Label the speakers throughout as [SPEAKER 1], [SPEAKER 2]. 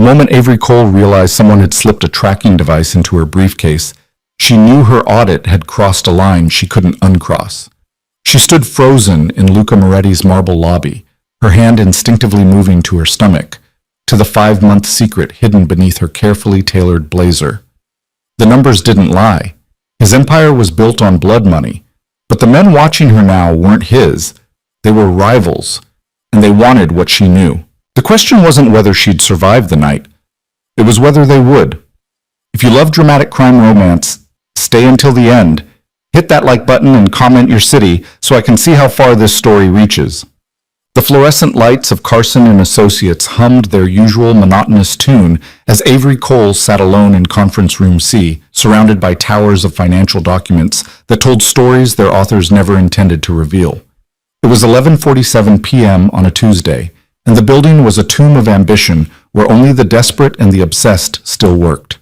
[SPEAKER 1] moment Avery Cole realized someone had slipped a tracking device into her briefcase, she knew her audit had crossed a line she couldn't uncross. She stood frozen in Luca Moretti's marble lobby, her hand instinctively moving to her stomach, to the 5-month secret hidden beneath her carefully tailored blazer. The numbers didn't lie. His empire was built on blood money, but the men watching her now weren't his. They were rivals, and they wanted what she knew. The question wasn't whether she'd survive the night. It was whether they would. If you love dramatic crime romance, stay until the end. Hit that like button and comment your city so I can see how far this story reaches. The fluorescent lights of Carson and Associates hummed their usual monotonous tune as Avery Cole sat alone in Conference Room C, surrounded by towers of financial documents that told stories their authors never intended to reveal. It was 11:47 p.m. on a Tuesday, and the building was a tomb of ambition where only the desperate and the obsessed still worked.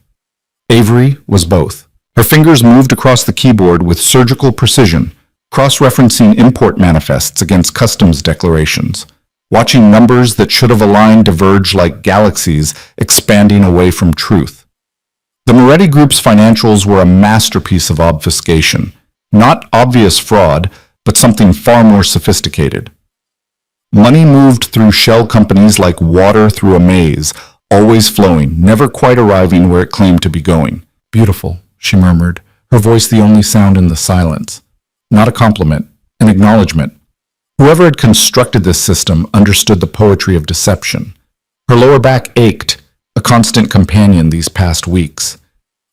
[SPEAKER 1] Avery was both. Her fingers moved across the keyboard with surgical precision, cross-referencing import manifests against customs declarations, watching numbers that should have aligned diverge like galaxies expanding away from truth. The Moretti Group's financials were a masterpiece of obfuscation, not obvious fraud, but something far more sophisticated. Money moved through shell companies like water through a maze, always flowing, never quite arriving where it claimed to be going. "Beautiful," she murmured, her voice the only sound in the silence. Not a compliment, an acknowledgement. Whoever had constructed this system understood the poetry of deception. Her lower back ached, a constant companion these past weeks.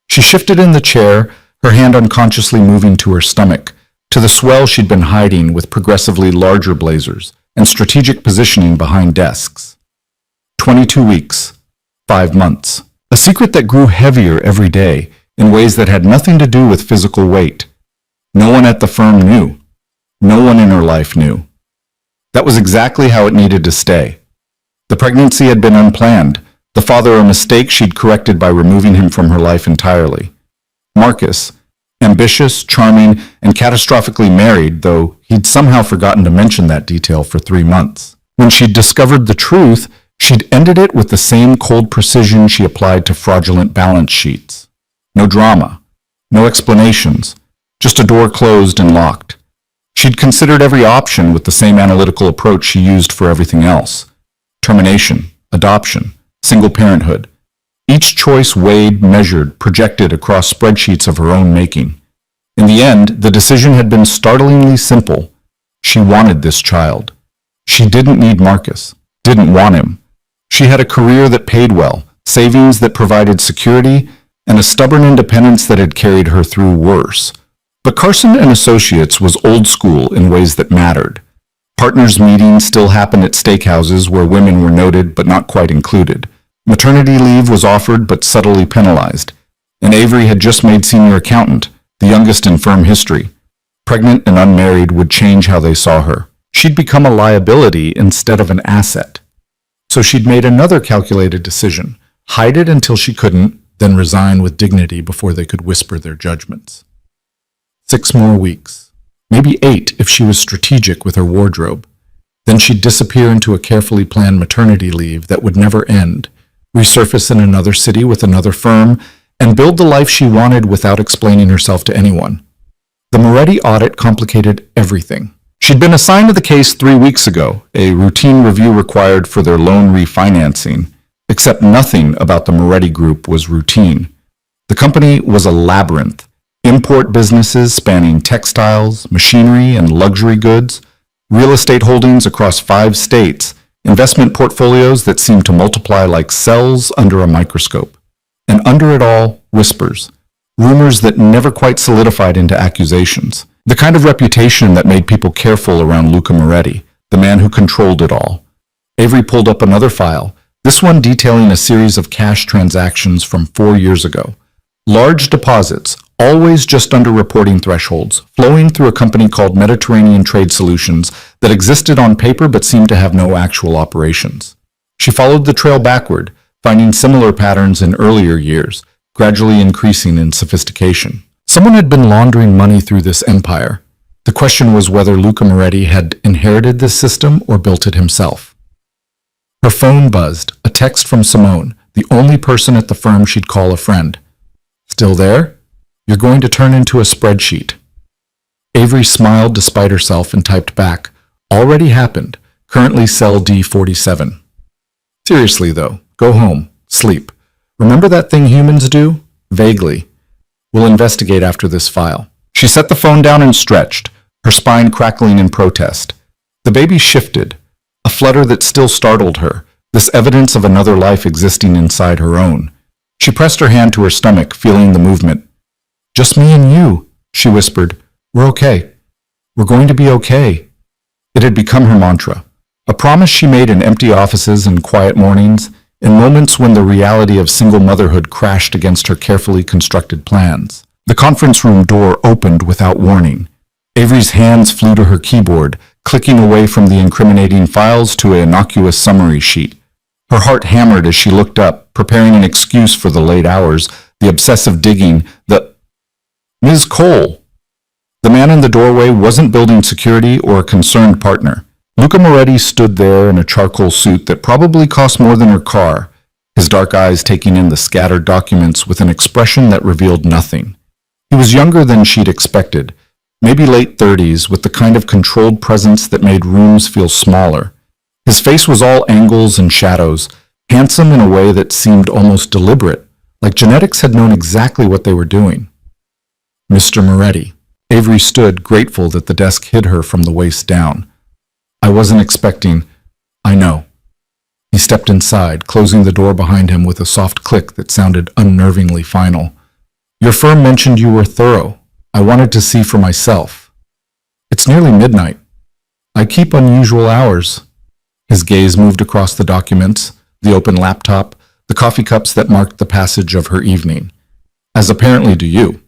[SPEAKER 1] She shifted in the chair, her hand unconsciously moving to her stomach, to the swell she'd been hiding with progressively larger blazers and strategic positioning behind desks. 22 weeks, 5 months. A secret that grew heavier every day in ways that had nothing to do with physical weight. No one at the firm knew. No one in her life knew. That was exactly how it needed to stay. The pregnancy had been unplanned, the father a mistake she'd corrected by removing him from her life entirely. Marcus, ambitious, charming, and catastrophically married, though he'd somehow forgotten to mention that detail for 3 months. When she'd discovered the truth, she'd ended it with the same cold precision she applied to fraudulent balance sheets. No drama, no explanations, just a door closed and locked. She'd considered every option with the same analytical approach she used for everything else. Termination, adoption, single parenthood. Each choice weighed, measured, projected across spreadsheets of her own making. In the end, the decision had been startlingly simple. She wanted this child. She didn't need Marcus, didn't want him. She had a career that paid well, savings that provided security, and a stubborn independence that had carried her through worse. But Carson and Associates was old school in ways that mattered. Partners' meetings still happened at steakhouses where women were noted but not quite included. Maternity leave was offered but subtly penalized. And Avery had just made senior accountant, the youngest in firm history. Pregnant and unmarried would change how they saw her. She'd become a liability instead of an asset. So she'd made another calculated decision: hide it until she couldn't, then resign with dignity before they could whisper their judgments. 6 more weeks, maybe 8 if she was strategic with her wardrobe. Then she'd disappear into a carefully planned maternity leave that would never end, resurface in another city with another firm, and build the life she wanted without explaining herself to anyone. The Moretti audit complicated everything. She'd been assigned to the case 3 weeks ago, a routine review required for their loan refinancing, except nothing about the Moretti Group was routine. The company was a labyrinth. Import businesses spanning textiles, machinery, and luxury goods, real estate holdings across 5 states, investment portfolios that seemed to multiply like cells under a microscope. And under it all, whispers, rumors that never quite solidified into accusations. The kind of reputation that made people careful around Luca Moretti, the man who controlled it all. Avery pulled up another file, this one detailing a series of cash transactions from 4 years ago. Large deposits, always just under reporting thresholds, flowing through a company called Mediterranean Trade Solutions that existed on paper but seemed to have no actual operations. She followed the trail backward, finding similar patterns in earlier years, gradually increasing in sophistication. Someone had been laundering money through this empire. The question was whether Luca Moretti had inherited this system or built it himself. Her phone buzzed, a text from Simone, the only person at the firm she'd call a friend. Still there? You're going to turn into a spreadsheet. Avery smiled despite herself and typed back, already happened, currently cell D47. Seriously though, go home, sleep. Remember that thing humans do? Vaguely. We'll investigate after this file. She set the phone down and stretched, her spine crackling in protest. The baby shifted, a flutter that still startled her, this evidence of another life existing inside her own. She pressed her hand to her stomach, feeling the movement. Just me and you, she whispered. We're okay. We're going to be okay. It had become her mantra, a promise she made in empty offices and quiet mornings, in moments when the reality of single motherhood crashed against her carefully constructed plans. The conference room door opened without warning. Avery's hands flew to her keyboard, clicking away from the incriminating files to an innocuous summary sheet. Her heart hammered as she looked up, preparing an excuse for the late hours, the obsessive digging, Ms. Cole. The man in the doorway wasn't building security or a concerned partner. Luca Moretti stood there in a charcoal suit that probably cost more than her car, his dark eyes taking in the scattered documents with an expression that revealed nothing. He was younger than she'd expected, maybe late 30s, with the kind of controlled presence that made rooms feel smaller. His face was all angles and shadows, handsome in a way that seemed almost deliberate, like genetics had known exactly what they were doing. Mr. Moretti. Avery stood, grateful that the desk hid her from the waist down. I wasn't expecting... I know. He stepped inside, closing the door behind him with a soft click that sounded unnervingly final. Your firm mentioned you were thorough. I wanted to see for myself. It's nearly midnight. I keep unusual hours. His gaze moved across the documents, the open laptop, the coffee cups that marked the passage of her evening. As apparently do you.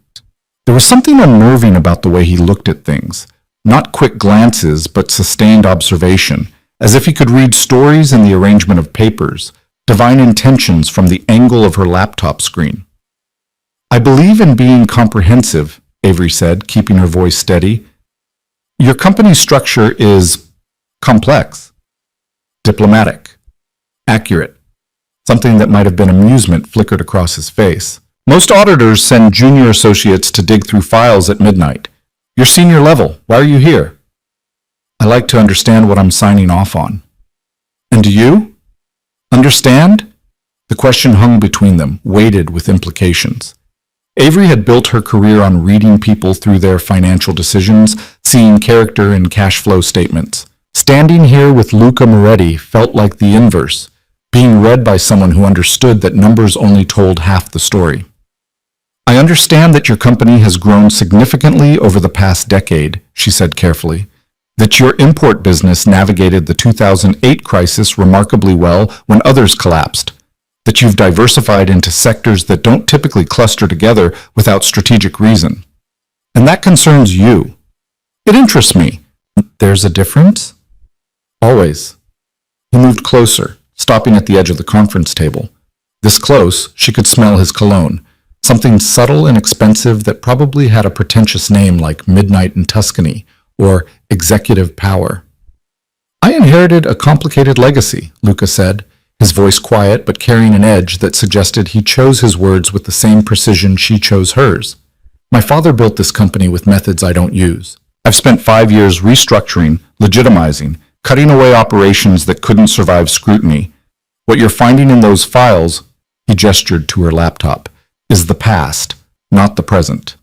[SPEAKER 1] There was something unnerving about the way he looked at things. Not quick glances, but sustained observation, as if he could read stories in the arrangement of papers, divine intentions from the angle of her laptop screen. I believe in being comprehensive, Avery said, keeping her voice steady. Your company's structure is complex, diplomatic, accurate. Something that might have been amusement flickered across his face. Most auditors send junior associates to dig through files at midnight. You're senior level. Why are you here? I like to understand what I'm signing off on. And do you? Understand? The question hung between them, weighted with implications. Avery had built her career on reading people through their financial decisions, seeing character in cash flow statements. Standing here with Luca Moretti felt like the inverse, being read by someone who understood that numbers only told half the story. I understand that your company has grown significantly over the past decade, she said carefully, that your import business navigated the 2008 crisis remarkably well when others collapsed, that you've diversified into sectors that don't typically cluster together without strategic reason. And that concerns you. It interests me. There's a difference? Always. He moved closer, stopping at the edge of the conference table. This close, she could smell his cologne, something subtle and expensive that probably had a pretentious name like Midnight in Tuscany or Executive Power. I inherited a complicated legacy, Luca said, his voice quiet but carrying an edge that suggested he chose his words with the same precision she chose hers. My father built this company with methods I don't use. I've spent 5 years restructuring, legitimizing, cutting away operations that couldn't survive scrutiny. What you're finding in those files, he gestured to her laptop, is the past, not the present.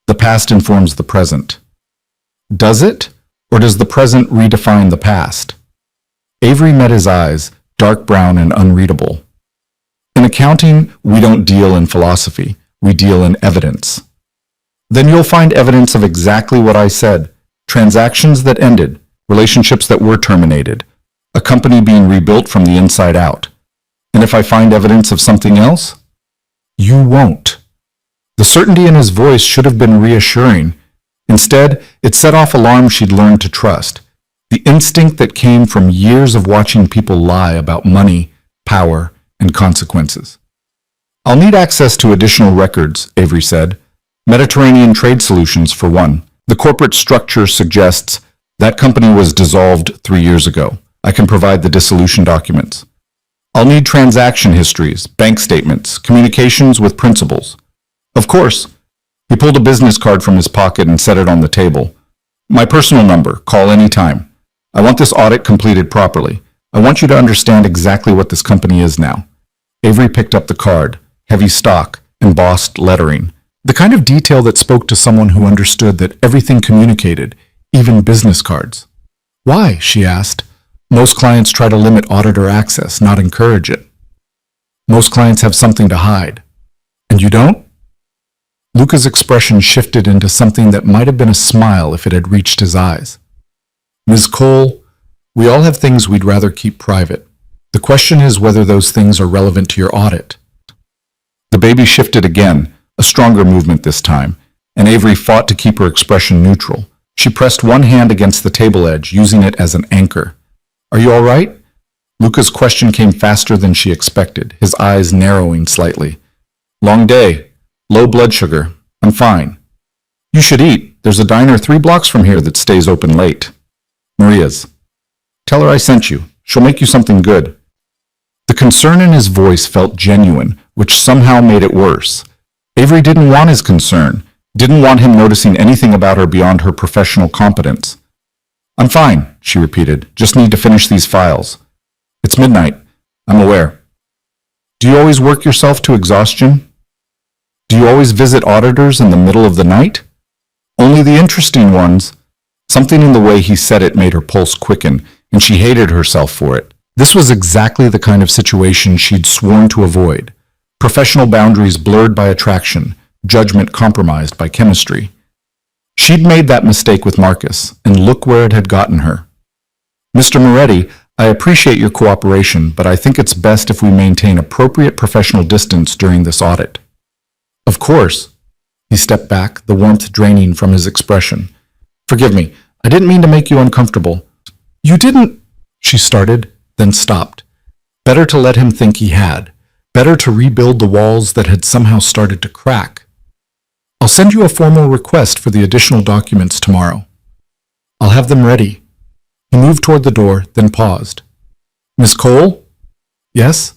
[SPEAKER 1] The past informs the present. Does it? Or does the present redefine the past? Avery met his eyes, dark brown and unreadable. In accounting, we don't deal in philosophy. We deal in evidence. Then you'll find evidence of exactly what I said. Transactions that ended, relationships that were terminated, a company being rebuilt from the inside out. And if I find evidence of something else? You won't. The certainty in his voice should have been reassuring. Instead, it set off alarms she'd learned to trust. The instinct that came from years of watching people lie about money, power, and consequences. I'll need access to additional records, Avery said. Mediterranean Trade Solutions, for one. The corporate structure suggests that company was dissolved 3 years ago. I can provide the dissolution documents. I'll need transaction histories, bank statements, communications with principals. Of course. He pulled a business card from his pocket and set it on the table. My personal number, call any time. I want this audit completed properly. I want you to understand exactly what this company is now. Avery picked up the card, heavy stock, embossed lettering, the kind of detail that spoke to someone who understood that everything communicated, even business cards. Why? She asked. Most clients try to limit auditor access, not encourage it. Most clients have something to hide. And you don't? Luca's expression shifted into something that might have been a smile if it had reached his eyes. Ms. Cole, we all have things we'd rather keep private. The question is whether those things are relevant to your audit. The baby shifted again, a stronger movement this time, and Avery fought to keep her expression neutral. She pressed one hand against the table edge, using it as an anchor. Are you all right? Luca's question came faster than she expected, his eyes narrowing slightly. Long day. Low blood sugar. I'm fine. You should eat. There's a diner 3 blocks from here that stays open late. Maria's. Tell her I sent you. She'll make you something good. The concern in his voice felt genuine, which somehow made it worse. Avery didn't want his concern, didn't want him noticing anything about her beyond her professional competence. I'm fine, she repeated. Just need to finish these files. It's midnight. I'm aware. Do you always work yourself to exhaustion? Do you always visit auditors in the middle of the night? Only the interesting ones. Something in the way he said it made her pulse quicken, and she hated herself for it. This was exactly the kind of situation she'd sworn to avoid. Professional boundaries blurred by attraction, judgment compromised by chemistry. She'd made that mistake with Marcus, and look where it had gotten her. Mr. Moretti, I appreciate your cooperation, but I think it's best if we maintain appropriate professional distance during this audit. Of course. He stepped back, the warmth draining from his expression. Forgive me, I didn't mean to make you uncomfortable. You didn't, she started, then stopped. Better to let him think he had. Better to rebuild the walls that had somehow started to crack. I'll send you a formal request for the additional documents tomorrow. I'll have them ready. He moved toward the door, then paused. Miss Cole? Yes?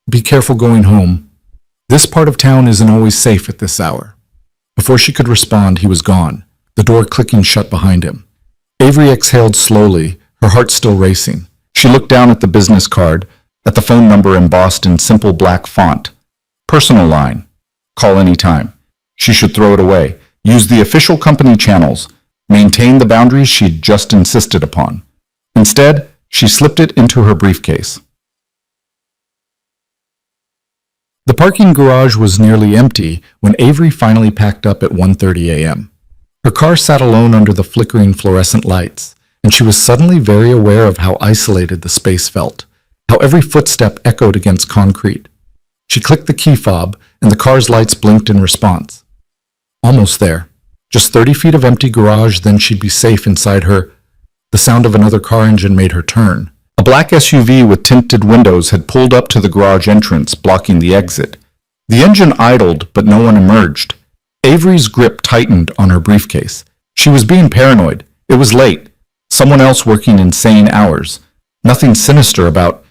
[SPEAKER 1] Be careful going home. This part of town isn't always safe at this hour. Before she could respond, he was gone, the door clicking shut behind him. Avery exhaled slowly, her heart still racing. She looked down at the business card, at the phone number embossed in simple black font. Personal line. Call any time. She should throw it away. Use the official company channels. Maintain the boundaries she'd just insisted upon. Instead, she slipped it into her briefcase. The parking garage was nearly empty when Avery finally packed up at 1:30 a.m. Her car sat alone under the flickering fluorescent lights, and she was suddenly very aware of how isolated the space felt, how every footstep echoed against concrete. She clicked the key fob, and the car's lights blinked in response. Almost there. Just 30 feet of empty garage, then she'd be safe inside her. The sound of another car engine made her turn. A black SUV with tinted windows had pulled up to the garage entrance, blocking the exit. The engine idled, but no one emerged. Avery's grip tightened on her briefcase. She was being paranoid. It was late. Someone else working insane hours. Nothing sinister about...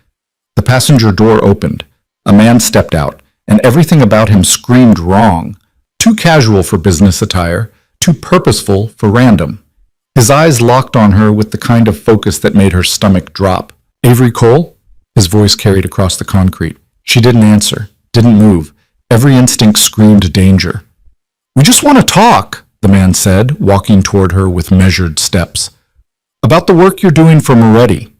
[SPEAKER 1] The passenger door opened. A man stepped out, and everything about him screamed wrong. Too casual for business attire, too purposeful for random. His eyes locked on her with the kind of focus that made her stomach drop. Avery Cole? His voice carried across the concrete. She didn't answer, didn't move. Every instinct screamed danger. We just want to talk, the man said, walking toward her with measured steps. About the work you're doing for Moretti.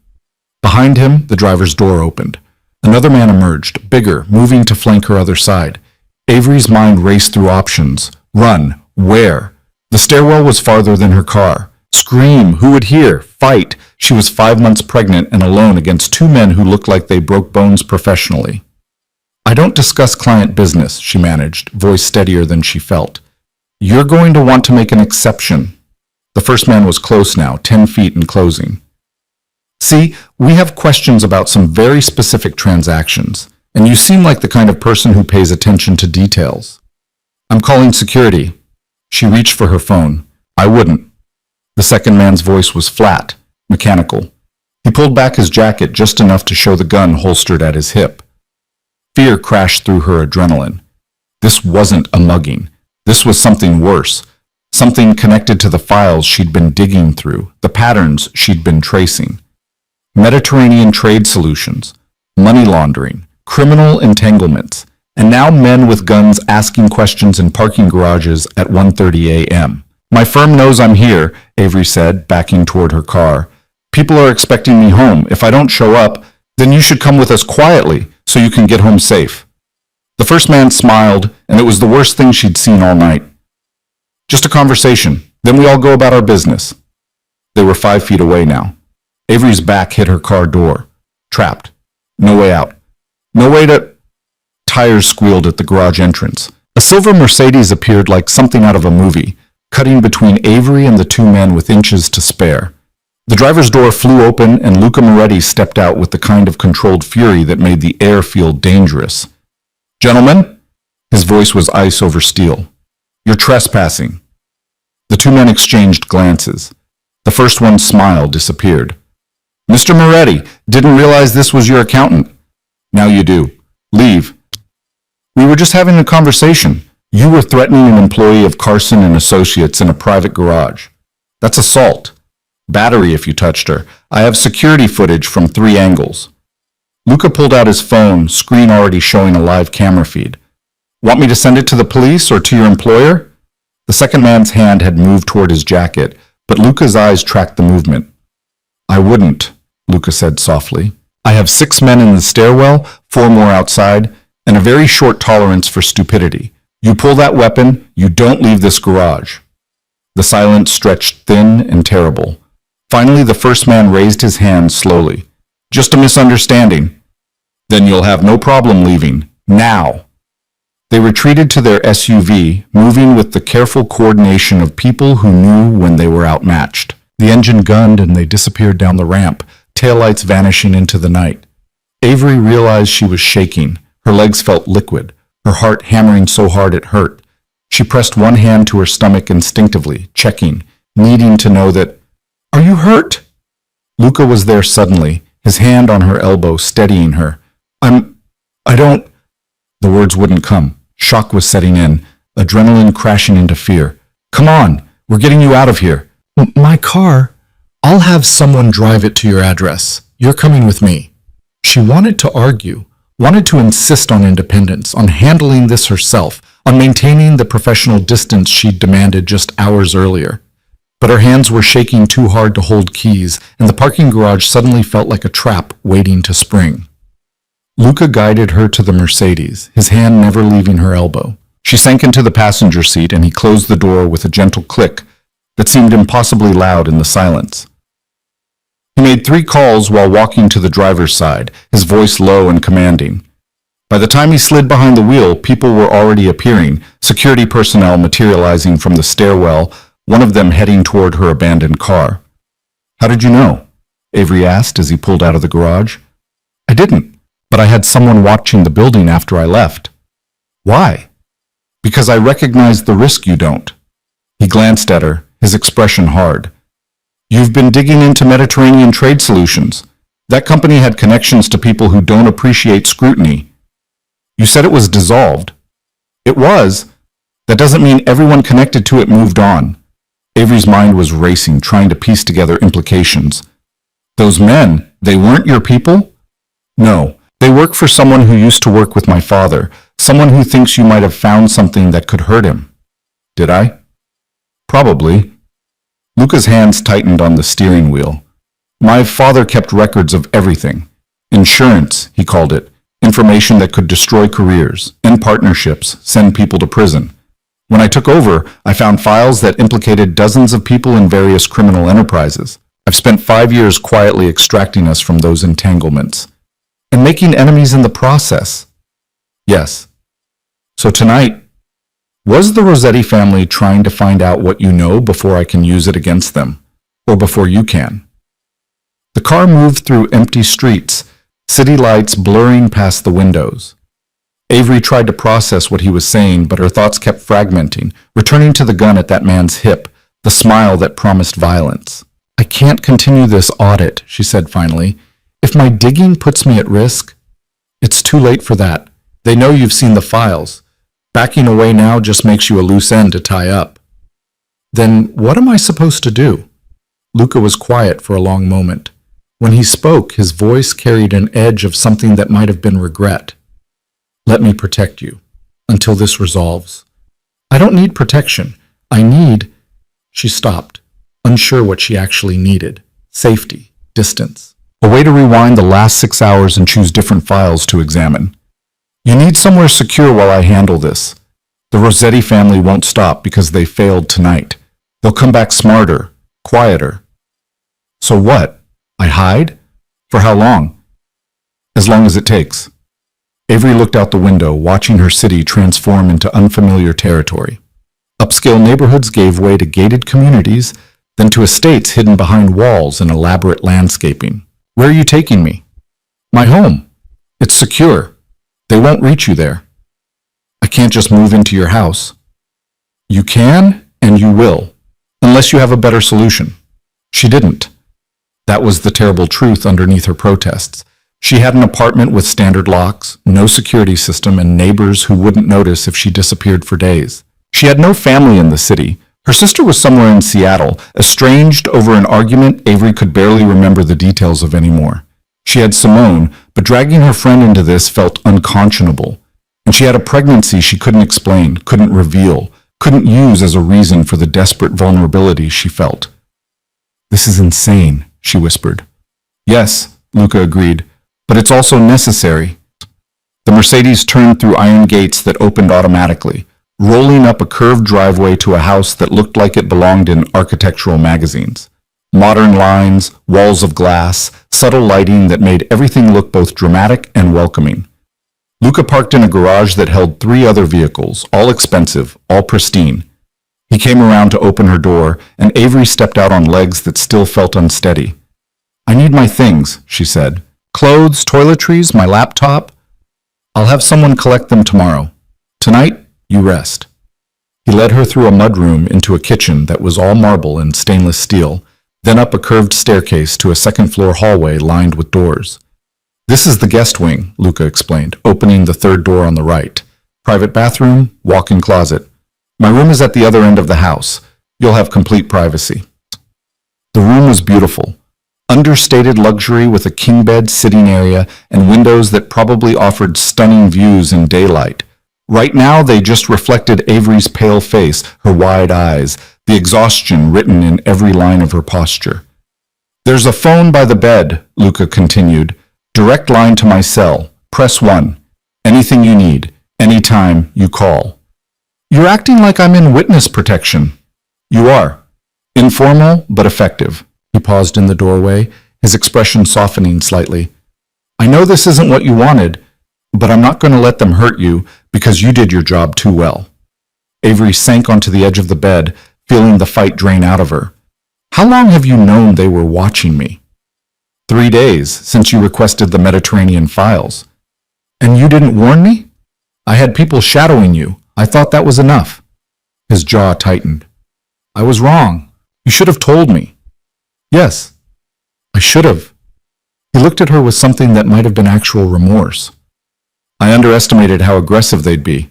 [SPEAKER 1] Behind him, the driver's door opened. Another man emerged, bigger, moving to flank her other side. Avery's mind raced through options. Run. Where? The stairwell was farther than her car. Scream. Who would hear? Fight. She was 5 months pregnant and alone against 2 men who looked like they broke bones professionally. I don't discuss client business, she managed, voice steadier than she felt. You're going to want to make an exception. The first man was close now, 10 feet and closing. See, we have questions about some very specific transactions, and you seem like the kind of person who pays attention to details. I'm calling security. She reached for her phone. I wouldn't. The second man's voice was flat, mechanical. He pulled back his jacket just enough to show the gun holstered at his hip. Fear crashed through her adrenaline. This wasn't a mugging. This was something worse. Something connected to the files she'd been digging through, the patterns she'd been tracing. Mediterranean trade solutions, money laundering, criminal entanglements, and now men with guns asking questions in parking garages at 1:30 a.m. "My firm knows I'm here," Avery said, backing toward her car. "People are expecting me home. If I don't show up, then you should come with us quietly so you can get home safe." The first man smiled, and it was the worst thing she'd seen all night. "Just a conversation, then we all go about our business." They were 5 feet away now. Avery's back hit her car door. Trapped. No way out. No way to... Tires squealed at the garage entrance. A silver Mercedes appeared like something out of a movie, cutting between Avery and the two men with inches to spare. The driver's door flew open and Luca Moretti stepped out with the kind of controlled fury that made the air feel dangerous. "Gentlemen," his voice was ice over steel, "you're trespassing." The two men exchanged glances. The first one's smile disappeared. "Mr. Moretti, didn't realize this was your accountant." "Now you do. Leave." "We were just having a conversation. You were threatening an employee of Carson and Associates in a private garage. That's assault. Battery if you touched her. I have security footage from 3 angles." Luca pulled out his phone, screen already showing a live camera feed. "Want me to send it to the police or to your employer?" The second man's hand had moved toward his jacket, but Luca's eyes tracked the movement. "I wouldn't," Luca said softly. "I have 6 men in the stairwell, 4 more outside, and a very short tolerance for stupidity. You pull that weapon, you don't leave this garage." The silence stretched thin and terrible. Finally, the first man raised his hand slowly. "Just a misunderstanding." "Then you'll have no problem leaving. Now." They retreated to their SUV, moving with the careful coordination of people who knew when they were outmatched. The engine gunned and they disappeared down the ramp, taillights vanishing into the night. Avery realized she was shaking. Her legs felt liquid, her heart hammering so hard it hurt. She pressed one hand to her stomach instinctively, checking, needing to know that, "Are you hurt?" Luca was there suddenly, his hand on her elbow, steadying her. I don't... The words wouldn't come. Shock was setting in, adrenaline crashing into fear. "Come on, we're getting you out of here." "My car? I'll have someone drive it to your address. You're coming with me." She wanted to argue, wanted to insist on independence, on handling this herself, on maintaining the professional distance she'd demanded just hours earlier. But her hands were shaking too hard to hold keys, and the parking garage suddenly felt like a trap waiting to spring. Luca guided her to the Mercedes, his hand never leaving her elbow. She sank into the passenger seat and he closed the door with a gentle click that seemed impossibly loud in the silence. He made 3 calls while walking to the driver's side, his voice low and commanding. By the time he slid behind the wheel, people were already appearing, security personnel materializing from the stairwell, one of them heading toward her abandoned car. "How did you know?" Avery asked as he pulled out of the garage. "I didn't, but I had someone watching the building after I left." "Why?" "Because I recognized the risk you don't." He glanced at her, his expression hard. "You've been digging into Mediterranean trade solutions. That company had connections to people who don't appreciate scrutiny. You said it was dissolved." "It was. That doesn't mean everyone connected to it moved on." Avery's mind was racing, trying to piece together implications. "Those men, they weren't your people?" "No. They work for someone who used to work with my father, someone who thinks you might have found something that could hurt him." "Did I?" "Probably." Luca's hands tightened on the steering wheel. "My father kept records of everything. Insurance, he called it. Information that could destroy careers, end partnerships, send people to prison. When I took over, I found files that implicated dozens of people in various criminal enterprises. I've spent 5 years quietly extracting us from those entanglements. And making enemies in the process." "Yes." "So tonight, was the Rossetti family trying to find out what you know before I can use it against them? Or before you can?" The car moved through empty streets, city lights blurring past the windows. Avery tried to process what he was saying, but her thoughts kept fragmenting, returning to the gun at that man's hip, the smile that promised violence. I can't continue this audit, she said finally. If my digging puts me at risk, it's too late for that. They know you've seen the files. Backing away now just makes you a loose end to tie up. Then what am I supposed to do? Luca was quiet for a long moment. When he spoke, his voice carried an edge of something that might have been regret. Let me protect you until this resolves. I don't need protection. I need... She stopped, unsure what she actually needed. Safety, distance. A way to rewind the last 6 hours and choose different files to examine. You need somewhere secure while I handle this. The Rossetti family won't stop because they failed tonight. They'll come back smarter, quieter. So what? I hide? For how long? As long as it takes. Avery looked out the window, watching her city transform into unfamiliar territory. Upscale neighborhoods gave way to gated communities, then to estates hidden behind walls and elaborate landscaping. Where are you taking me? My home. It's secure. They won't reach you there. I can't just move into your house. You can, and you will, unless you have a better solution. She didn't. That was the terrible truth underneath her protests. She had an apartment with standard locks, no security system, and neighbors who wouldn't notice if she disappeared for days. She had no family in the city. Her sister was somewhere in Seattle, estranged over an argument Avery could barely remember the details of anymore. She had Simone, but dragging her friend into this felt unconscionable. And she had a pregnancy she couldn't explain, couldn't reveal, couldn't use as a reason for the desperate vulnerability she felt. This is insane, she whispered. Yes, Luca agreed, but it's also necessary. The Mercedes turned through iron gates that opened automatically, rolling up a curved driveway to a house that looked like it belonged in architectural magazines. Modern lines, walls of glass, subtle lighting that made everything look both dramatic and welcoming. Luca parked in a garage that held 3 other vehicles, all expensive, all pristine. He came around to open her door, and Avery stepped out on legs that still felt unsteady. I need my things, she said. Clothes, toiletries, my laptop. I'll have someone collect them tomorrow. Tonight, you rest. He led her through a mudroom into a kitchen that was all marble and stainless steel, then up a curved staircase to a second-floor hallway lined with doors. This is the guest wing, Luca explained, opening the 3rd door on the right. Private bathroom, walk-in closet. My room is at the other end of the house. You'll have complete privacy. The room was beautiful. Understated luxury with a king bed sitting area and windows that probably offered stunning views in daylight. Right now, they just reflected Avery's pale face, her wide eyes, the exhaustion written in every line of her posture. There's a phone by the bed, Luca continued. Direct line to my cell. Press 1. Anything you need. Anytime you call. You're acting like I'm in witness protection. You are. Informal, but effective. He paused in the doorway, his expression softening slightly. I know this isn't what you wanted, but I'm not going to let them hurt you because you did your job too well. Avery sank onto the edge of the bed, feeling the fight drain out of her. How long have you known they were watching me? 3 days, since you requested the Mediterranean files. And you didn't warn me? I had people shadowing you. I thought that was enough. His jaw tightened. I was wrong. You should have told me. Yes, I should have. He looked at her with something that might have been actual remorse. I underestimated how aggressive they'd be.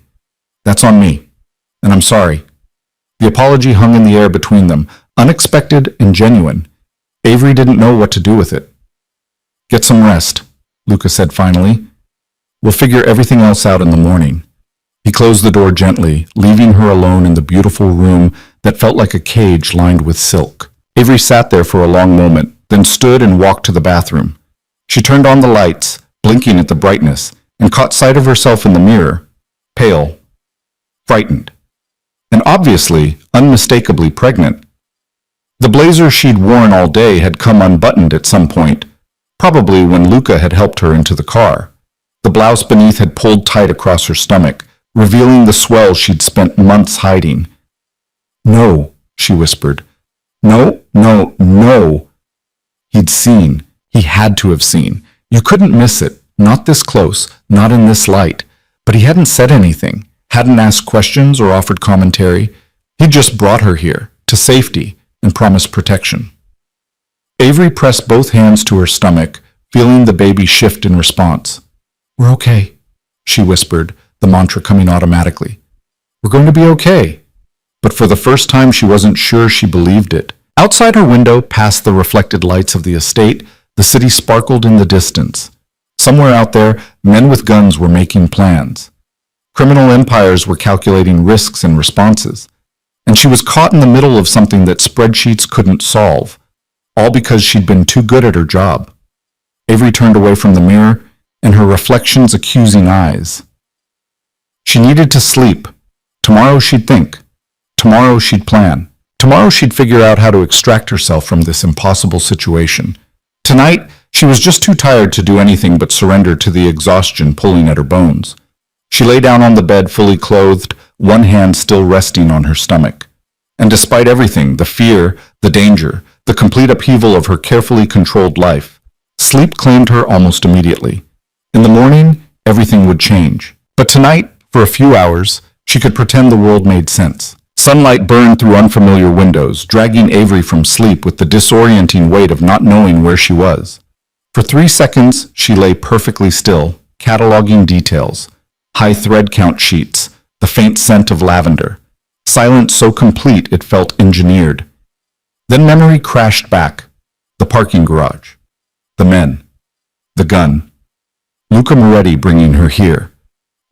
[SPEAKER 1] That's on me, and I'm sorry. The apology hung in the air between them, unexpected and genuine. Avery didn't know what to do with it. Get some rest, Luca said finally. We'll figure everything else out in the morning. He closed the door gently, leaving her alone in the beautiful room that felt like a cage lined with silk. Avery sat there for a long moment, then stood and walked to the bathroom. She turned on the lights, blinking at the brightness, and caught sight of herself in the mirror, pale, frightened, and obviously, unmistakably pregnant. The blazer she'd worn all day had come unbuttoned at some point, probably when Luca had helped her into the car. The blouse beneath had pulled tight across her stomach, revealing the swell she'd spent months hiding. No, she whispered. No, no, no. He'd seen. He had to have seen. You couldn't miss it. Not this close, not in this light. But he hadn't said anything, hadn't asked questions or offered commentary. He'd just brought her here, to safety, and promised protection. Avery pressed both hands to her stomach, feeling the baby shift in response. "We're okay," she whispered, the mantra coming automatically. "We're going to be okay." But for the first time, she wasn't sure she believed it. Outside her window, past the reflected lights of the estate, the city sparkled in the distance. Somewhere out there, men with guns were making plans. Criminal empires were calculating risks and responses. And she was caught in the middle of something that spreadsheets couldn't solve, all because she'd been too good at her job. Avery turned away from the mirror and her reflection's accusing eyes. She needed to sleep. Tomorrow she'd think. Tomorrow she'd plan. Tomorrow she'd figure out how to extract herself from this impossible situation. Tonight, she was just too tired to do anything but surrender to the exhaustion pulling at her bones. She lay down on the bed fully clothed, one hand still resting on her stomach. And despite everything, the fear, the danger, the complete upheaval of her carefully controlled life, sleep claimed her almost immediately. In the morning, everything would change. But tonight, for a few hours, she could pretend the world made sense. Sunlight burned through unfamiliar windows, dragging Avery from sleep with the disorienting weight of not knowing where she was. For 3 seconds, she lay perfectly still, cataloging details. High thread count sheets, the faint scent of lavender. Silence so complete it felt engineered. Then memory crashed back. The parking garage. The men. The gun. Luca Moretti bringing her here.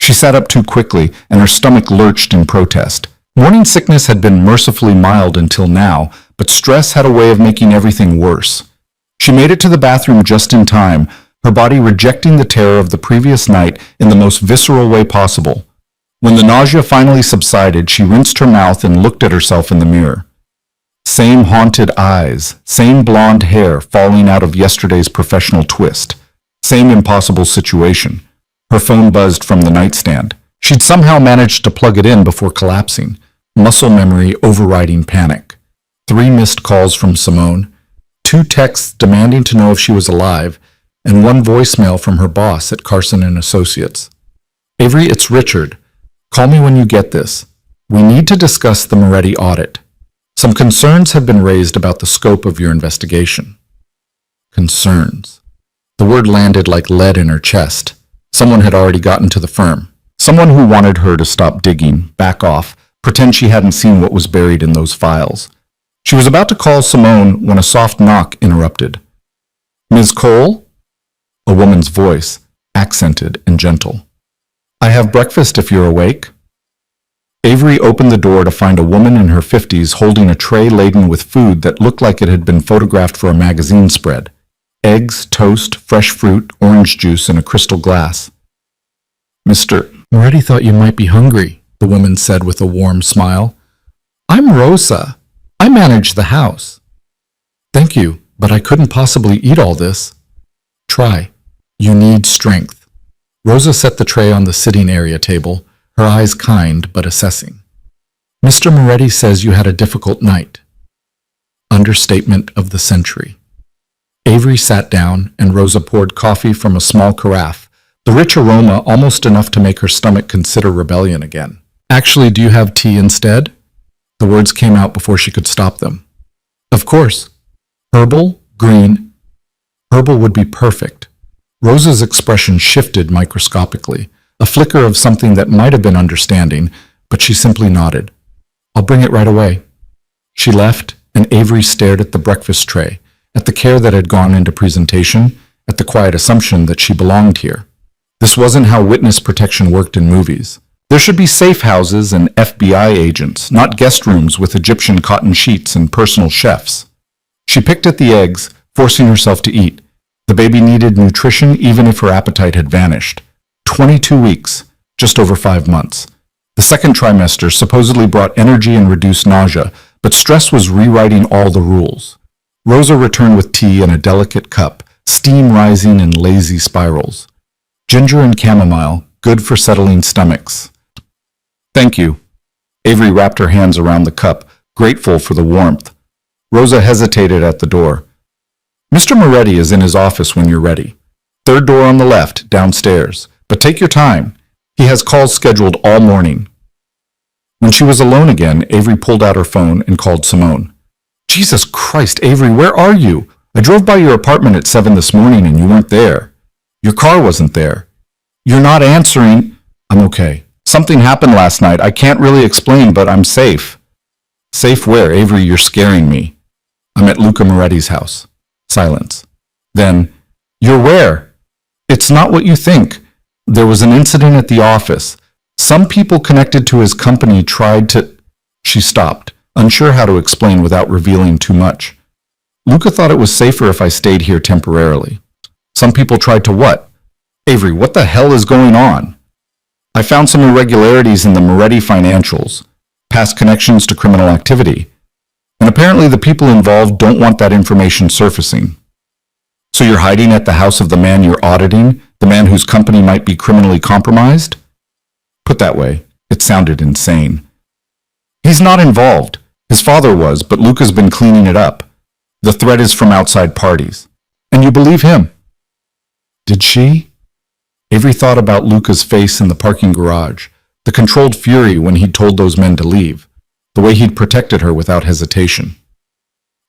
[SPEAKER 1] She sat up too quickly, and her stomach lurched in protest. Morning sickness had been mercifully mild until now, but stress had a way of making everything worse. She made it to the bathroom just in time, her body rejecting the terror of the previous night in the most visceral way possible. When the nausea finally subsided, she rinsed her mouth and looked at herself in the mirror. Same haunted eyes, same blonde hair falling out of yesterday's professional twist. Same impossible situation. Her phone buzzed from the nightstand. She'd somehow managed to plug it in before collapsing. Muscle memory overriding panic. 3 missed calls from Simone, 2 texts demanding to know if she was alive, and 1 voicemail from her boss at Carson & Associates. "Avery, it's Richard. Call me when you get this. We need to discuss the Moretti audit. Some concerns have been raised about the scope of your investigation." Concerns. The word landed like lead in her chest. Someone had already gotten to the firm. Someone who wanted her to stop digging, back off, pretend she hadn't seen what was buried in those files. She was about to call Simone when a soft knock interrupted. "Ms. Cole?" A woman's voice, accented and gentle. "I have breakfast if you're awake." Avery opened the door to find a woman in her 50s holding a tray laden with food that looked like it had been photographed for a magazine spread. Eggs, toast, fresh fruit, orange juice in a crystal glass. "Mr. Moretti thought you might be hungry," the woman said with a warm smile. "I'm Rosa. I manage the house." "Thank you, but I couldn't possibly eat all this." "Try. You need strength." Rosa set the tray on the sitting area table, her eyes kind but assessing. "Mr. Moretti says you had a difficult night." Understatement of the century. Avery sat down, and Rosa poured coffee from a small carafe, the rich aroma almost enough to make her stomach consider rebellion again. "Actually, do you have tea instead?" The words came out before she could stop them. "Of course. Herbal, green. Herbal would be perfect." Rosa's expression shifted microscopically, a flicker of something that might have been understanding, but she simply nodded. "I'll bring it right away." She left, and Avery stared at the breakfast tray, at the care that had gone into presentation, at the quiet assumption that she belonged here. This wasn't how witness protection worked in movies. There should be safe houses and FBI agents, not guest rooms with Egyptian cotton sheets and personal chefs. She picked at the eggs, forcing herself to eat. The baby needed nutrition even if her appetite had vanished. 22 weeks, just over 5 months. The second trimester supposedly brought energy and reduced nausea, but stress was rewriting all the rules. Rosa returned with tea in a delicate cup, steam rising in lazy spirals. Ginger and chamomile, good for settling stomachs. "Thank you." Avery wrapped her hands around the cup, grateful for the warmth. Rosa hesitated at the door. "Mr. Moretti is in his office when you're ready. 3rd door on the left, downstairs. But take your time. He has calls scheduled all morning." When she was alone again, Avery pulled out her phone and called Simone. "Jesus Christ, Avery, where are you? I drove by your apartment at 7 this morning and you weren't there. Your car wasn't there. You're not answering. I'm okay. Something happened last night. I can't really explain, but I'm safe. Safe where? Avery, you're scaring me. I'm at Luca Moretti's house. Silence. Then, you're where? It's not what you think. There was an incident at the office. Some people connected to his company tried to... She stopped, unsure how to explain without revealing too much. Luca thought it was safer if I stayed here temporarily. Some people tried to what? Avery, what the hell is going on? I found some irregularities in the Moretti financials, past connections to criminal activity, and apparently the people involved don't want that information surfacing. So you're hiding at the house of the man you're auditing, the man whose company might be criminally compromised? Put that way, it sounded insane. He's not involved. His father was, but Luca's been cleaning it up. The threat is from outside parties. And you believe him? Did she? Avery thought about Luca's face in the parking garage, the controlled fury when he'd told those men to leave, the way he'd protected her without hesitation.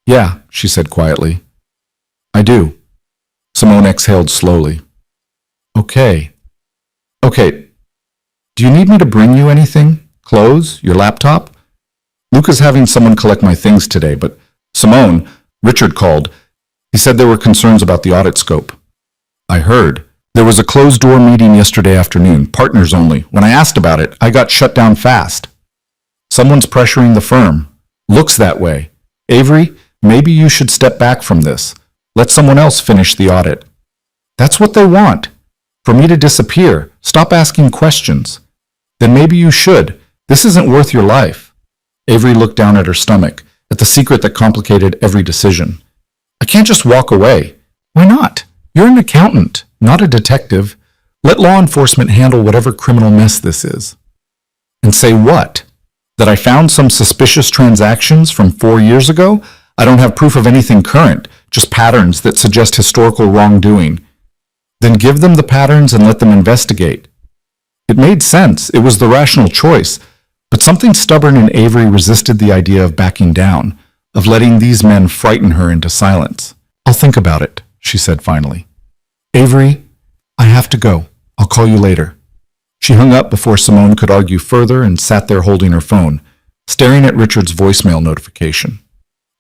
[SPEAKER 1] Yeah, she said quietly. I do. Simone exhaled slowly. Okay. Do you need me to bring you anything? Clothes? Your laptop? Luca's having someone collect my things today, but Simone, Richard called. He said there were concerns about the audit scope. I heard. There was a closed-door meeting yesterday afternoon, partners only. When I asked about it, I got shut down fast. Someone's pressuring the firm. Looks that way. Avery, maybe you should step back from this. Let someone else finish the audit. That's what they want. For me to disappear. Stop asking questions. Then maybe you should. This isn't worth your life. Avery looked down at her stomach, at the secret that complicated every decision. I can't just walk away. Why not? You're an accountant, not a detective. Let law enforcement handle whatever criminal mess this is. And say what? That I found some suspicious transactions from 4 years ago? I don't have proof of anything current, just patterns that suggest historical wrongdoing. Then give them the patterns and let them investigate. It made sense. It was the rational choice. But something stubborn in Avery resisted the idea of backing down, of letting these men frighten her into silence. I'll think about it, she said finally. Avery, I have to go. I'll call you later. She hung up before Simone could argue further and sat there holding her phone, staring at Richard's voicemail notification.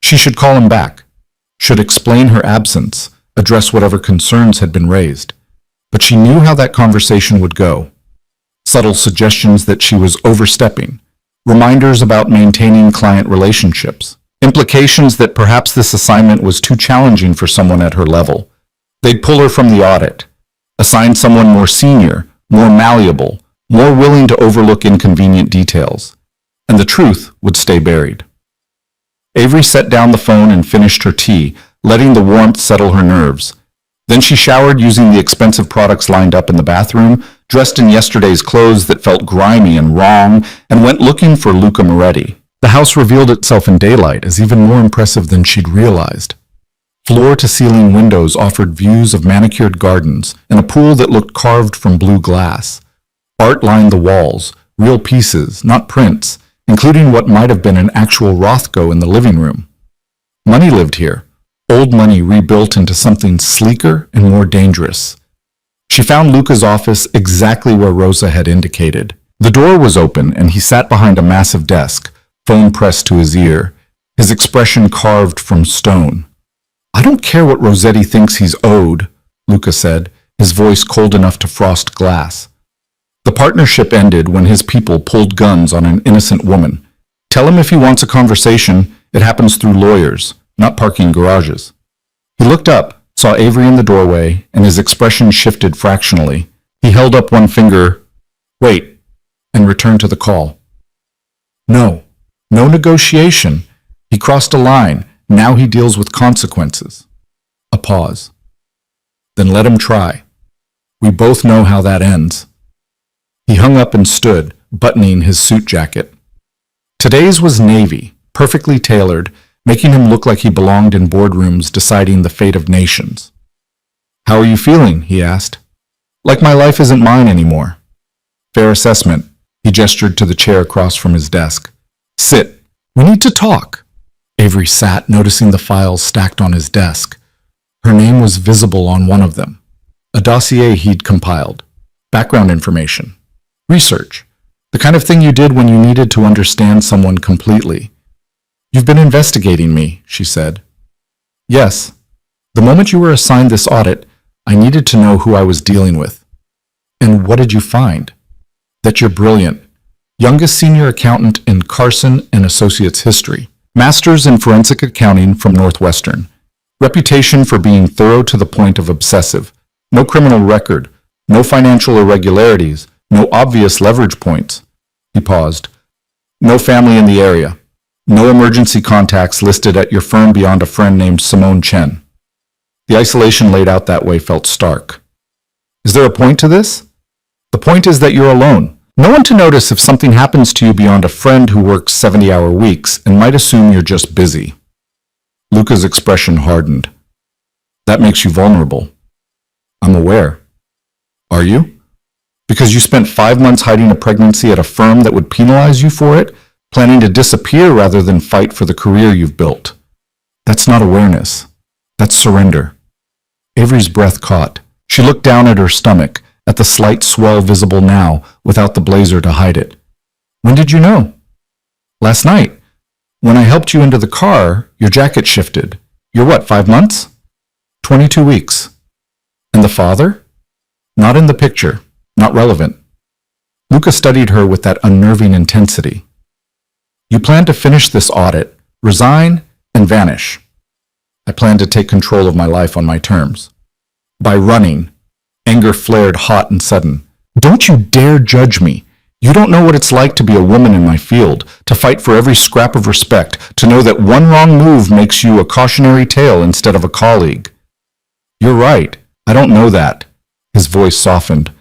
[SPEAKER 1] She should call him back, should explain her absence, address whatever concerns had been raised. But she knew how that conversation would go. Subtle suggestions that she was overstepping, reminders about maintaining client relationships, implications that perhaps this assignment was too challenging for someone at her level. They'd pull her from the audit, assign someone more senior, more malleable, more willing to overlook inconvenient details, and the truth would stay buried. Avery set down the phone and finished her tea, letting the warmth settle her nerves. Then she showered using the expensive products lined up in the bathroom, dressed in yesterday's clothes that felt grimy and wrong, and went looking for Luca Moretti. The house revealed itself in daylight as even more impressive than she'd realized. Floor-to-ceiling windows offered views of manicured gardens and a pool that looked carved from blue glass. Art lined the walls, real pieces, not prints, including what might have been an actual Rothko in the living room. Money lived here, old money rebuilt into something sleeker and more dangerous. She found Luca's office exactly where Rosa had indicated. The door was open and he sat behind a massive desk, phone pressed to his ear, his expression carved from stone. I don't care what Rossetti thinks he's owed, Luca said, his voice cold enough to frost glass. The partnership ended when his people pulled guns on an innocent woman. Tell him if he wants a conversation, it happens through lawyers, not parking garages. He looked up, saw Avery in the doorway, and his expression shifted fractionally. He held up one finger, wait, and returned to the call. No negotiation. He crossed a line. Now he deals with consequences. A pause. Then let him try. We both know how that ends. He hung up and stood, buttoning his suit jacket. Today's was navy, perfectly tailored, making him look like he belonged in boardrooms deciding the fate of nations. How are you feeling? He asked. Like my life isn't mine anymore. Fair assessment. He gestured to the chair across from his desk. Sit. We need to talk. Avery sat, noticing the files stacked on his desk. Her name was visible on one of them. A dossier he'd compiled. Background information. Research. The kind of thing you did when you needed to understand someone completely. "You've been investigating me," she said. "Yes. The moment you were assigned this audit, I needed to know who I was dealing with." "And what did you find?" "That you're brilliant. Youngest senior accountant in Carson and Associates history. Master's in forensic accounting from Northwestern. Reputation for being thorough to the point of obsessive. No criminal record. No financial irregularities. No obvious leverage points." He paused. "No family in the area. No emergency contacts listed at your firm beyond a friend named Simone Chen." The isolation laid out that way felt stark. "Is there a point to this?" "The point is that you're alone. No one to notice if something happens to you beyond a friend who works 70-hour weeks and might assume you're just busy." Luca's expression hardened. "That makes you vulnerable." "I'm aware." "Are you? Because you spent 5 months hiding a pregnancy at a firm that would penalize you for it, planning to disappear rather than fight for the career you've built." "That's not awareness. That's surrender." Avery's breath caught. She looked down at her stomach, at the slight swell visible now, without the blazer to hide it. "When did you know?" "Last night. When I helped you into the car, your jacket shifted. You're what, 5 months?" 22 weeks. "And the father?" "Not in the picture. Not relevant." Luca studied her with that unnerving intensity. "You plan to finish this audit, resign, and vanish." "I plan to take control of my life on my terms." "By running." Anger flared hot and sudden. "Don't you dare judge me. You don't know what it's like to be a woman in my field, to fight for every scrap of respect, to know that one wrong move makes you a cautionary tale instead of a colleague." "You're right. I don't know that." His voice softened.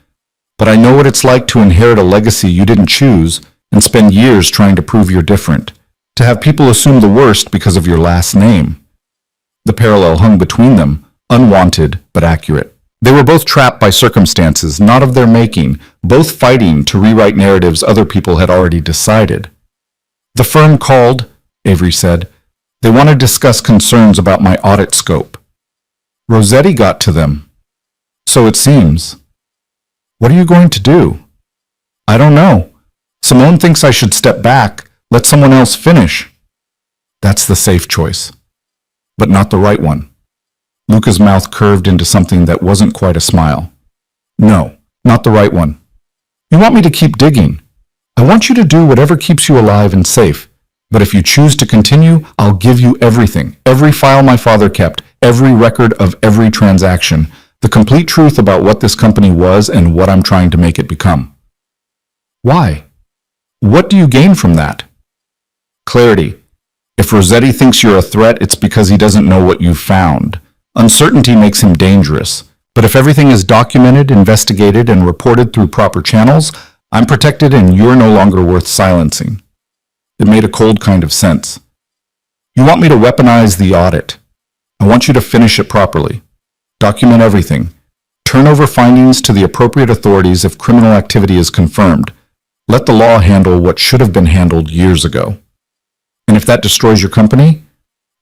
[SPEAKER 1] "But I know what it's like to inherit a legacy you didn't choose and spend years trying to prove you're different, to have people assume the worst because of your last name." The parallel hung between them, unwanted but accurate. They were both trapped by circumstances not of their making, both fighting to rewrite narratives other people had already decided. "The firm called," Avery said. "They want to discuss concerns about my audit scope." "Rossetti got to them." "So it seems." "What are you going to do?" "I don't know. Simone thinks I should step back, let someone else finish." "That's the safe choice." "But not the right one." Luca's mouth curved into something that wasn't quite a smile. "No, not the right one. You want me to keep digging. I want you to do whatever keeps you alive and safe. But if you choose to continue, I'll give you everything, every file my father kept, every record of every transaction, the complete truth about what this company was and what I'm trying to make it become." "Why? What do you gain from that?" "Clarity. If Rossetti thinks you're a threat, it's because he doesn't know what you've found. Uncertainty makes him dangerous. But if everything is documented, investigated, and reported through proper channels, I'm protected and you're no longer worth silencing." It made a cold kind of sense. "You want me to weaponize the audit. I want you to finish it properly. Document everything. Turn over findings to the appropriate authorities if criminal activity is confirmed. Let the law handle what should have been handled years ago. And if that destroys your company,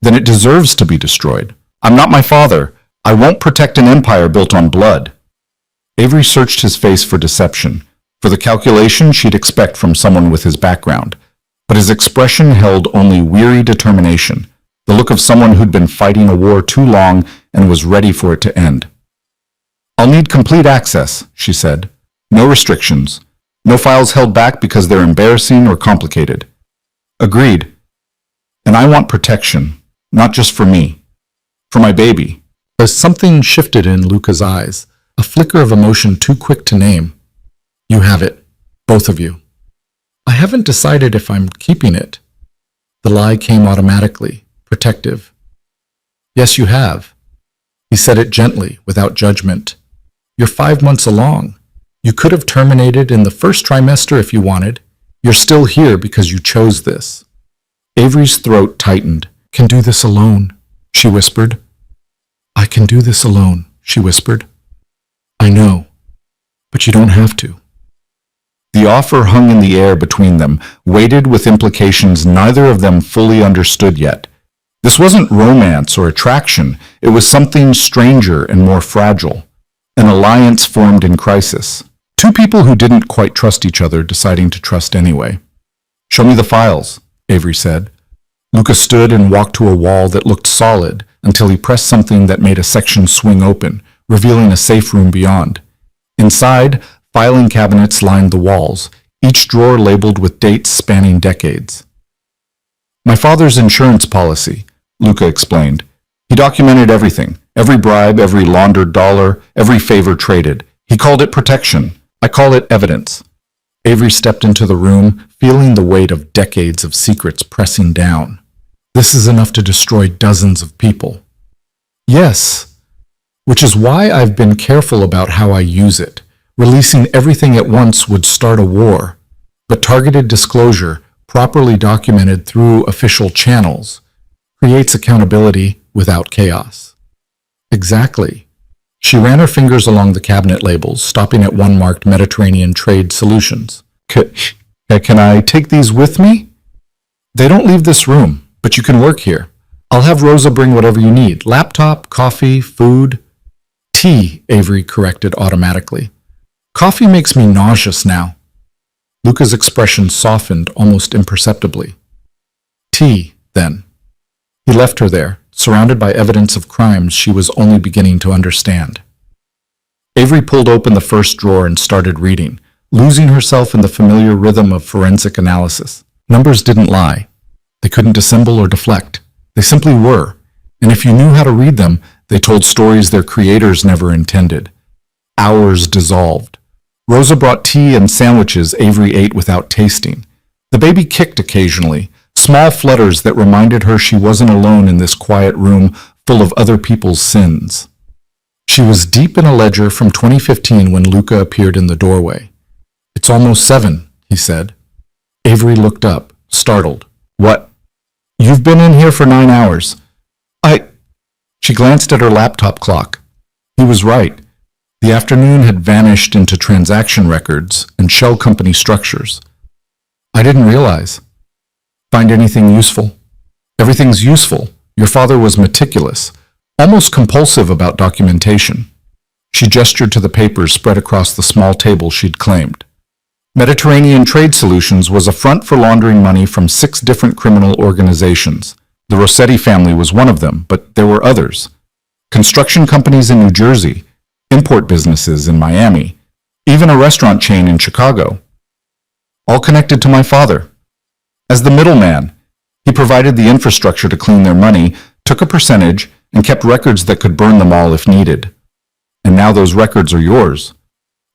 [SPEAKER 1] then it deserves to be destroyed. I'm not my father. I won't protect an empire built on blood." Avery searched his face for deception, for the calculation she'd expect from someone with his background. But his expression held only weary determination, the look of someone who'd been fighting a war too long and was ready for it to end. "I'll need complete access," she said. "No restrictions. No files held back because they're embarrassing or complicated." "Agreed. And I want protection, not just for me. For my baby." As something shifted in Luca's eyes, a flicker of emotion too quick to name. "You have it, both of you." "I haven't decided if I'm keeping it." The lie came automatically, protective. "Yes, you have." He said it gently, without judgment. "You're 5 months along. You could have terminated in the first trimester if you wanted. You're still here because you chose this." Avery's throat tightened. "Can do this alone," she whispered. "I can do this alone," she whispered. "I know, but you don't have to." The offer hung in the air between them, weighted with implications neither of them fully understood yet. This wasn't romance or attraction. It was something stranger and more fragile. An alliance formed in crisis. Two people who didn't quite trust each other deciding to trust anyway. "Show me the files," Avery said. Luca stood and walked to a wall that looked solid until he pressed something that made a section swing open, revealing a safe room beyond. Inside, filing cabinets lined the walls, each drawer labeled with dates spanning decades. "My father's insurance policy," Luca explained. "He documented everything, every bribe, every laundered dollar, every favor traded. He called it protection. I call it evidence." Avery stepped into the room, feeling the weight of decades of secrets pressing down. "This is enough to destroy dozens of people." "Yes, which is why I've been careful about how I use it. Releasing everything at once would start a war, but targeted disclosure, properly documented through official channels, creates accountability without chaos." "Exactly." She ran her fingers along the cabinet labels, stopping at one marked Mediterranean Trade Solutions. Can I take these with me?" "They don't leave this room, but you can work here. I'll have Rosa bring whatever you need. Laptop, coffee, food." "Tea," Avery corrected automatically. "Coffee makes me nauseous now." Luca's expression softened almost imperceptibly. "Tea, then." He left her there, surrounded by evidence of crimes she was only beginning to understand. Avery pulled open the first drawer and started reading, losing herself in the familiar rhythm of forensic analysis. Numbers didn't lie. They couldn't dissemble or deflect. They simply were, and if you knew how to read them, they told stories their creators never intended. Hours dissolved. Rosa brought tea and sandwiches Avery ate without tasting. The baby kicked occasionally, small flutters that reminded her she wasn't alone in this quiet room full of other people's sins. She was deep in a ledger from 2015 when Luca appeared in the doorway. "It's almost 7, he said. Avery looked up, startled. "What?" "You've been in here for 9 hours. She glanced at her laptop clock. He was right. The afternoon had vanished into transaction records and shell company structures. "I didn't realize." "Find anything useful?" "Everything's useful. Your father was meticulous, almost compulsive about documentation." She gestured to the papers spread across the small table she'd claimed. Mediterranean Trade Solutions was a front for laundering money from 6 different criminal organizations. The Rossetti family was one of them, but there were others. Construction companies in New Jersey, import businesses in Miami, even a restaurant chain in Chicago. All connected to my father. As the middleman, he provided the infrastructure to clean their money, took a percentage, and kept records that could burn them all if needed. And now those records are yours.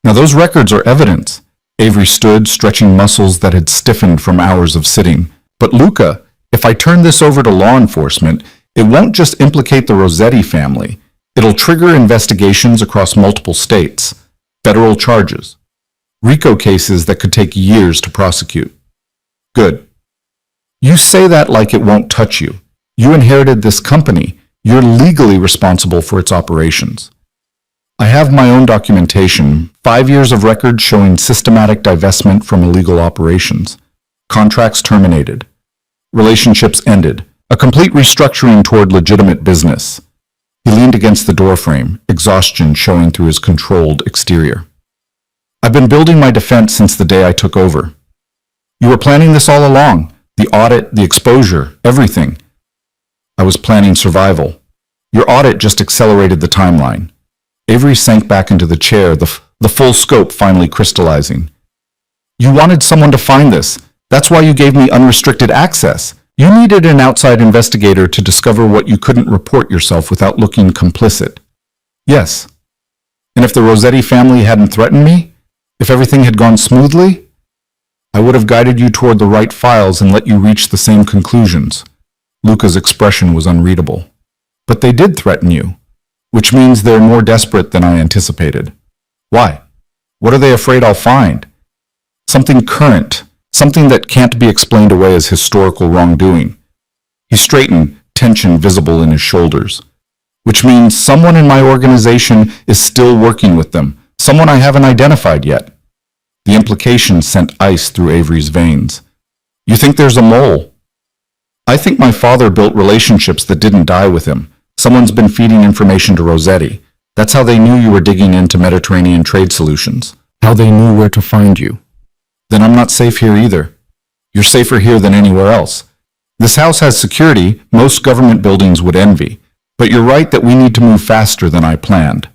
[SPEAKER 1] Now those records are evidence. Avery stood, stretching muscles that had stiffened from hours of sitting. "But Luca, if I turn this over to law enforcement, it won't just implicate the Rossetti family. It'll trigger investigations across multiple states, federal charges, RICO cases that could take years to prosecute." "Good. You say that like it won't touch you. You inherited this company. You're legally responsible for its operations." "I have my own documentation, 5 years of records showing systematic divestment from illegal operations. Contracts terminated. Relationships ended. A complete restructuring toward legitimate business." He leaned against the doorframe, exhaustion showing through his controlled exterior. "I've been building my defense since the day I took over. You were planning this all along. The audit, the exposure, everything." "I was planning survival. Your audit just accelerated the timeline." Avery sank back into the chair, the full scope finally crystallizing. "You wanted someone to find this. That's why you gave me unrestricted access. You needed an outside investigator to discover what you couldn't report yourself without looking complicit." "Yes." "And if the Rossetti family hadn't threatened me, if everything had gone smoothly, I would have guided you toward the right files and let you reach the same conclusions." Luca's expression was unreadable. "But they did threaten you, which means they're more desperate than I anticipated." "Why? What are they afraid I'll find?" "Something current, something that can't be explained away as historical wrongdoing." He straightened, tension visible in his shoulders. "Which means someone in my organization is still working with them, someone I haven't identified yet." The implication sent ice through Avery's veins. "You think there's a mole?" I think my father built relationships that didn't die with him. Someone's been feeding information to Rossetti. That's how they knew you were digging into Mediterranean trade solutions. How they knew where to find you. Then I'm not safe here either. You're safer here than anywhere else. This house has security most government buildings would envy. But you're right that we need to move faster than I planned.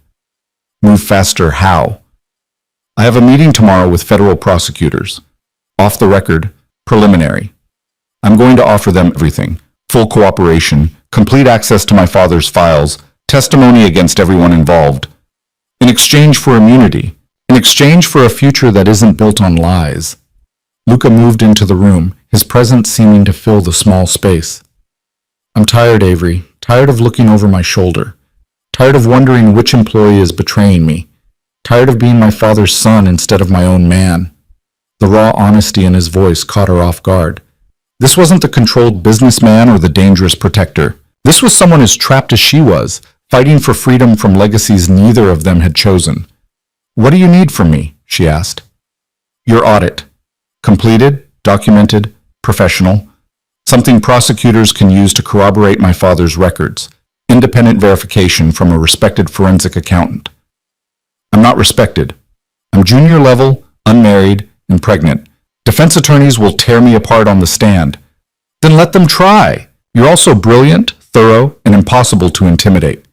[SPEAKER 1] Move faster how? I have a meeting tomorrow with federal prosecutors. Off the record, preliminary. I'm going to offer them everything. Full cooperation, complete access to my father's files, testimony against everyone involved. In exchange for immunity. In exchange for a future that isn't built on lies. Luca moved into the room, his presence seeming to fill the small space. I'm tired, Avery. Tired of looking over my shoulder. Tired of wondering which employee is betraying me. Tired of being my father's son instead of my own man. The raw honesty in his voice caught her off guard. This wasn't the controlled businessman or the dangerous protector. This was someone as trapped as she was, fighting for freedom from legacies neither of them had chosen. What do you need from me? She asked. Your audit. Completed, documented, professional. Something prosecutors can use to corroborate my father's records. Independent verification from a respected forensic accountant. I'm not respected. I'm junior level, unmarried, and pregnant. Defense attorneys will tear me apart on the stand. Then let them try. You're also brilliant, thorough, and impossible to intimidate.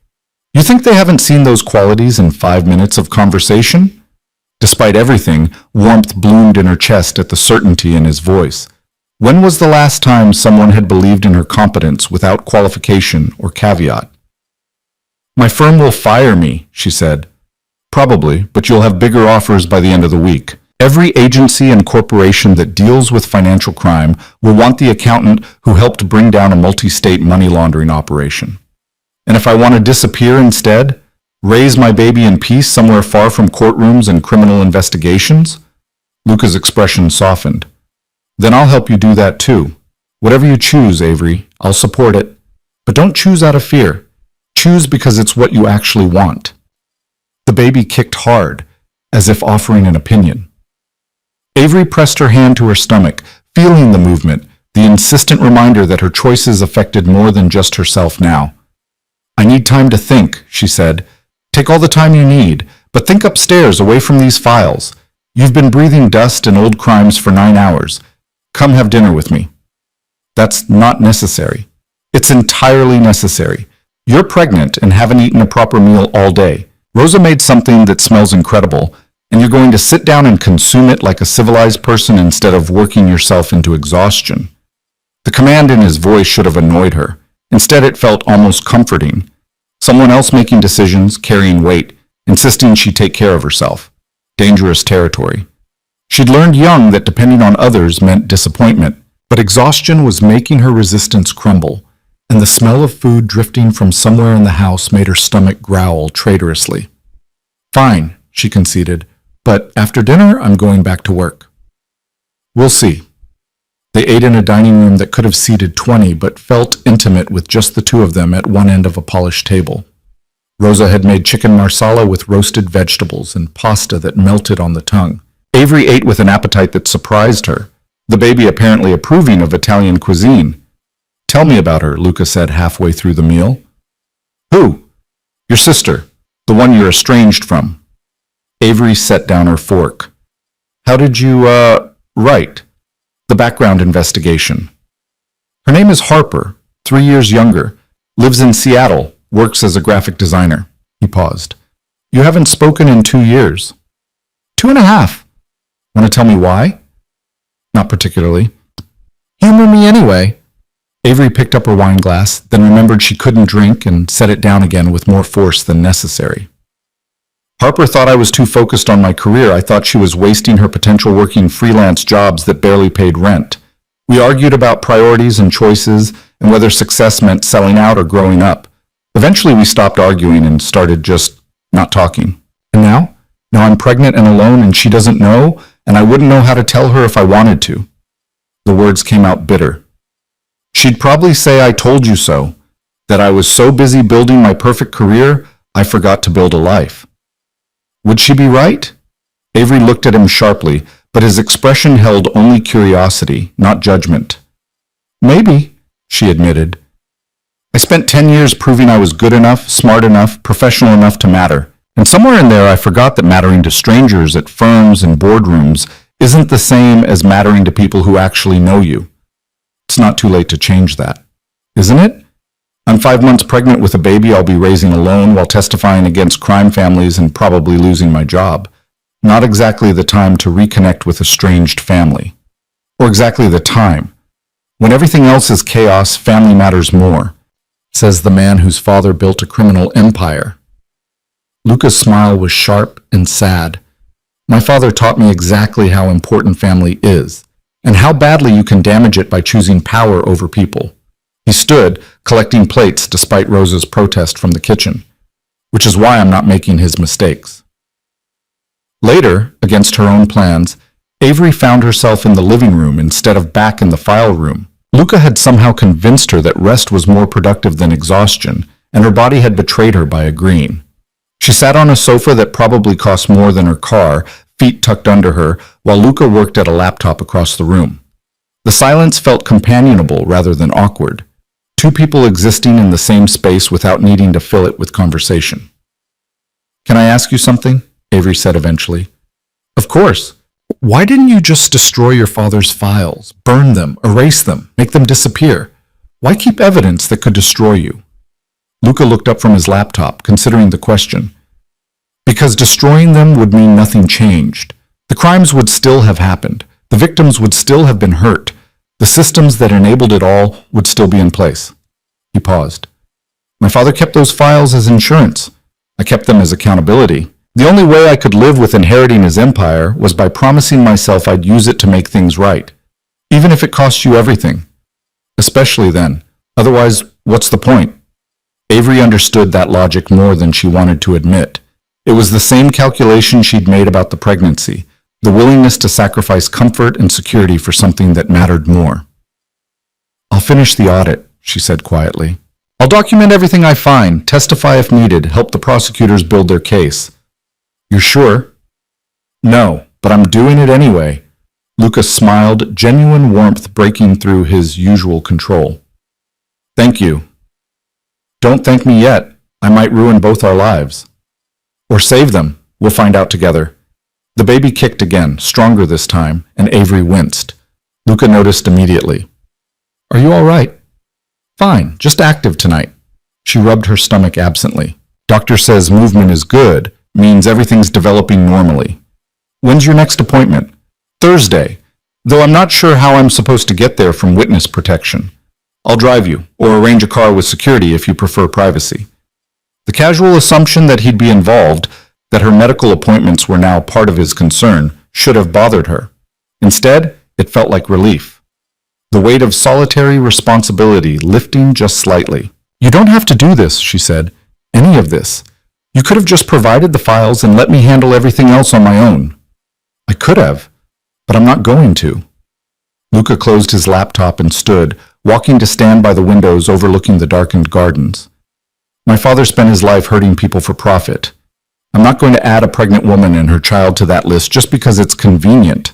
[SPEAKER 1] You think they haven't seen those qualities in 5 minutes of conversation? Despite everything, warmth bloomed in her chest at the certainty in his voice. When was the last time someone had believed in her competence without qualification or caveat? My firm will fire me, she said. Probably, but you'll have bigger offers by the end of the week. Every agency and corporation that deals with financial crime will want the accountant who helped bring down a multi-state money laundering operation. And if I want to disappear instead, raise my baby in peace somewhere far from courtrooms and criminal investigations? Luca's expression softened. Then I'll help you do that too. Whatever you choose, Avery, I'll support it. But don't choose out of fear. Choose because it's what you actually want. The baby kicked hard, as if offering an opinion. Avery pressed her hand to her stomach, feeling the movement, the insistent reminder that her choices affected more than just herself now. I need time to think, she said. Take all the time you need, but think upstairs away from these files. You've been breathing dust and old crimes for 9 hours. Come have dinner with me. That's not necessary. It's entirely necessary. You're pregnant and haven't eaten a proper meal all day. Rosa made something that smells incredible, and you're going to sit down and consume it like a civilized person instead of working yourself into exhaustion. The command in his voice should have annoyed her. Instead, it felt almost comforting. Someone else making decisions, carrying weight, insisting she take care of herself. Dangerous territory. She'd learned young that depending on others meant disappointment, but exhaustion was making her resistance crumble, and the smell of food drifting from somewhere in the house made her stomach growl traitorously. Fine, she conceded, but after dinner I'm going back to work. We'll see. They ate in a dining room that could have seated 20 but felt intimate with just the two of them at one end of a polished table. Rosa had made chicken marsala with roasted vegetables and pasta that melted on the tongue. Avery ate with an appetite that surprised her, the baby apparently approving of Italian cuisine. Tell me about her, Luca said halfway through the meal. Who? Your sister, the one you're estranged from. Avery set down her fork. How did you, write? The background investigation. Her name is Harper, 3 years younger, lives in Seattle, works as a graphic designer. He paused. You haven't spoken in 2 years. 2.5. Want to tell me why? Not particularly. Humor me anyway. Avery picked up her wine glass, then remembered she couldn't drink and set it down again with more force than necessary. Harper thought I was too focused on my career. I thought she was wasting her potential working freelance jobs that barely paid rent. We argued about priorities and choices and whether success meant selling out or growing up. Eventually we stopped arguing and started just not talking. And now? Now I'm pregnant and alone and she doesn't know, and I wouldn't know how to tell her if I wanted to. The words came out bitter. She'd probably say I told you so, that I was so busy building my perfect career, I forgot to build a life. Would she be right? Avery looked at him sharply, but his expression held only curiosity, not judgment. Maybe, she admitted. I spent 10 years proving I was good enough, smart enough, professional enough to matter. And somewhere in there I forgot that mattering to strangers at firms and boardrooms isn't the same as mattering to people who actually know you. It's not too late to change that, isn't it? I'm 5 months pregnant with a baby I'll be raising alone while testifying against crime families and probably losing my job. Not exactly the time to reconnect with estranged family. Or exactly the time. When everything else is chaos, family matters more, says the man whose father built a criminal empire. Luca's smile was sharp and sad. My father taught me exactly how important family is, and how badly you can damage it by choosing power over people. He stood, collecting plates despite Rosa's protest from the kitchen, which is why I'm not making his mistakes. Later, against her own plans, Avery found herself in the living room instead of back in the file room. Luca had somehow convinced her that rest was more productive than exhaustion, and her body had betrayed her by agreeing. She sat on a sofa that probably cost more than her car, feet tucked under her, while Luca worked at a laptop across the room. The silence felt companionable rather than awkward. Two people existing in the same space without needing to fill it with conversation. Can I ask you something? Avery said eventually. Of course. Why didn't you just destroy your father's files, burn them, erase them, make them disappear? Why keep evidence that could destroy you? Luca looked up from his laptop, considering the question. Because destroying them would mean nothing changed. The crimes would still have happened. The victims would still have been hurt. The systems that enabled it all would still be in place. He paused. My father kept those files as insurance. I kept them as accountability. The only way I could live with inheriting his empire was by promising myself I'd use it to make things right, even if it cost you everything. Especially then. Otherwise, what's the point? Avery understood that logic more than she wanted to admit. It was the same calculation she'd made about the pregnancy, the willingness to sacrifice comfort and security for something that mattered more. I'll finish the audit, she said quietly. I'll document everything I find, testify if needed, help the prosecutors build their case. You're sure? No, but I'm doing it anyway. Luca smiled, genuine warmth breaking through his usual control. Thank you. Don't thank me yet. I might ruin both our lives. Or save them. We'll find out together. The baby kicked again, stronger this time, and Avery winced. Luca noticed immediately. Are you all right? Fine, just active tonight. She rubbed her stomach absently. Doctor says movement is good, means everything's developing normally. When's your next appointment? Thursday, though I'm not sure how I'm supposed to get there from witness protection. I'll drive you, or arrange a car with security if you prefer privacy. The casual assumption that he'd be involved, that her medical appointments were now part of his concern, should have bothered her. Instead, it felt like relief. The weight of solitary responsibility lifting just slightly. You don't have to do this, she said. Any of this. You could have just provided the files and let me handle everything else on my own. I could have, but I'm not going to. Luca closed his laptop and stood, walking to stand by the windows overlooking the darkened gardens. My father spent his life hurting people for profit. I'm not going to add a pregnant woman and her child to that list just because it's convenient.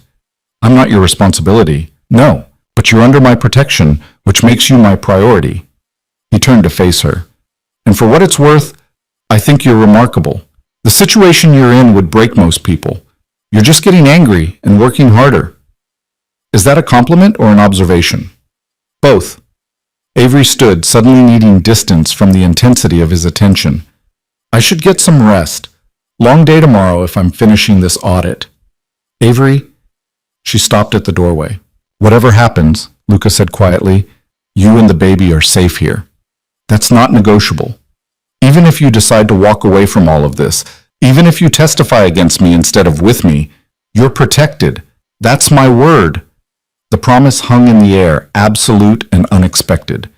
[SPEAKER 1] I'm not your responsibility. No, but you're under my protection, which makes you my priority. He turned to face her. And for what it's worth, I think you're remarkable. The situation you're in would break most people. You're just getting angry and working harder. Is that a compliment or an observation? Both. Avery stood, suddenly needing distance from the intensity of his attention. I should get some rest. Long day tomorrow if I'm finishing this audit. Avery? She stopped at the doorway. Whatever happens, Luca said quietly, you and the baby are safe here. That's not negotiable. Even if you decide to walk away from all of this, even if you testify against me instead of with me, you're protected. That's my word. The promise hung in the air, absolute and unexpected.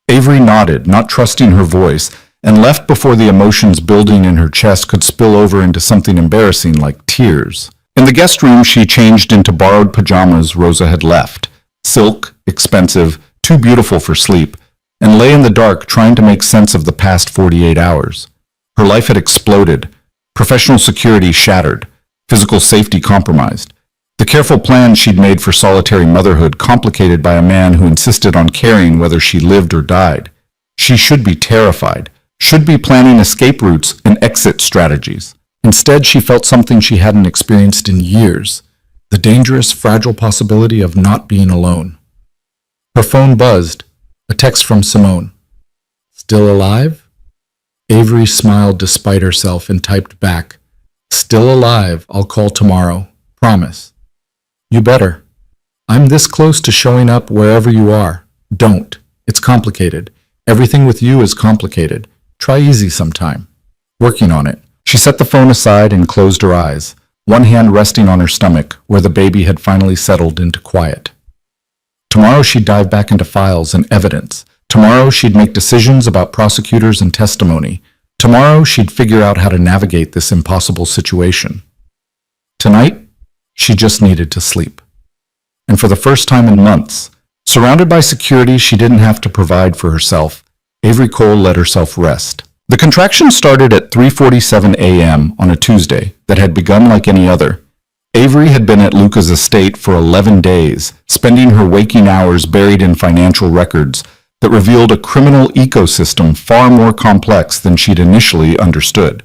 [SPEAKER 1] Avery nodded, not trusting her voice, and left before the emotions building in her chest could spill over into something embarrassing like tears. In the guest room, she changed into borrowed pajamas Rosa had left, silk, expensive, too beautiful for sleep, and lay in the dark trying to make sense of the past 48 hours. Her life had exploded, professional security shattered, physical safety compromised. The careful plan she'd made for solitary motherhood complicated by a man who insisted on caring whether she lived or died. She should be terrified, should be planning escape routes and exit strategies. Instead, she felt something she hadn't experienced in years, the dangerous, fragile possibility of not being alone. Her phone buzzed, a text from Simone. "Still alive?" Avery smiled despite herself and typed back, "Still alive, I'll call tomorrow. Promise." "You better. I'm this close to showing up wherever you are. Don't. It's complicated. Everything with you is complicated. Try easy sometime." Working on it. She set the phone aside and closed her eyes, one hand resting on her stomach where the baby had finally settled into quiet. Tomorrow she'd dive back into files and evidence. Tomorrow she'd make decisions about prosecutors and testimony. Tomorrow she'd figure out how to navigate this impossible situation. Tonight, she just needed to sleep. And for the first time in months, surrounded by security she didn't have to provide for herself, Avery Cole let herself rest. The contraction started at 3:47 a.m. on a Tuesday that had begun like any other. Avery had been at Luca's estate for 11 days, spending her waking hours buried in financial records that revealed a criminal ecosystem far more complex than she'd initially understood.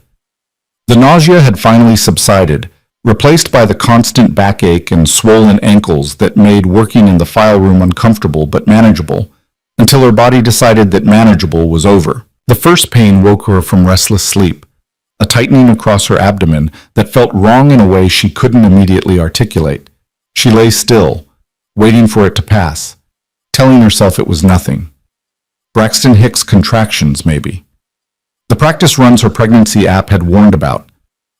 [SPEAKER 1] The nausea had finally subsided, replaced by the constant backache and swollen ankles that made working in the file room uncomfortable but manageable, until her body decided that manageable was over. The first pain woke her from restless sleep, a tightening across her abdomen that felt wrong in a way she couldn't immediately articulate. She lay still, waiting for it to pass, telling herself it was nothing. Braxton Hicks contractions, maybe. The practice runs her pregnancy app had warned about.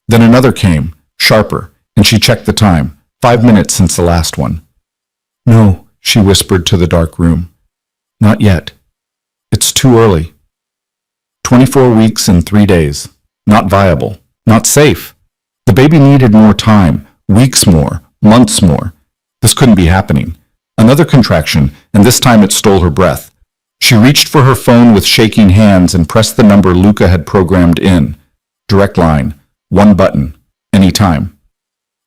[SPEAKER 1] Then another came, sharper, and she checked the time, 5 minutes since the last one. "No," she whispered to the dark room. "Not yet. It's too early. 24 weeks and 3 days. Not viable. Not safe. The baby needed more time, weeks more, months more. This couldn't be happening." Another contraction, and this time it stole her breath. She reached for her phone with shaking hands and pressed the number Luca had programmed in. Direct line. One button. Anytime.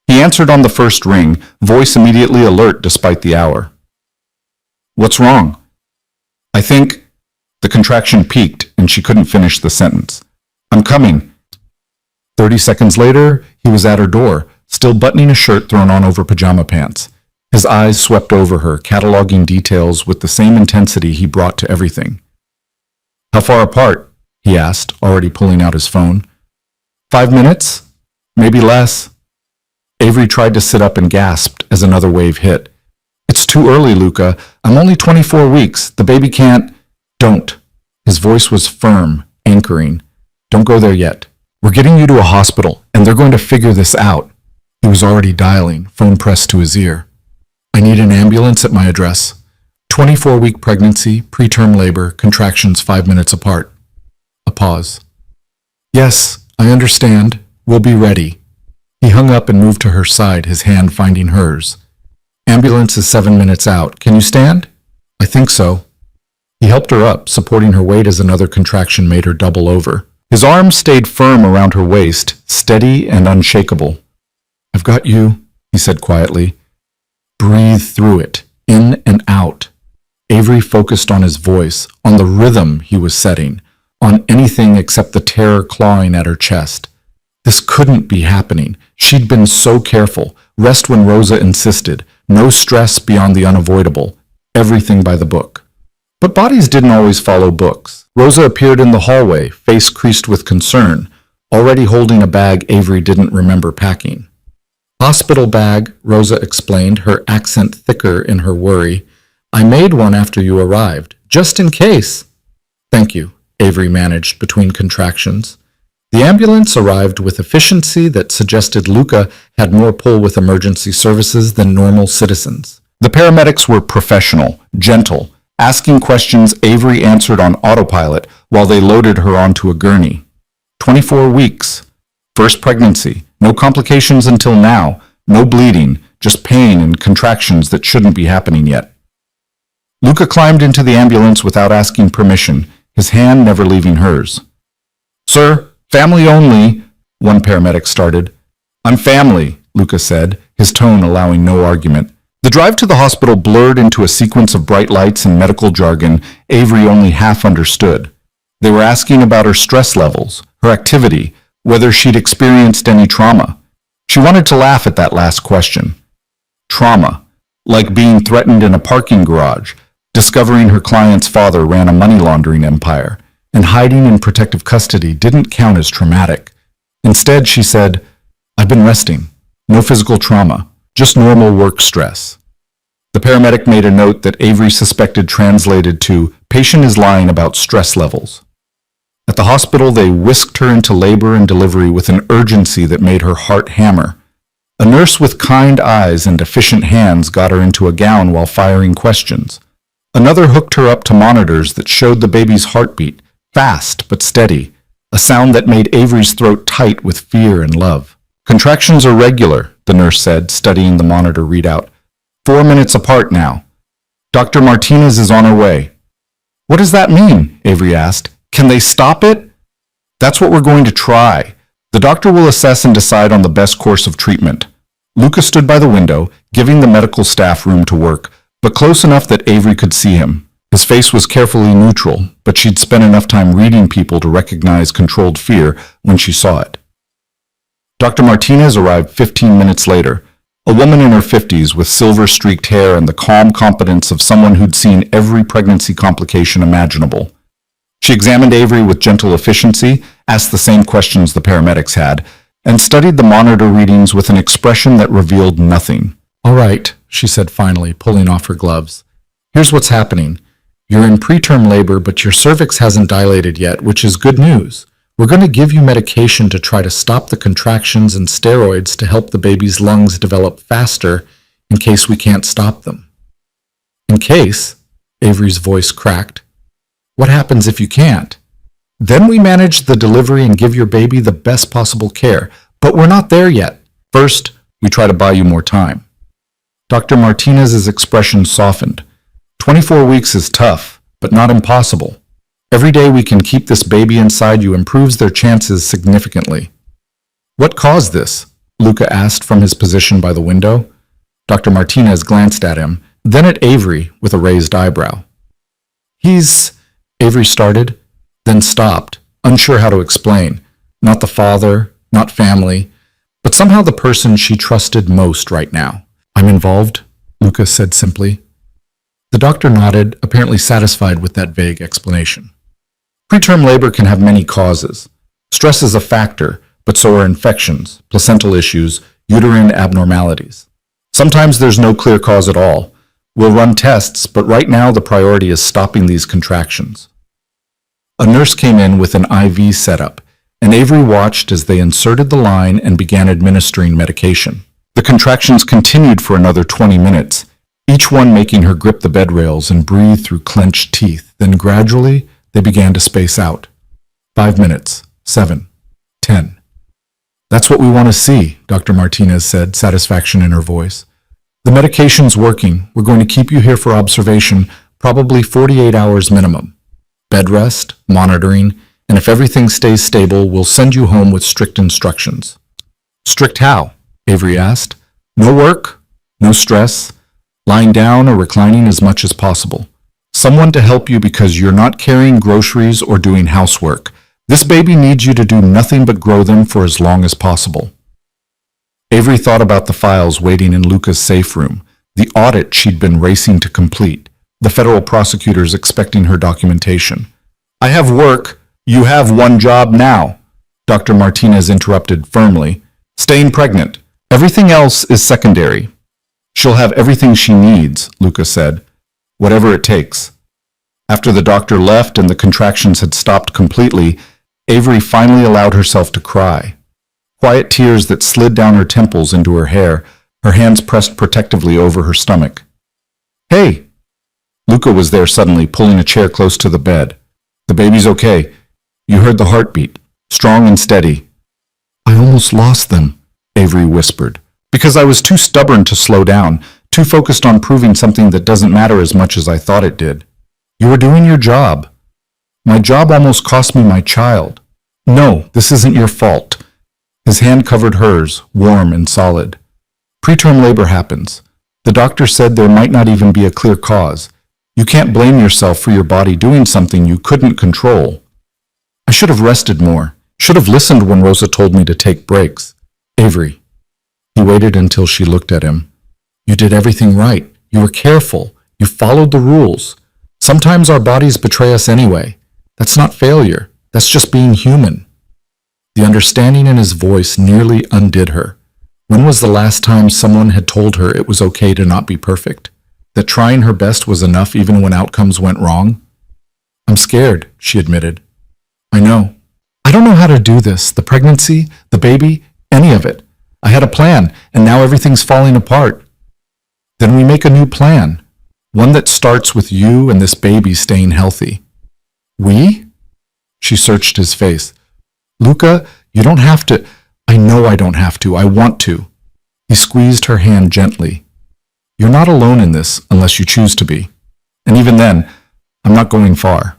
[SPEAKER 1] He answered on the first ring, voice immediately alert despite the hour. "What's wrong?" "I think..." The contraction peaked, and she couldn't finish the sentence. "I'm coming." 30 seconds later, he was at her door, still buttoning a shirt thrown on over pajama pants. His eyes swept over her, cataloging details with the same intensity he brought to everything. "How far apart?" he asked, already pulling out his phone. 5 minutes? Maybe less." Avery tried to sit up and gasped as another wave hit. "It's too early, Luca. I'm only 24 weeks. The baby can't..." "Don't." His voice was firm, anchoring. "Don't go there yet. We're getting you to a hospital, and they're going to figure this out." He was already dialing, phone pressed to his ear. "I need an ambulance at my address. 24-week pregnancy, preterm labor, contractions 5 minutes apart." A pause. "Yes, I understand. We'll be ready." He hung up and moved to her side, his hand finding hers. "Ambulance is 7 minutes out. Can you stand?" "I think so." He helped her up, supporting her weight as another contraction made her double over. His arms stayed firm around her waist, steady and unshakable. "I've got you," he said quietly. "Breathe through it, in and out." Avery focused on his voice, on the rhythm he was setting, on anything except the terror clawing at her chest. This couldn't be happening. She'd been so careful. Rest when Rosa insisted. No stress beyond the unavoidable. Everything by the book. But bodies didn't always follow books. Rosa appeared in the hallway, face creased with concern, already holding a bag Avery didn't remember packing. "Hospital bag," Rosa explained, her accent thicker in her worry. "I made one after you arrived, just in case." "Thank you," Avery managed between contractions. The ambulance arrived with efficiency that suggested Luca had more pull with emergency services than normal citizens. The paramedics were professional, gentle, asking questions Avery answered on autopilot while they loaded her onto a gurney. 24 weeks. First pregnancy. No complications until now. No bleeding. Just pain and contractions that shouldn't be happening yet. Luca climbed into the ambulance without asking permission, his hand never leaving hers. "Sir, family only," one paramedic started. "I'm family," Luca said, his tone allowing no argument. The drive to the hospital blurred into a sequence of bright lights and medical jargon Avery only half understood. They were asking about her stress levels, her activity, whether she'd experienced any trauma. She wanted to laugh at that last question. Trauma, like being threatened in a parking garage, discovering her client's father ran a money laundering empire, and hiding in protective custody didn't count as traumatic. Instead, she said, "I've been resting. No physical trauma, just normal work stress." The paramedic made a note that Avery suspected translated to, "Patient is lying about stress levels." At the hospital, they whisked her into labor and delivery with an urgency that made her heart hammer. A nurse with kind eyes and efficient hands got her into a gown while firing questions. Another hooked her up to monitors that showed the baby's heartbeat, fast but steady, a sound that made Avery's throat tight with fear and love. "Contractions are regular," the nurse said, studying the monitor readout. 4 minutes apart now. Dr. Martinez is on her way." "What does that mean?" Avery asked. "Can they stop it?" "That's what we're going to try. The doctor will assess and decide on the best course of treatment." Luca stood by the window, giving the medical staff room to work, but close enough that Avery could see him. His face was carefully neutral, but she'd spent enough time reading people to recognize controlled fear when she saw it. Dr. Martinez arrived 15 minutes later, a woman in her 50s with silver-streaked hair and the calm competence of someone who'd seen every pregnancy complication imaginable. She examined Avery with gentle efficiency, asked the same questions the paramedics had, and studied the monitor readings with an expression that revealed nothing. "All right," she said finally, pulling off her gloves. "Here's what's happening. You're in preterm labor, but your cervix hasn't dilated yet, which is good news. We're going to give you medication to try to stop the contractions and steroids to help the baby's lungs develop faster in case we can't stop them." "In case?" Avery's voice cracked. "What happens if you can't?" "Then we manage the delivery and give your baby the best possible care. But we're not there yet. First, we try to buy you more time." Dr. Martinez's expression softened. 24 weeks is tough, but not impossible. Every day we can keep this baby inside you improves their chances significantly. "What caused this?" Luca asked from his position by the window. Dr. Martinez glanced at him, then at Avery with a raised eyebrow. Avery started, then stopped, unsure how to explain. Not the father, not family, but somehow the person she trusted most right now. "I'm involved," Luca said simply. The doctor nodded, apparently satisfied with that vague explanation. Preterm labor can have many causes. Stress is a factor, but so are infections, placental issues, uterine abnormalities. Sometimes there's no clear cause at all. We'll run tests, but right now the priority is stopping these contractions. A nurse came in with an IV setup, and Avery watched as they inserted the line and began administering medication. The contractions continued for another 20 minutes, each one making her grip the bed rails and breathe through clenched teeth. Then gradually, they began to space out. 5 minutes, 7, 10. "That's what we want to see," Dr. Martinez said, satisfaction in her voice. "The medication's working. We're going to keep you here for observation, probably 48 hours minimum. Bed rest, monitoring, and if everything stays stable, we'll send you home with strict instructions." "Strict how?" Avery asked. "No work, no stress, lying down or reclining as much as possible. Someone to help you because you're not carrying groceries or doing housework. This baby needs you to do nothing but grow them for as long as possible." Avery thought about the files waiting in Luca's safe room, the audit she'd been racing to complete, the federal prosecutors expecting her documentation. "I have work. You have one job now," Dr. Martinez interrupted firmly. "Staying pregnant. Everything else is secondary." "She'll have everything she needs," Luca said. "Whatever it takes." After the doctor left and the contractions had stopped completely, Avery finally allowed herself to cry. Quiet tears that slid down her temples into her hair, her hands pressed protectively over her stomach. "Hey!" Luca was there suddenly, pulling a chair close to the bed. "The baby's okay. You heard the heartbeat, strong and steady." "I almost lost them," Avery whispered, "because I was too stubborn to slow down, too focused on proving something that doesn't matter as much as I thought it did. You were doing your job. My job almost cost me my child. No, this isn't your fault." His hand covered hers, warm and solid. Preterm labor happens. The doctor said there might not even be a clear cause. You can't blame yourself for your body doing something you couldn't control. I should have rested more. Should have listened when Rosa told me to take breaks. Avery. He waited until she looked at him. You did everything right. You were careful. You followed the rules. Sometimes our bodies betray us anyway. That's not failure. That's just being human. The understanding in his voice nearly undid her. When was the last time someone had told her it was okay to not be perfect? That trying her best was enough even when outcomes went wrong? I'm scared, she admitted. I know. I don't know how to do this. The pregnancy, the baby, any of it. I had a plan, and now everything's falling apart. Then we make a new plan. One that starts with you and this baby staying healthy. We? She searched his face. Luca, you don't have to. I know I don't have to. I want to. He squeezed her hand gently. You're not alone in this unless you choose to be. And even then, I'm not going far.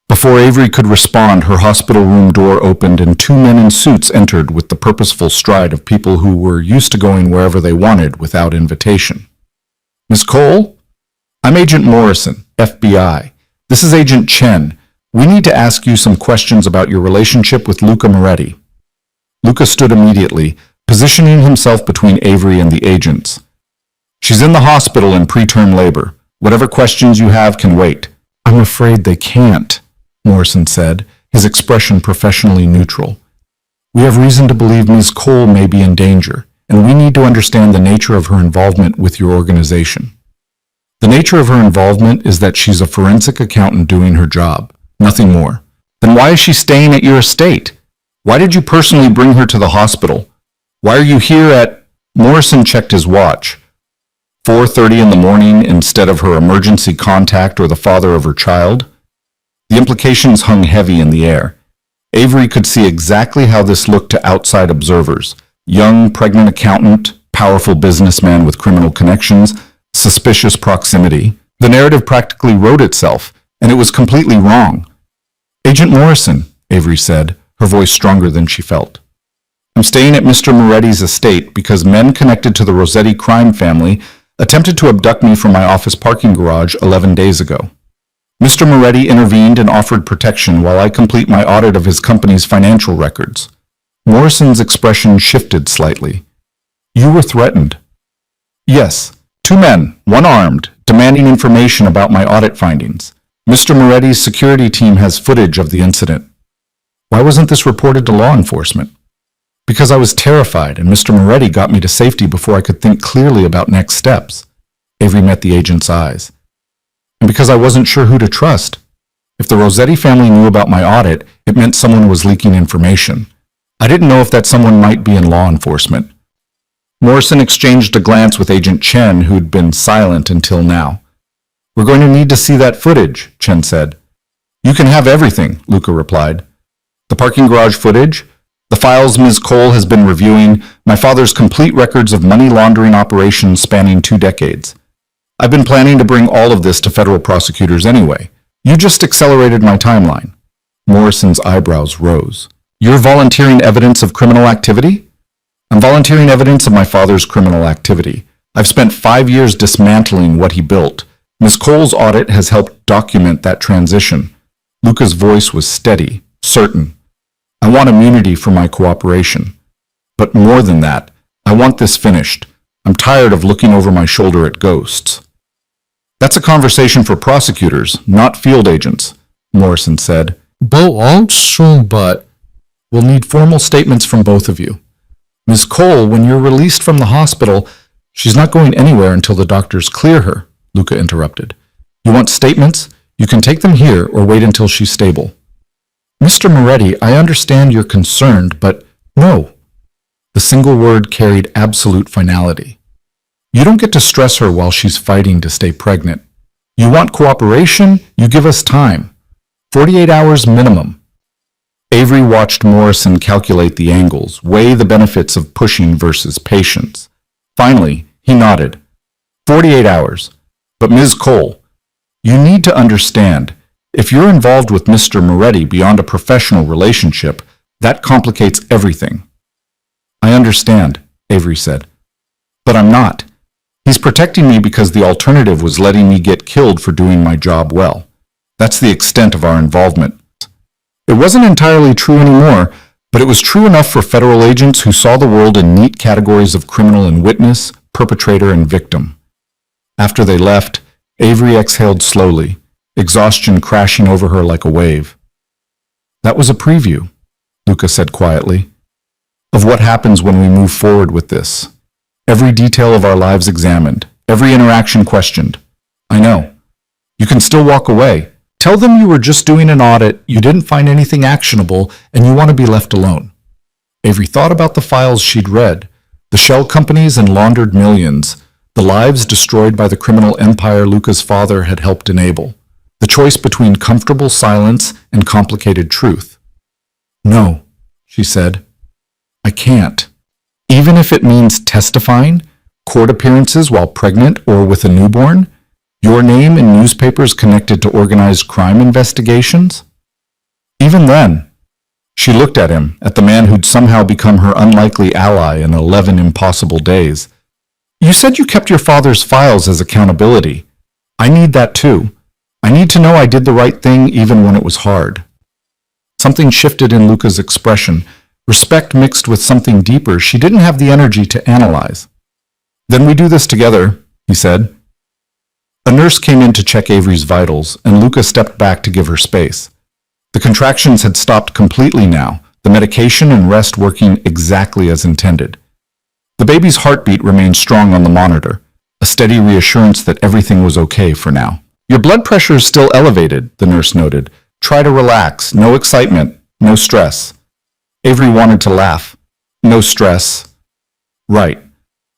[SPEAKER 1] Before Avery could respond, her hospital room door opened and two men in suits entered with the purposeful stride of people who were used to going wherever they wanted without invitation. Miss Cole? I'm Agent Morrison, FBI. This is Agent Chen. We need to ask you some questions about your relationship with Luca Moretti. Luca stood immediately, positioning himself between Avery and the agents. She's in the hospital in preterm labor. Whatever questions you have can wait. I'm afraid they can't, Morrison said, his expression professionally neutral. We have reason to believe Ms. Cole may be in danger, and we need to understand the nature of her involvement with your organization. The nature of her involvement is that she's a forensic accountant doing her job, nothing more. Then why is she staying at your estate? Why did you personally bring her to the hospital? Why are you here at... Morrison checked his watch. 4:30 in the morning instead of her emergency contact or the father of her child? The implications hung heavy in the air. Avery could see exactly how this looked to outside observers. Young, pregnant accountant, powerful businessman with criminal connections, suspicious proximity. The narrative practically wrote itself, and it was completely wrong. Agent Morrison, Avery said, her voice stronger than she felt. I'm staying at Mr. Moretti's estate because men connected to the Rossetti crime family attempted to abduct me from my office parking garage 11 days ago. Mr. Moretti intervened and offered protection while I complete my audit of his company's financial records. Morrison's expression shifted slightly. You were threatened. Yes, two men, one armed, demanding information about my audit findings. Mr. Moretti's security team has footage of the incident. Why wasn't this reported to law enforcement? Because I was terrified, and Mr. Moretti got me to safety before I could think clearly about next steps. Avery met the agent's eyes. And because I wasn't sure who to trust. If the Rossetti family knew about my audit, it meant someone was leaking information. I didn't know if that someone might be in law enforcement. Morrison exchanged a glance with Agent Chen, who'd been silent until now. We're going to need to see that footage, Chen said. You can have everything, Luca replied. The parking garage footage, the files Ms. Cole has been reviewing, my father's complete records of money laundering operations spanning 2 decades. I've been planning to bring all of this to federal prosecutors anyway. You just accelerated my timeline. Morrison's eyebrows rose. You're volunteering evidence of criminal activity? I'm volunteering evidence of my father's criminal activity. I've spent 5 years dismantling what he built. Ms. Cole's audit has helped document that transition. Luca's voice was steady, certain. I want immunity for my cooperation. But more than that, I want this finished. I'm tired of looking over my shoulder at ghosts. That's a conversation for prosecutors, not field agents, Morrison said. But we'll need formal statements from both of you. Ms. Cole, when you're released from the hospital, she's not going anywhere until the doctors clear her, Luca interrupted. You want statements? You can take them here or wait until she's stable. Mr. Moretti, I understand you're concerned, but no. The single word carried absolute finality. You don't get to stress her while she's fighting to stay pregnant. You want cooperation? You give us time. 48 hours minimum. Avery watched Morrison calculate the angles, weigh the benefits of pushing versus patience. Finally, he nodded. 48 hours. But Ms. Cole, you need to understand, if you're involved with Mr. Moretti beyond a professional relationship, that complicates everything. I understand, Avery said. But I'm not. He's protecting me because the alternative was letting me get killed for doing my job well. That's the extent of our involvement. It wasn't entirely true anymore, but it was true enough for federal agents who saw the world in neat categories of criminal and witness, perpetrator and victim. After they left, Avery exhaled slowly, exhaustion crashing over her like a wave. That was a preview, Luca said quietly, of what happens when we move forward with this. Every detail of our lives examined, every interaction questioned. I know. You can still walk away. Tell them you were just doing an audit, you didn't find anything actionable, and you want to be left alone. Avery thought about the files she'd read, the shell companies and laundered millions, the lives destroyed by the criminal empire Luca's father had helped enable, the choice between comfortable silence and complicated truth. No, she said. I can't. Even if it means testifying, court appearances while pregnant or with a newborn, your name in newspapers connected to organized crime investigations? Even then, she looked at him, at the man who'd somehow become her unlikely ally in 11 impossible days. You said you kept your father's files as accountability. I need that too. I need to know I did the right thing even when it was hard. Something shifted in Luca's expression, respect mixed with something deeper she didn't have the energy to analyze. Then we do this together, he said. A nurse came in to check Avery's vitals, and Luca stepped back to give her space. The contractions had stopped completely now, the medication and rest working exactly as intended. The baby's heartbeat remained strong on the monitor, a steady reassurance that everything was okay for now. Your blood pressure is still elevated, the nurse noted. Try to relax, no excitement, no stress. Avery wanted to laugh. No stress. Right.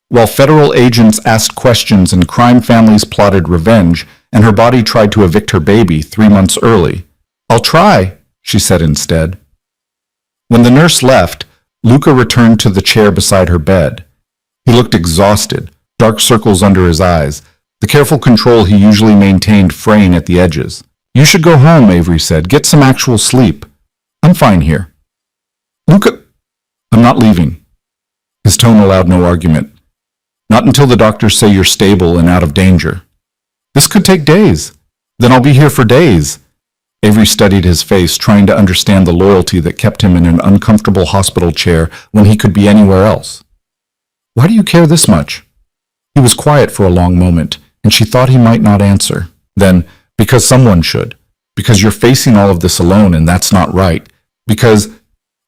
[SPEAKER 1] While federal agents asked questions and crime families plotted revenge, and her body tried to evict her baby 3 months early. I'll try, she said instead. When the nurse left, Luca returned to the chair beside her bed. He looked exhausted, dark circles under his eyes, the careful control he usually maintained fraying at the edges. You should go home, Avery said. Get some actual sleep. I'm fine here. Luca, I'm not leaving. His tone allowed no argument. Not until the doctors say you're stable and out of danger. This could take days. Then I'll be here for days. Avery studied his face, trying to understand the loyalty that kept him in an uncomfortable hospital chair when he could be anywhere else. Why do you care this much? He was quiet for a long moment, and she thought he might not answer. Then, because someone should. Because you're facing all of this alone, and that's not right. Because...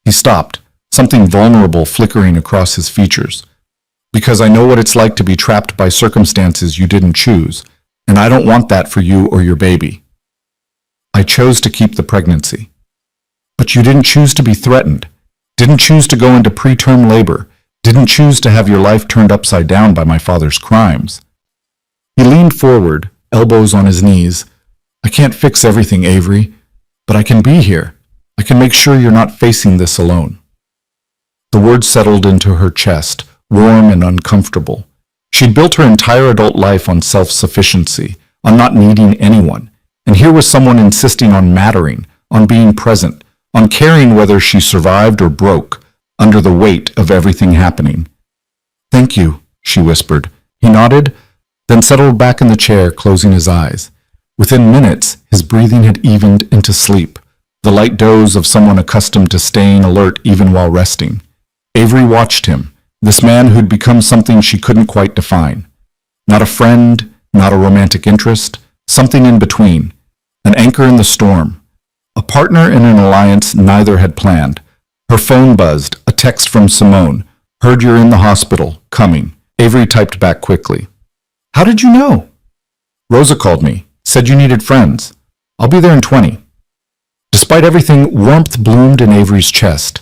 [SPEAKER 1] He stopped, something vulnerable flickering across his features. Because I know what it's like to be trapped by circumstances you didn't choose, and I don't want that for you or your baby. I chose to keep the pregnancy. But you didn't choose to be threatened, didn't choose to go into preterm labor, didn't choose to have your life turned upside down by my father's crimes. He leaned forward, elbows on his knees. I can't fix everything, Avery, but I can be here. I can make sure you're not facing this alone. The words settled into her chest, warm and uncomfortable. She'd built her entire adult life on self-sufficiency, on not needing anyone, and here was someone insisting on mattering, on being present, on caring whether she survived or broke, under the weight of everything happening. Thank you, she whispered. He nodded, then settled back in the chair, closing his eyes. Within minutes, his breathing had evened into sleep, the light doze of someone accustomed to staying alert even while resting. Avery watched him, this man who'd become something she couldn't quite define. Not a friend, not a romantic interest, something in between, an anchor in the storm, a partner in an alliance neither had planned. Her phone buzzed, a text from Simone. Heard you're in the hospital, coming. Avery typed back quickly. How did you know? Rosa called me, said you needed friends. I'll be there in 20. Despite everything, warmth bloomed in Avery's chest.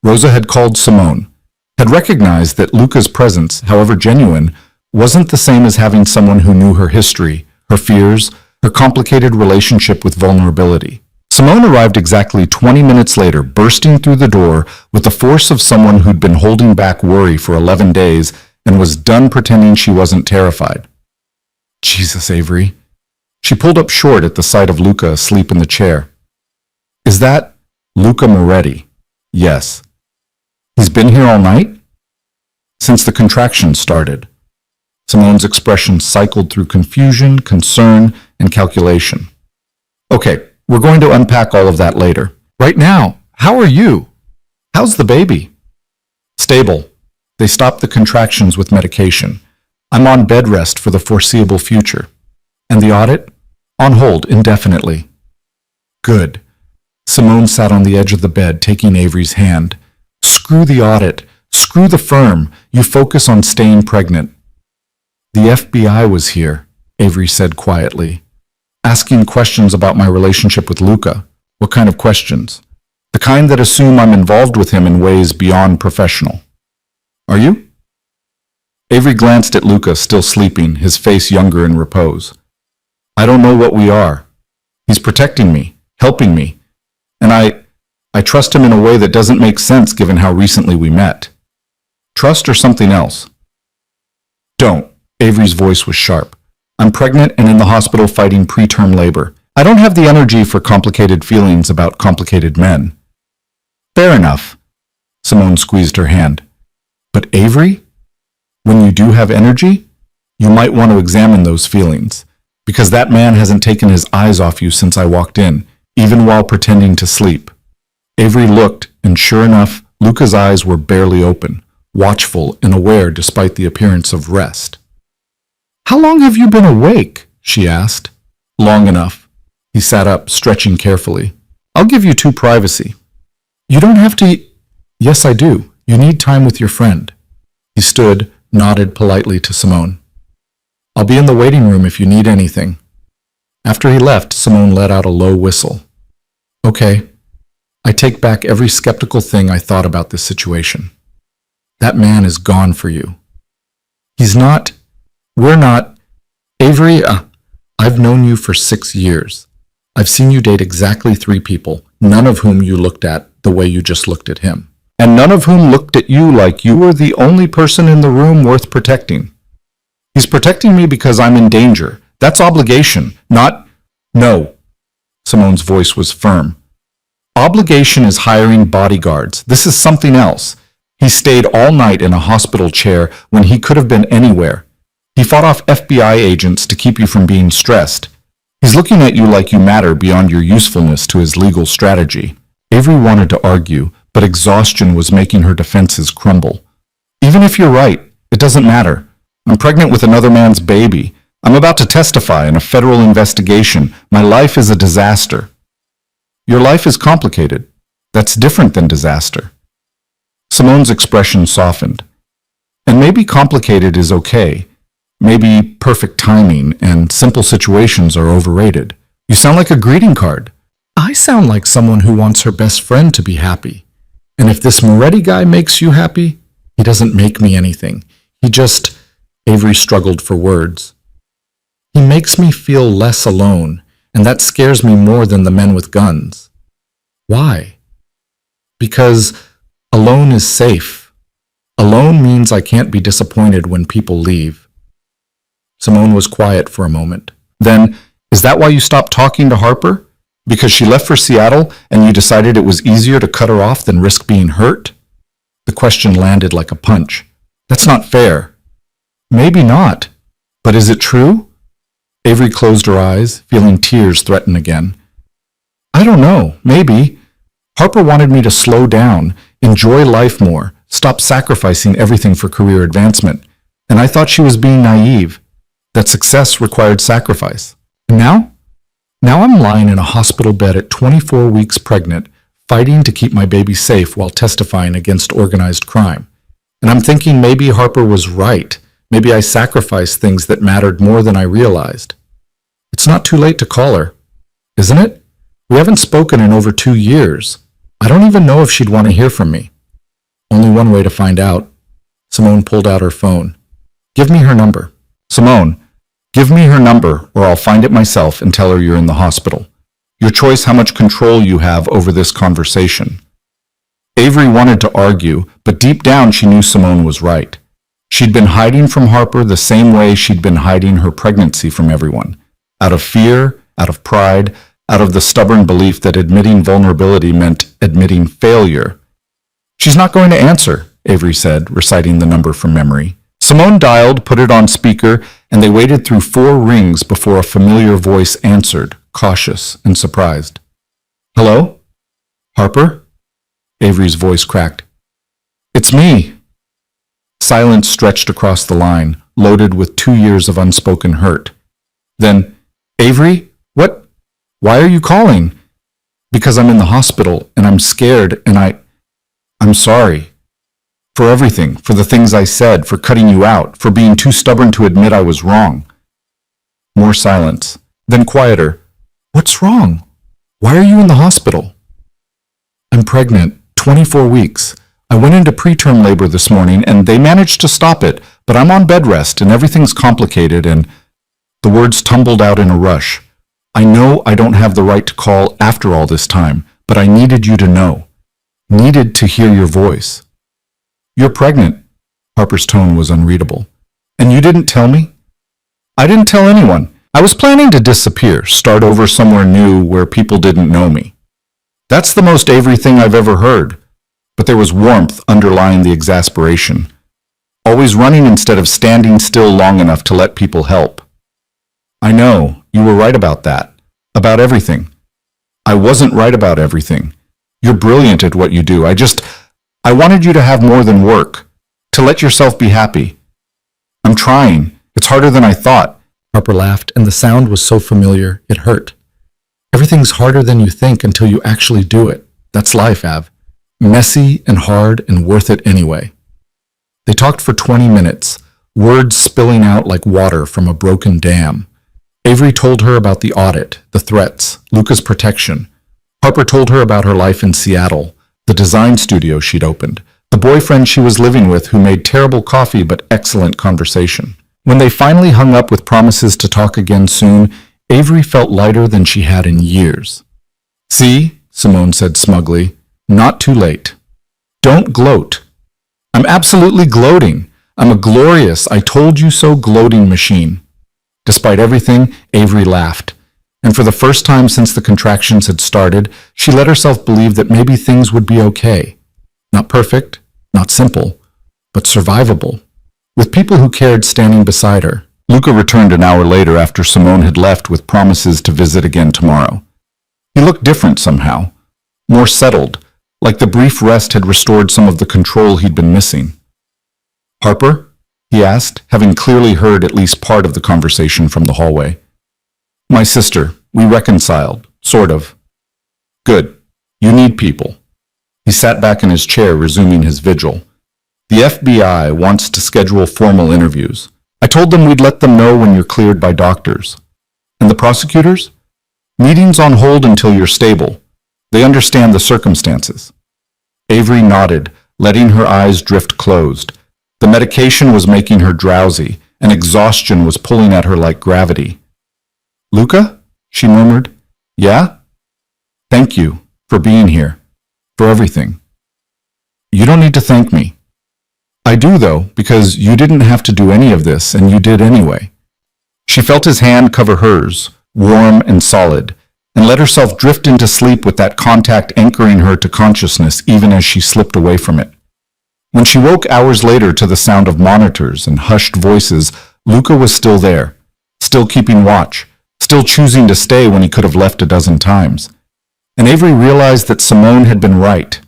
[SPEAKER 1] Rosa had called Simone, had recognized that Luca's presence, however genuine, wasn't the same as having someone who knew her history, her fears, her complicated relationship with vulnerability. Simone arrived exactly 20 minutes later, bursting through the door with the force of someone who'd been holding back worry for 11 days and was done pretending she wasn't terrified. Jesus, Avery. She pulled up short at the sight of Luca asleep in the chair. Is that Luca Moretti? Yes. He's been here all night? Since the contractions started. Simone's expression cycled through confusion, concern, and calculation. Okay, we're going to unpack all of that later. Right now, how are you? How's the baby? Stable. They stopped the contractions with medication. I'm on bed rest for the foreseeable future. And the audit? On hold indefinitely. Good. Simone sat on the edge of the bed, taking Avery's hand. Screw the audit. Screw the firm. You focus on staying pregnant. The FBI was here, Avery said quietly. Asking questions about my relationship with Luca. What kind of questions? The kind that assume I'm involved with him in ways beyond professional. Are you? Avery glanced at Luca, still sleeping, his face younger in repose. I don't know what we are. He's protecting me, helping me, and I trust him in a way that doesn't make sense given how recently we met. Trust or something else? Don't. Avery's voice was sharp. I'm pregnant and in the hospital fighting preterm labor. I don't have the energy for complicated feelings about complicated men. Fair enough. Simone squeezed her hand. But Avery? When you do have energy, you might want to examine those feelings, because that man hasn't taken his eyes off you since I walked in, even while pretending to sleep. Avery looked, and sure enough, Luca's eyes were barely open, watchful and aware despite the appearance of rest. How long have you been awake? She asked. Long enough. He sat up, stretching carefully. I'll give you 2 privacy. You don't have to... Yes, I do. You need time with your friend. He stood, nodded politely to Simone. I'll be in the waiting room if you need anything. After he left, Simone let out a low whistle. Okay. I take back every skeptical thing I thought about this situation. That man is gone for you. He's not... We're not... Avery, I've known you for 6 years. I've seen you date exactly 3 people, none of whom you looked at the way you just looked at him. And none of whom looked at you like you were the only person in the room worth protecting. He's protecting me because I'm in danger. That's obligation, not... No. Simone's voice was firm. Obligation is hiring bodyguards. This is something else. He stayed all night in a hospital chair when he could have been anywhere. He fought off FBI agents to keep you from being stressed. He's looking at you like you matter beyond your usefulness to his legal strategy. Avery wanted to argue, but exhaustion was making her defenses crumble. Even if you're right, it doesn't matter. I'm pregnant with another man's baby. I'm about to testify in a federal investigation. My life is a disaster. Your life is complicated. That's different than disaster. Simone's expression softened. And maybe complicated is okay. Maybe perfect timing and simple situations are overrated. You sound like a greeting card. I sound like someone who wants her best friend to be happy. And if this Moretti guy makes you happy, he doesn't make me anything. He just... Avery struggled for words. He makes me feel less alone, and that scares me more than the men with guns. Why? Because alone is safe. Alone means I can't be disappointed when people leave. Simone was quiet for a moment. Then, is that why you stopped talking to Harper? Because she left for Seattle and you decided it was easier to cut her off than risk being hurt? The question landed like a punch. That's not fair. Maybe not. But is it true? Avery closed her eyes, feeling tears threaten again. I don't know. Maybe. Harper wanted me to slow down, enjoy life more, stop sacrificing everything for career advancement. And I thought she was being naive, that success required sacrifice. And now? Now I'm lying in a hospital bed at 24 weeks pregnant, fighting to keep my baby safe while testifying against organized crime. And I'm thinking maybe Harper was right. Maybe I sacrificed things that mattered more than I realized. It's not too late to call her, isn't it? We haven't spoken in over 2 years. I don't even know if she'd want to hear from me. Only one way to find out. Simone pulled out her phone. Give me her number. Simone, give me her number or I'll find it myself and tell her you're in the hospital. Your choice how much control you have over this conversation. Avery wanted to argue, but deep down she knew Simone was right. She'd been hiding from Harper the same way she'd been hiding her pregnancy from everyone. Out of fear, out of pride, out of the stubborn belief that admitting vulnerability meant admitting failure. She's not going to answer, Avery said, reciting the number from memory. Simone dialed, put it on speaker, and they waited through 4 rings before a familiar voice answered, cautious and surprised. Hello? Harper? Avery's voice cracked. It's me. Silence stretched across the line, loaded with 2 years of unspoken hurt. Then, Avery? What? Why are you calling? Because I'm in the hospital, and I'm scared, and I'm sorry. For everything, for the things I said, for cutting you out, for being too stubborn to admit I was wrong. More silence, then quieter. What's wrong? Why are you in the hospital? I'm pregnant, 24 weeks. I went into preterm labor this morning, and they managed to stop it, but I'm on bed rest, and everything's complicated, and... The words tumbled out in a rush. I know I don't have the right to call after all this time, but I needed you to know. Needed to hear your voice. You're pregnant. Harper's tone was unreadable. And you didn't tell me? I didn't tell anyone. I was planning to disappear, start over somewhere new where people didn't know me. That's the most Avery thing I've ever heard. But there was warmth underlying the exasperation. Always running instead of standing still long enough to let people help. I know, you were right about that. About everything. I wasn't right about everything. You're brilliant at what you do. I wanted you to have more than work. To let yourself be happy. I'm trying. It's harder than I thought. Harper laughed, and the sound was so familiar, it hurt. Everything's harder than you think until you actually do it. That's life, Av. Messy and hard and worth it anyway. They talked for 20 minutes, words spilling out like water from a broken dam. Avery told her about the audit, the threats, Luca's protection. Harper told her about her life in Seattle, the design studio she'd opened, the boyfriend she was living with who made terrible coffee but excellent conversation. When they finally hung up with promises to talk again soon, Avery felt lighter than she had in years. See, Simone said smugly, not too late. Don't gloat. I'm absolutely gloating. I'm a glorious, I told you so gloating machine. Despite everything, Avery laughed. And for the first time since the contractions had started, she let herself believe that maybe things would be okay. Not perfect, not simple, but survivable. With people who cared standing beside her. Luca returned an hour later after Simone had left with promises to visit again tomorrow. He looked different somehow, more settled, like the brief rest had restored some of the control he'd been missing. Harper? He asked, having clearly heard at least part of the conversation from the hallway. My sister. We reconciled. Sort of. Good. You need people. He sat back in his chair, resuming his vigil. The FBI wants to schedule formal interviews. I told them we'd let them know when you're cleared by doctors. And the prosecutors? Meetings on hold until you're stable. They understand the circumstances. Avery nodded, letting her eyes drift closed. The medication was making her drowsy, and exhaustion was pulling at her like gravity. Luca? She murmured. Yeah? Thank you for being here, for everything. You don't need to thank me. I do, though, because you didn't have to do any of this, and you did anyway. She felt his hand cover hers, warm and solid, and let herself drift into sleep with that contact anchoring her to consciousness even as she slipped away from it. When she woke hours later to the sound of monitors and hushed voices, Luca was still there, still keeping watch, still choosing to stay when he could have left a dozen times. And Avery realized that Simone had been right.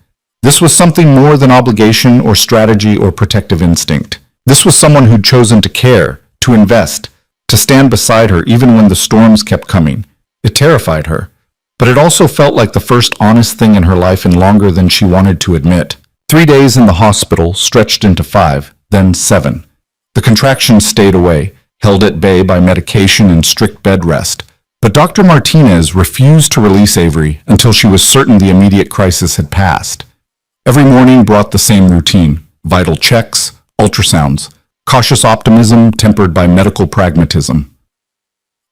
[SPEAKER 1] This was something more than obligation or strategy or protective instinct. This was someone who'd chosen to care, to invest, to stand beside her even when the storms kept coming. It terrified her, but it also felt like the first honest thing in her life in longer than she wanted to admit. 3 days in the hospital stretched into 5, then 7. The contractions stayed away, held at bay by medication and strict bed rest. But Dr. Martinez refused to release Avery until she was certain the immediate crisis had passed. Every morning brought the same routine: vital checks, ultrasounds, cautious optimism tempered by medical pragmatism.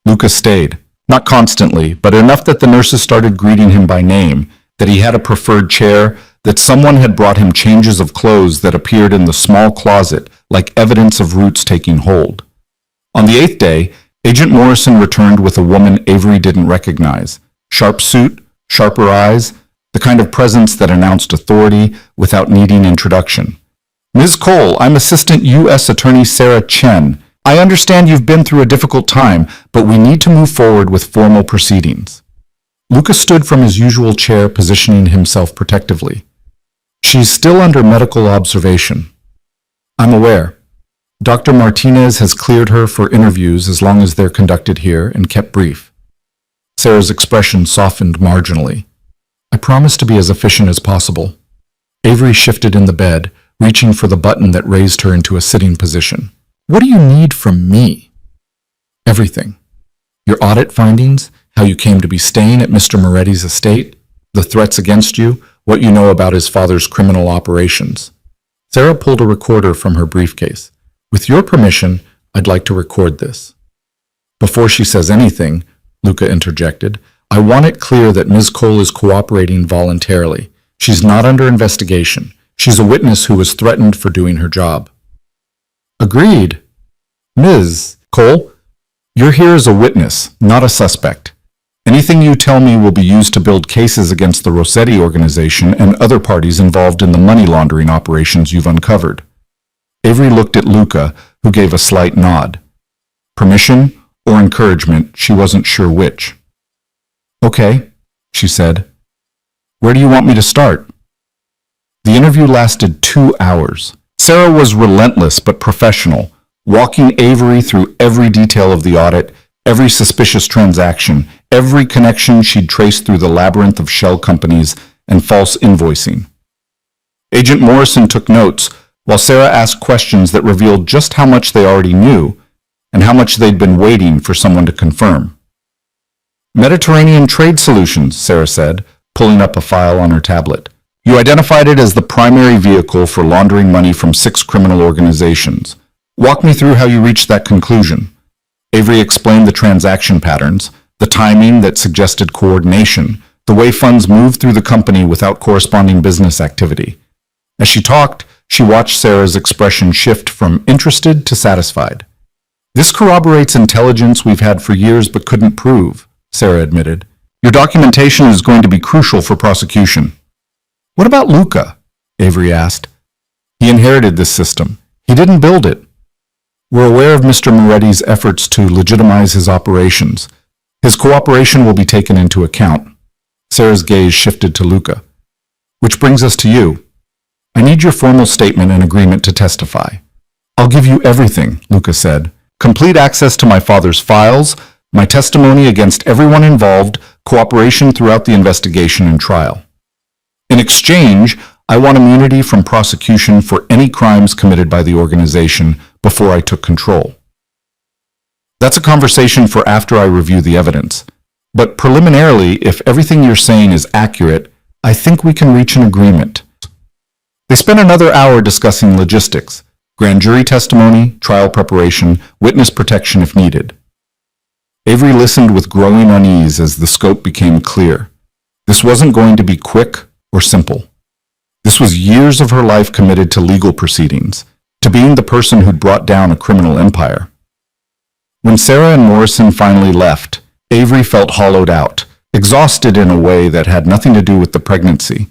[SPEAKER 1] Luca stayed, not constantly, but enough that the nurses started greeting him by name, that he had a preferred chair, that someone had brought him changes of clothes that appeared in the small closet like evidence of roots taking hold. On the 8th day, Agent Morrison returned with a woman Avery didn't recognize. Sharp suit, sharper eyes, the kind of presence that announced authority without needing introduction. Ms. Cole, I'm Assistant U.S. Attorney Sarah Chen. I understand you've been through a difficult time, but we need to move forward with formal proceedings. Luca stood from his usual chair, positioning himself protectively. She's still under medical observation. I'm aware. Dr. Martinez has cleared her for interviews as long as they're conducted here and kept brief. Sarah's expression softened marginally. I promise to be as efficient as possible. Avery shifted in the bed, reaching for the button that raised her into a sitting position. What do you need from me? Everything. Your audit findings, how you came to be staying at Mr. Moretti's estate, the threats against you, what you know about his father's criminal operations. Sarah pulled a recorder from her briefcase. With your permission, I'd like to record this. Before she says anything, Luca interjected, I want it clear that Ms. Cole is cooperating voluntarily. She's not under investigation. She's a witness who was threatened for doing her job. Agreed. Ms. Cole, you're here as a witness, not a suspect. Anything you tell me will be used to build cases against the Rossetti organization and other parties involved in the money laundering operations you've uncovered. Avery looked at Luca, who gave a slight nod. Permission or encouragement, she wasn't sure which. Okay, she said. Where do you want me to start? The interview lasted 2 hours. Sarah was relentless but professional, walking Avery through every detail of the audit, every suspicious transaction, every connection she'd traced through the labyrinth of shell companies and false invoicing. Agent Morrison took notes, while Sarah asked questions that revealed just how much they already knew and how much they'd been waiting for someone to confirm. Mediterranean Trade Solutions, Sarah said, pulling up a file on her tablet. You identified it as the primary vehicle for laundering money from 6 criminal organizations. Walk me through how you reached that conclusion. Avery explained the transaction patterns, the timing that suggested coordination, the way funds moved through the company without corresponding business activity. As she talked, she watched Sarah's expression shift from interested to satisfied. This corroborates intelligence we've had for years but couldn't prove, Sarah admitted. Your documentation is going to be crucial for prosecution. What about Luca? Avery asked. He inherited this system. He didn't build it. We're aware of Mr. Moretti's efforts to legitimize his operations. His cooperation will be taken into account. Sarah's gaze shifted to Luca. Which brings us to you. I need your formal statement and agreement to testify. I'll give you everything, Luca said. Complete access to my father's files, my testimony against everyone involved, cooperation throughout the investigation and trial. In exchange, I want immunity from prosecution for any crimes committed by the organization before I took control. That's a conversation for after I review the evidence. But preliminarily, if everything you're saying is accurate, I think we can reach an agreement. They spent another hour discussing logistics, grand jury testimony, trial preparation, witness protection if needed. Avery listened with growing unease as the scope became clear. This wasn't going to be quick or simple. This was years of her life committed to legal proceedings, to being the person who'd brought down a criminal empire. When Sarah and Morrison finally left, Avery felt hollowed out, exhausted in a way that had nothing to do with the pregnancy.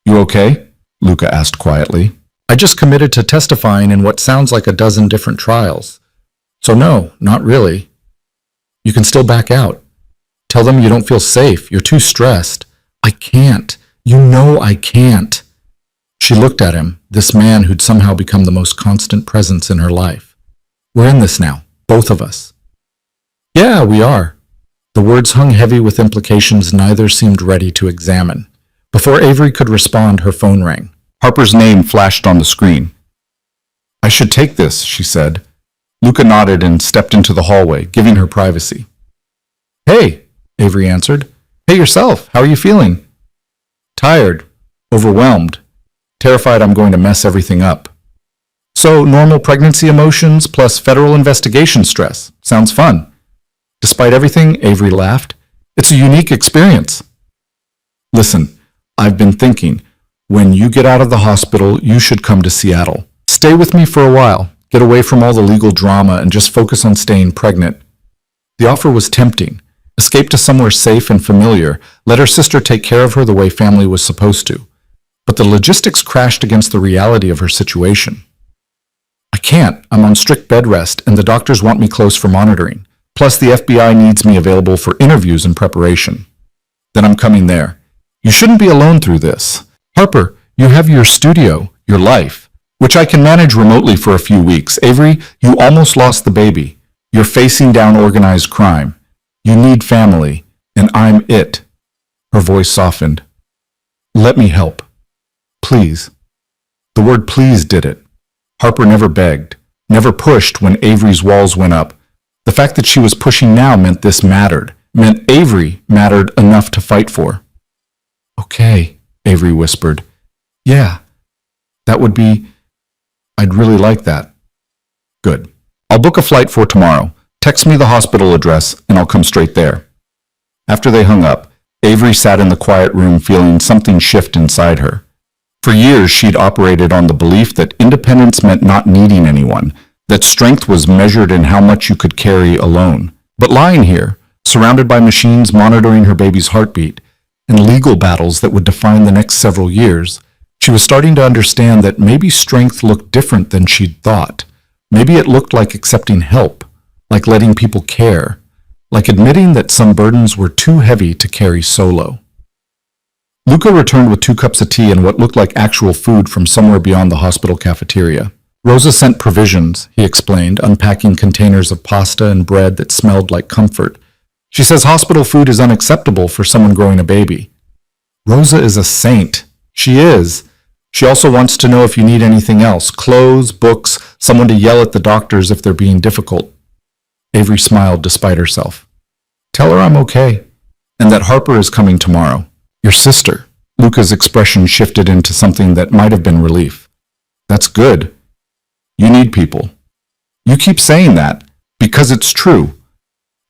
[SPEAKER 1] You okay? Luca asked quietly. I just committed to testifying in what sounds like a dozen different trials. So no, not really. You can still back out. Tell them you don't feel safe. You're too stressed. I can't. You know I can't. She looked at him, this man who'd somehow become the most constant presence in her life. We're in this now, both of us. Yeah, we are. The words hung heavy with implications neither seemed ready to examine. Before Avery could respond, her phone rang. Harper's name flashed on the screen. I should take this, she said. Luca nodded and stepped into the hallway, giving her privacy. Hey, Avery answered. Hey yourself, how are you feeling? Tired, overwhelmed, terrified I'm going to mess everything up. So, normal pregnancy emotions plus federal investigation stress. Sounds fun. Despite everything, Avery laughed. It's a unique experience. Listen, I've been thinking, when you get out of the hospital, you should come to Seattle. Stay with me for a while, get away from all the legal drama, and just focus on staying pregnant. The offer was tempting. Escape to somewhere safe and familiar. Let her sister take care of her the way family was supposed to. but the logistics crashed against the reality of her situation. I can't. I'm on strict bed rest, and the doctors want me close for monitoring. Plus, the FBI needs me available for interviews and preparation. Then I'm coming there. You shouldn't be alone through this. Harper, you have your studio, your life, which I can manage remotely for a few weeks. Avery, you almost lost the baby. You're facing down organized crime. You need family, and I'm it. Her voice softened. Let me help. Please. The word please did it. Harper never begged, never pushed when Avery's walls went up. The fact that she was pushing now meant this mattered, meant Avery mattered enough to fight for. Okay, Avery whispered. Yeah, that would be... I'd really like that. Good. I'll book a flight for tomorrow. Text me the hospital address, and I'll come straight there. After they hung up, Avery sat in the quiet room feeling something shift inside her. For years, she'd operated on the belief that independence meant not needing anyone, that strength was measured in how much you could carry alone. But lying here, surrounded by machines monitoring her baby's heartbeat, and legal battles that would define the next several years, she was starting to understand that maybe strength looked different than she'd thought. Maybe it looked like accepting help, like letting people care, like admitting that some burdens were too heavy to carry solo. Luca returned with 2 cups of tea and what looked like actual food from somewhere beyond the hospital cafeteria. Rosa sent provisions, he explained, unpacking containers of pasta and bread that smelled like comfort. She says hospital food is unacceptable for someone growing a baby. Rosa is a saint. She is. She also wants to know if you need anything else, clothes, books, someone to yell at the doctors if they're being difficult. Avery smiled despite herself. Tell her I'm okay, and that Harper is coming tomorrow. Your sister. Luca's expression shifted into something that might have been relief. That's good. You need people. You keep saying that, because it's true.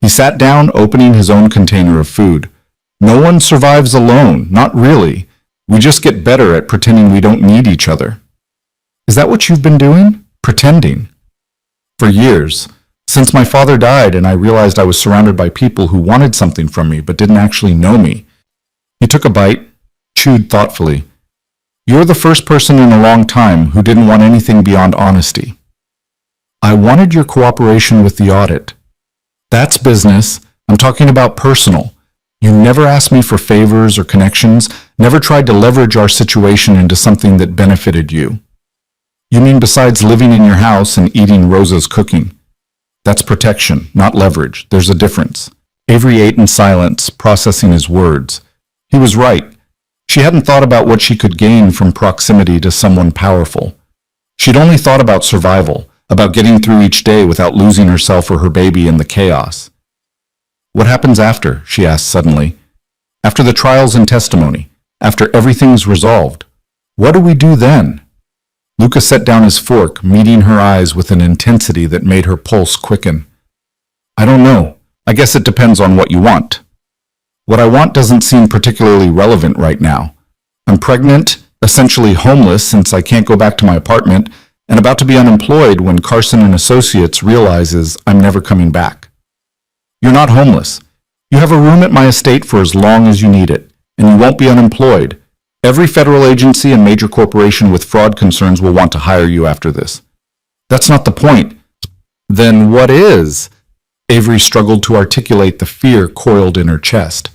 [SPEAKER 1] He sat down, opening his own container of food. No one survives alone, not really. We just get better at pretending we don't need each other. Is that what you've been doing? Pretending. For years. Since my father died and I realized I was surrounded by people who wanted something from me but didn't actually know me. He took a bite, chewed thoughtfully. You're the first person in a long time who didn't want anything beyond honesty. I wanted your cooperation with the audit. That's business. I'm talking about personal. You never asked me for favors or connections, never tried to leverage our situation into something that benefited you. You mean besides living in your house and eating Rosa's cooking? That's protection, not leverage. There's a difference. Avery ate in silence, processing his words. He was right. She hadn't thought about what she could gain from proximity to someone powerful. She'd only thought about survival, about getting through each day without losing herself or her baby in the chaos. What happens after? She asked suddenly. After the trials and testimony, after everything's resolved, what do we do then? Luca set down his fork, meeting her eyes with an intensity that made her pulse quicken. I don't know. I guess it depends on what you want. What I want doesn't seem particularly relevant right now. I'm pregnant, essentially homeless since I can't go back to my apartment, and about to be unemployed when Carson and Associates realizes I'm never coming back. You're not homeless. You have a room at my estate for as long as you need it, and you won't be unemployed. Every federal agency and major corporation with fraud concerns will want to hire you after this. That's not the point. Then what is? Avery struggled to articulate the fear coiled in her chest.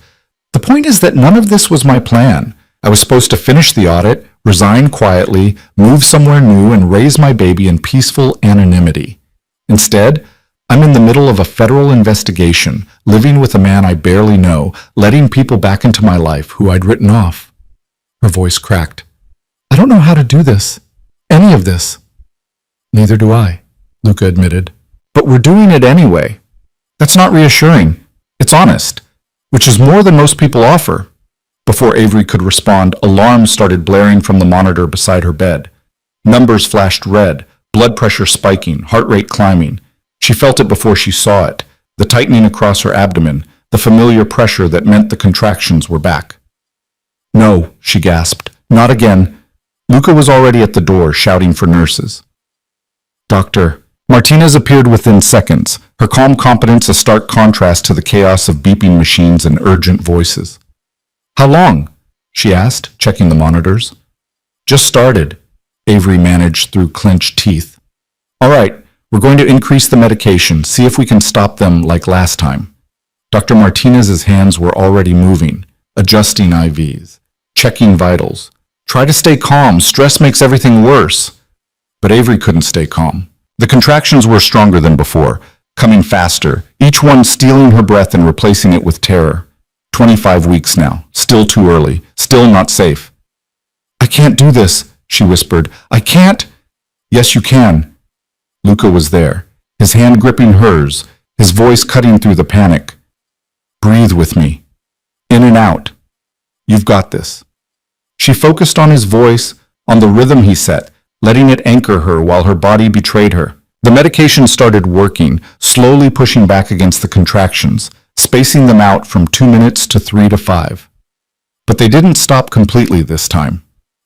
[SPEAKER 1] The point is that none of this was my plan. I was supposed to finish the audit, resign quietly, move somewhere new, and raise my baby in peaceful anonymity. Instead, I'm in the middle of a federal investigation, living with a man I barely know, letting people back into my life who I'd written off. Her voice cracked. I don't know how to do this. Any of this. Neither do I, Luca admitted. But we're doing it anyway. That's not reassuring. It's honest, which is more than most people offer. Before Avery could respond, alarms started blaring from the monitor beside her bed. Numbers flashed red, blood pressure spiking, heart rate climbing. She felt it before she saw it, the tightening across her abdomen, the familiar pressure that meant the contractions were back. No, she gasped. Not again. Luca was already at the door, shouting for nurses. Doctor. Martinez appeared within seconds, her calm competence a stark contrast to the chaos of beeping machines and urgent voices. How long? She asked, checking the monitors. Just started, Avery managed through clenched teeth. All right, we're going to increase the medication, see if we can stop them like last time. Dr. Martinez's hands were already moving, adjusting IVs, checking vitals. Try to stay calm, stress makes everything worse. But Avery couldn't stay calm. The contractions were stronger than before, coming faster, each one stealing her breath and replacing it with terror. 25 weeks now, still too early, still not safe. I can't do this, she whispered. I can't. Yes, you can. Luca was there, his hand gripping hers, his voice cutting through the panic. Breathe with me. In and out. You've got this. She focused on his voice, on the rhythm he set, letting it anchor her while her body betrayed her. The medication started working, slowly pushing back against the contractions, spacing them out from 2 minutes to 3 to 5. But they didn't stop completely this time.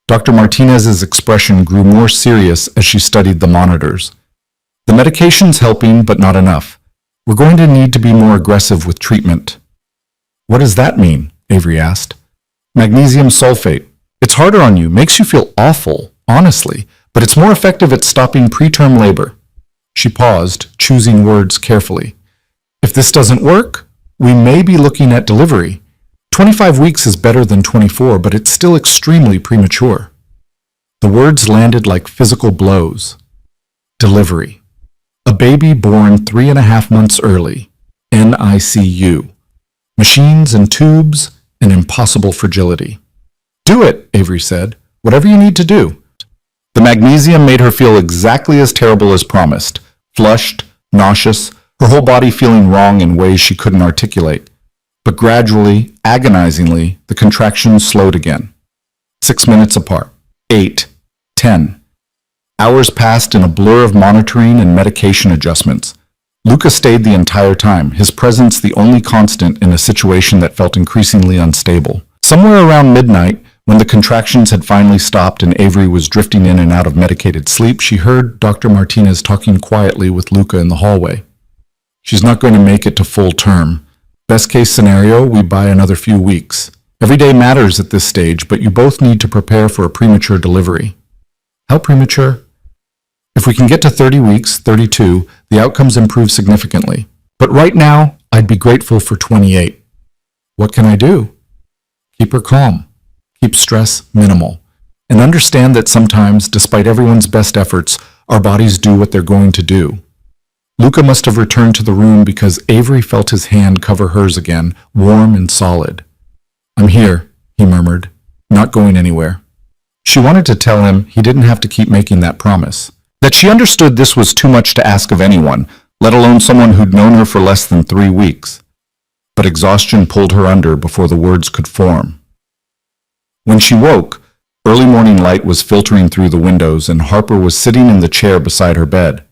[SPEAKER 1] Dr. Martinez's expression grew more serious as she studied the monitors. The medication's helping, but not enough. We're going to need to be more aggressive with treatment. What does that mean? Avery asked. Magnesium sulfate. It's harder on you, makes you feel awful, honestly, but it's more effective at stopping preterm labor. She paused, choosing words carefully. If this doesn't work, we may be looking at delivery. 25 weeks is better than 24, but it's still extremely premature. The words landed like physical blows. Delivery. A baby born 3.5 months early. NICU. Machines and tubes, and impossible fragility. Do it, Avery said. Whatever you need to do. The magnesium made her feel exactly as terrible as promised. Flushed, nauseous, her whole body feeling wrong in ways she couldn't articulate. But gradually, agonizingly, the contractions slowed again. 6 minutes apart. 8. 10. Hours passed in a blur of monitoring and medication adjustments. Luca stayed the entire time, his presence the only constant in a situation that felt increasingly unstable. Somewhere around midnight, when the contractions had finally stopped and Avery was drifting in and out of medicated sleep, she heard Dr. Martinez talking quietly with Luca in the hallway. She's not going to make it to full term. Best case scenario, we buy another few weeks. Every day matters at this stage, but you both need to prepare for a premature delivery. How premature? If we can get to 30 weeks, 32, the outcomes improve significantly. But right now, I'd be grateful for 28. What can I do? Keep her calm. Keep stress minimal. And understand that sometimes, despite everyone's best efforts, our bodies do what they're going to do. Luca must have returned to the room because Avery felt his hand cover hers again, warm and solid. I'm here, he murmured, not going anywhere. She wanted to tell him he didn't have to keep making that promise. That she understood this was too much to ask of anyone, let alone someone who'd known her for less than 3 weeks. But exhaustion pulled her under before the words could form. When she woke, early morning light was filtering through the windows and Harper was sitting in the chair beside her bed.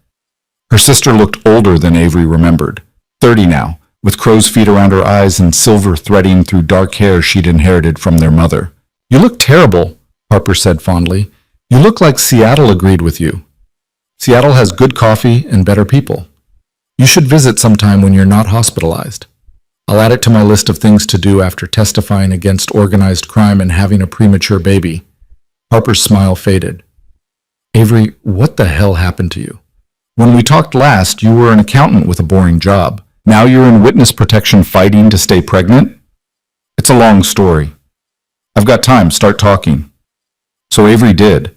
[SPEAKER 1] Her sister looked older than Avery remembered, 30 now, with crow's feet around her eyes and silver threading through dark hair she'd inherited from their mother. You look terrible, Harper said fondly. You look like Seattle agreed with you. Seattle has good coffee and better people. You should visit sometime when you're not hospitalized. I'll add it to my list of things to do after testifying against organized crime and having a premature baby. Harper's smile faded. Avery, what the hell happened to you? When we talked last, you were an accountant with a boring job. Now you're in witness protection fighting to stay pregnant? It's a long story. I've got time, start talking. So Avery did.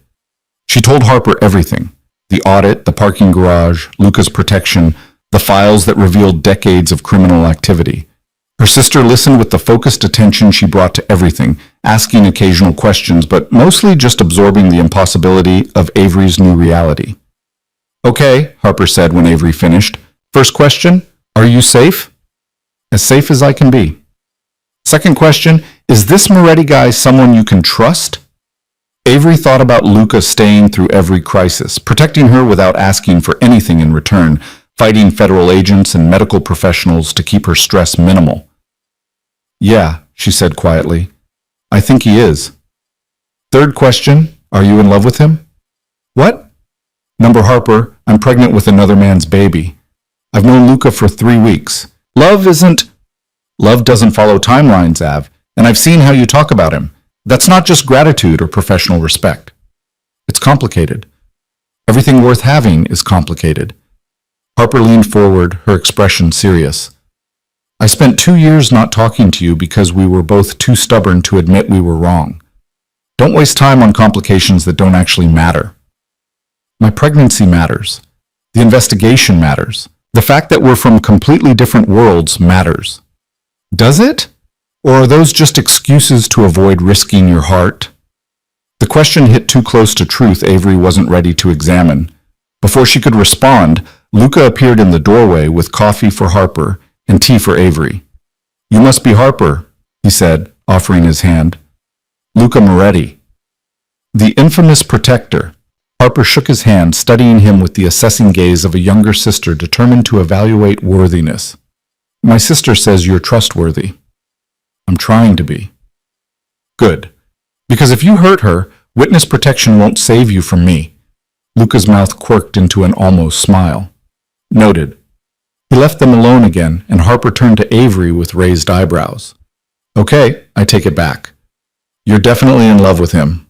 [SPEAKER 1] She told Harper everything. The audit, the parking garage, Luca's protection, the files that revealed decades of criminal activity. Her sister listened with the focused attention she brought to everything, asking occasional questions, but mostly just absorbing the impossibility of Avery's new reality. Okay, Harper said when Avery finished. First question, are you safe? As safe as I can be. Second question, is this Moretti guy someone you can trust? Avery thought about Luca staying through every crisis, protecting her without asking for anything in return, fighting federal agents and medical professionals to keep her stress minimal. Yeah, she said quietly. I think he is. Third question, are you in love with him? What? Number Harper, I'm pregnant with another man's baby. I've known Luca for 3 weeks. Love doesn't follow timelines, Av, and I've seen how you talk about him. That's not just gratitude or professional respect. It's complicated. Everything worth having is complicated. Harper leaned forward, her expression serious. I spent 2 years not talking to you because we were both too stubborn to admit we were wrong. Don't waste time on complications that don't actually matter. My pregnancy matters. The investigation matters. The fact that we're from completely different worlds matters. Does it? Or are those just excuses to avoid risking your heart? The question hit too close to truth Avery wasn't ready to examine. Before she could respond, Luca appeared in the doorway with coffee for Harper and tea for Avery. You must be Harper, he said, offering his hand. Luca Moretti. The infamous protector. Harper shook his hand, studying him with the assessing gaze of a younger sister determined to evaluate worthiness. My sister says you're trustworthy. I'm trying to be. Good. Because if you hurt her, witness protection won't save you from me. Luca's mouth quirked into an almost smile. Noted. He left them alone again, and Harper turned to Avery with raised eyebrows. Okay, I take it back. You're definitely in love with him.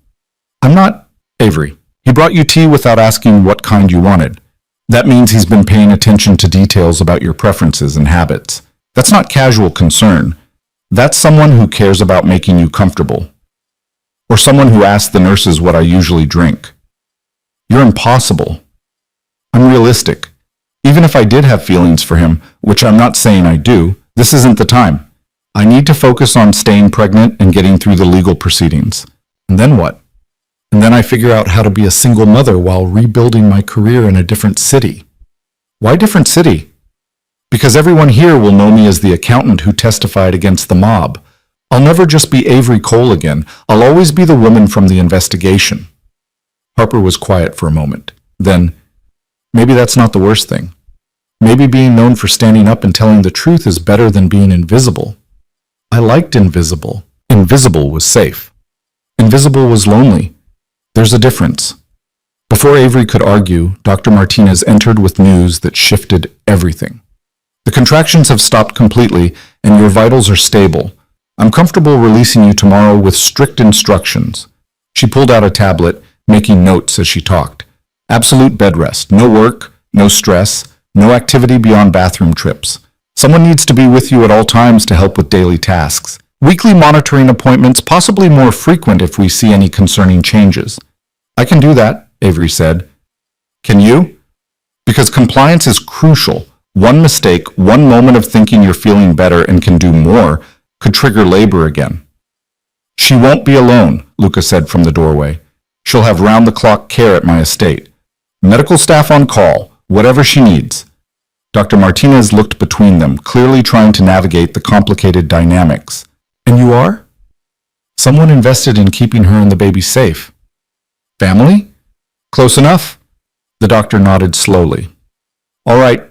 [SPEAKER 1] I'm not, Avery. He brought you tea without asking what kind you wanted. That means he's been paying attention to details about your preferences and habits. That's not casual concern. That's someone who cares about making you comfortable. Or someone who asks the nurses what I usually drink. You're impossible. I'm realistic. Even if I did have feelings for him, which I'm not saying I do, this isn't the time. I need to focus on staying pregnant and getting through the legal proceedings. And then what? And then I figure out how to be a single mother while rebuilding my career in a different city. Why different city? Because everyone here will know me as the accountant who testified against the mob. I'll never just be Avery Cole again. I'll always be the woman from the investigation. Harper was quiet for a moment. Then, maybe that's not the worst thing. Maybe being known for standing up and telling the truth is better than being invisible. I liked invisible. Invisible was safe. Invisible was lonely. There's a difference. Before Avery could argue, Dr. Martinez entered with news that shifted everything. The contractions have stopped completely, and your vitals are stable. I'm comfortable releasing you tomorrow with strict instructions. She pulled out a tablet, making notes as she talked. Absolute bed rest, no work, no stress, no activity beyond bathroom trips. Someone needs to be with you at all times to help with daily tasks. Weekly monitoring appointments, possibly more frequent if we see any concerning changes. I can do that, Avery said. Can you? Because compliance is crucial. One mistake, one moment of thinking you're feeling better and can do more, could trigger labor again. She won't be alone, Luca said from the doorway. She'll have round-the-clock care at my estate. Medical staff on call, whatever she needs. Dr. Martinez looked between them, clearly trying to navigate the complicated dynamics. And you are? Someone invested in keeping her and the baby safe. Family? Close enough. The doctor nodded slowly. All right,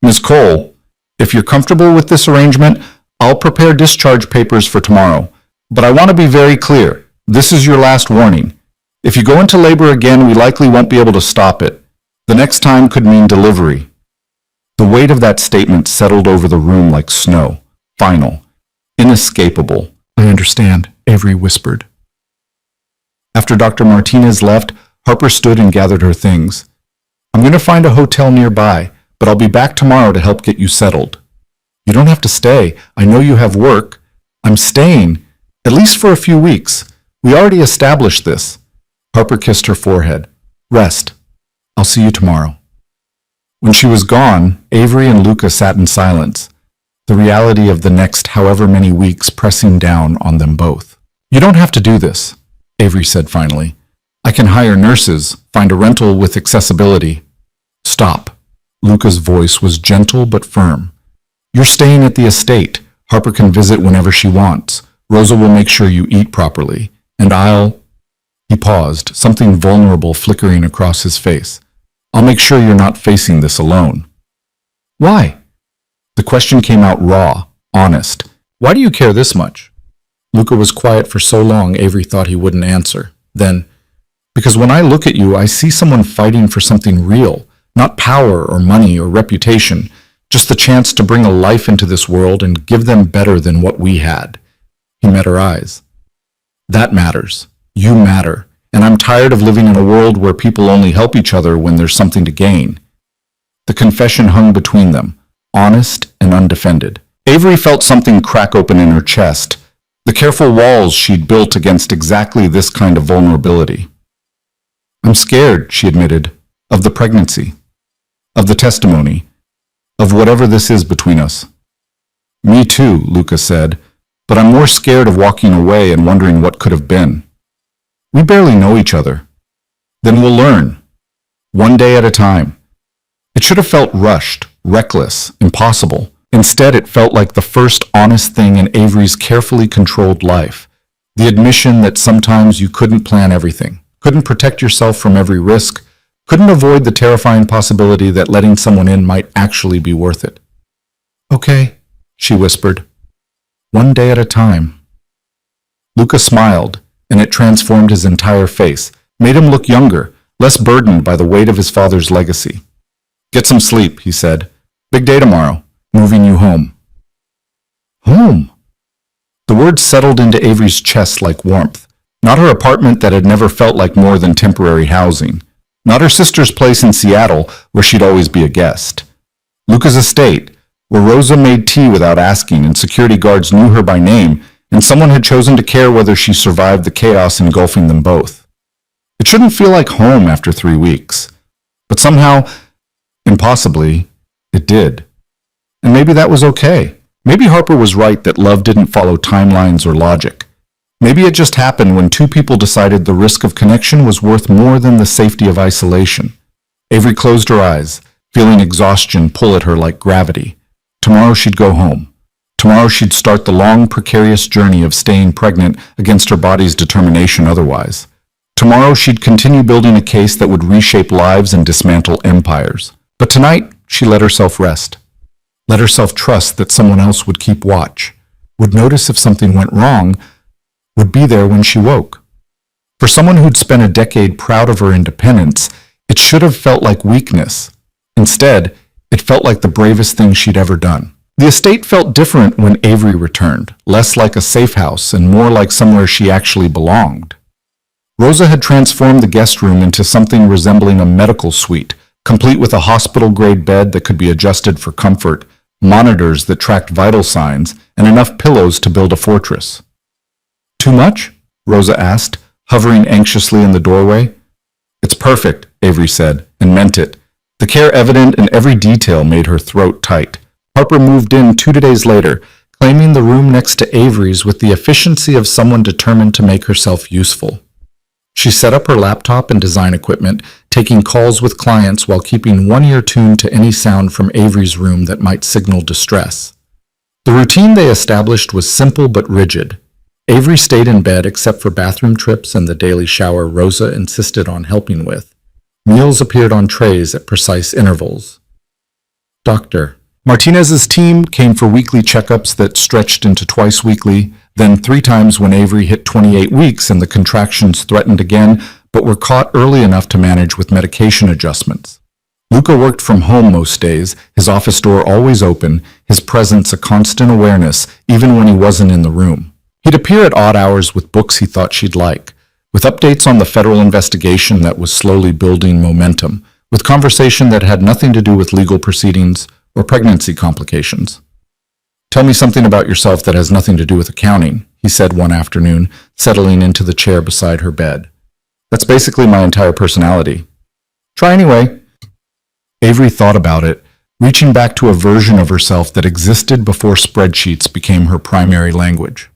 [SPEAKER 1] Ms. Cole, if you're comfortable with this arrangement, I'll prepare discharge papers for tomorrow. But I want to be very clear. This is your last warning. If you go into labor again, we likely won't be able to stop it. The next time could mean delivery. The weight of that statement settled over the room like snow. Final. Inescapable. I understand, Avery whispered. After Dr. Martinez left, Harper stood and gathered her things. I'm going to find a hotel nearby, but I'll be back tomorrow to help get you settled. You don't have to stay. I know you have work. I'm staying, at least for a few weeks. We already established this. Harper kissed her forehead. Rest. I'll see you tomorrow. When she was gone, Avery and Luca sat in silence, the reality of the next however many weeks pressing down on them both. You don't have to do this, Avery said finally. I can hire nurses, find a rental with accessibility. Stop. Luca's voice was gentle but firm. You're staying at the estate. Harper can visit whenever she wants. Rosa will make sure you eat properly. And I'll... He paused, something vulnerable flickering across his face. I'll make sure you're not facing this alone. Why? The question came out raw, honest. Why do you care this much? Luca was quiet for so long Avery thought he wouldn't answer. Then, because when I look at you, I see someone fighting for something real, not power or money or reputation, just the chance to bring a life into this world and give them better than what we had. He met her eyes. That matters. You matter. and I'm tired of living in a world where people only help each other when there's something to gain. The confession hung between them, honest and undefended. Avery felt something crack open in her chest, the careful walls she'd built against exactly this kind of vulnerability. I'm scared, she admitted, of the pregnancy, of the testimony, of whatever this is between us. Me too, Luca said, but I'm more scared of walking away and wondering what could have been. We barely know each other. Then we'll learn, one day at a time. It should have felt rushed, reckless, impossible. Instead, it felt like the first honest thing in Avery's carefully controlled life, the admission that sometimes you couldn't plan everything, couldn't protect yourself from every risk, couldn't avoid the terrifying possibility that letting someone in might actually be worth it. Okay, she whispered. One day at a time. Luca smiled, and it transformed his entire face, made him look younger, less burdened by the weight of his father's legacy. Get some sleep, he said. Big day tomorrow. Moving you home. Home? The word settled into Avery's chest like warmth. Not her apartment that had never felt like more than temporary housing. Not her sister's place in Seattle, where she'd always be a guest. Luca's estate, where Rosa made tea without asking and security guards knew her by name, and someone had chosen to care whether she survived the chaos engulfing them both. It shouldn't feel like home after 3 weeks. But somehow, impossibly, it did. And maybe that was okay. Maybe Harper was right that love didn't follow timelines or logic. Maybe it just happened when two people decided the risk of connection was worth more than the safety of isolation. Avery closed her eyes, feeling exhaustion pull at her like gravity. Tomorrow she'd go home. Tomorrow she'd start the long, precarious journey of staying pregnant against her body's determination otherwise. Tomorrow she'd continue building a case that would reshape lives and dismantle empires. But tonight, she let herself rest. Let herself trust that someone else would keep watch, would notice if something went wrong, would be there when she woke. For someone who'd spent a decade proud of her independence, it should have felt like weakness. Instead, it felt like the bravest thing she'd ever done. The estate felt different when Avery returned, less like a safe house and more like somewhere she actually belonged. Rosa had transformed the guest room into something resembling a medical suite, complete with a hospital-grade bed that could be adjusted for comfort, monitors that tracked vital signs, and enough pillows to build a fortress. Too much? Rosa asked, hovering anxiously in the doorway. It's perfect, Avery said, and meant it. The care evident in every detail made her throat tight. Harper moved in 2 days later, claiming the room next to Avery's with the efficiency of someone determined to make herself useful. She set up her laptop and design equipment, taking calls with clients while keeping one ear tuned to any sound from Avery's room that might signal distress. The routine they established was simple but rigid. Avery stayed in bed except for bathroom trips and the daily shower Rosa insisted on helping with. Meals appeared on trays at precise intervals. Doctor. Martinez's team came for weekly checkups that stretched into twice weekly, then 3 times when Avery hit 28 weeks and the contractions threatened again, but were caught early enough to manage with medication adjustments. Luca worked from home most days, his office door always open, his presence a constant awareness, even when he wasn't in the room. He'd appear at odd hours with books he thought she'd like, with updates on the federal investigation that was slowly building momentum, with conversation that had nothing to do with legal proceedings or pregnancy complications. Tell me something about yourself that has nothing to do with accounting, he said one afternoon, settling into the chair beside her bed. That's basically my entire personality. Try anyway. Avery thought about it, reaching back to a version of herself that existed before spreadsheets became her primary language.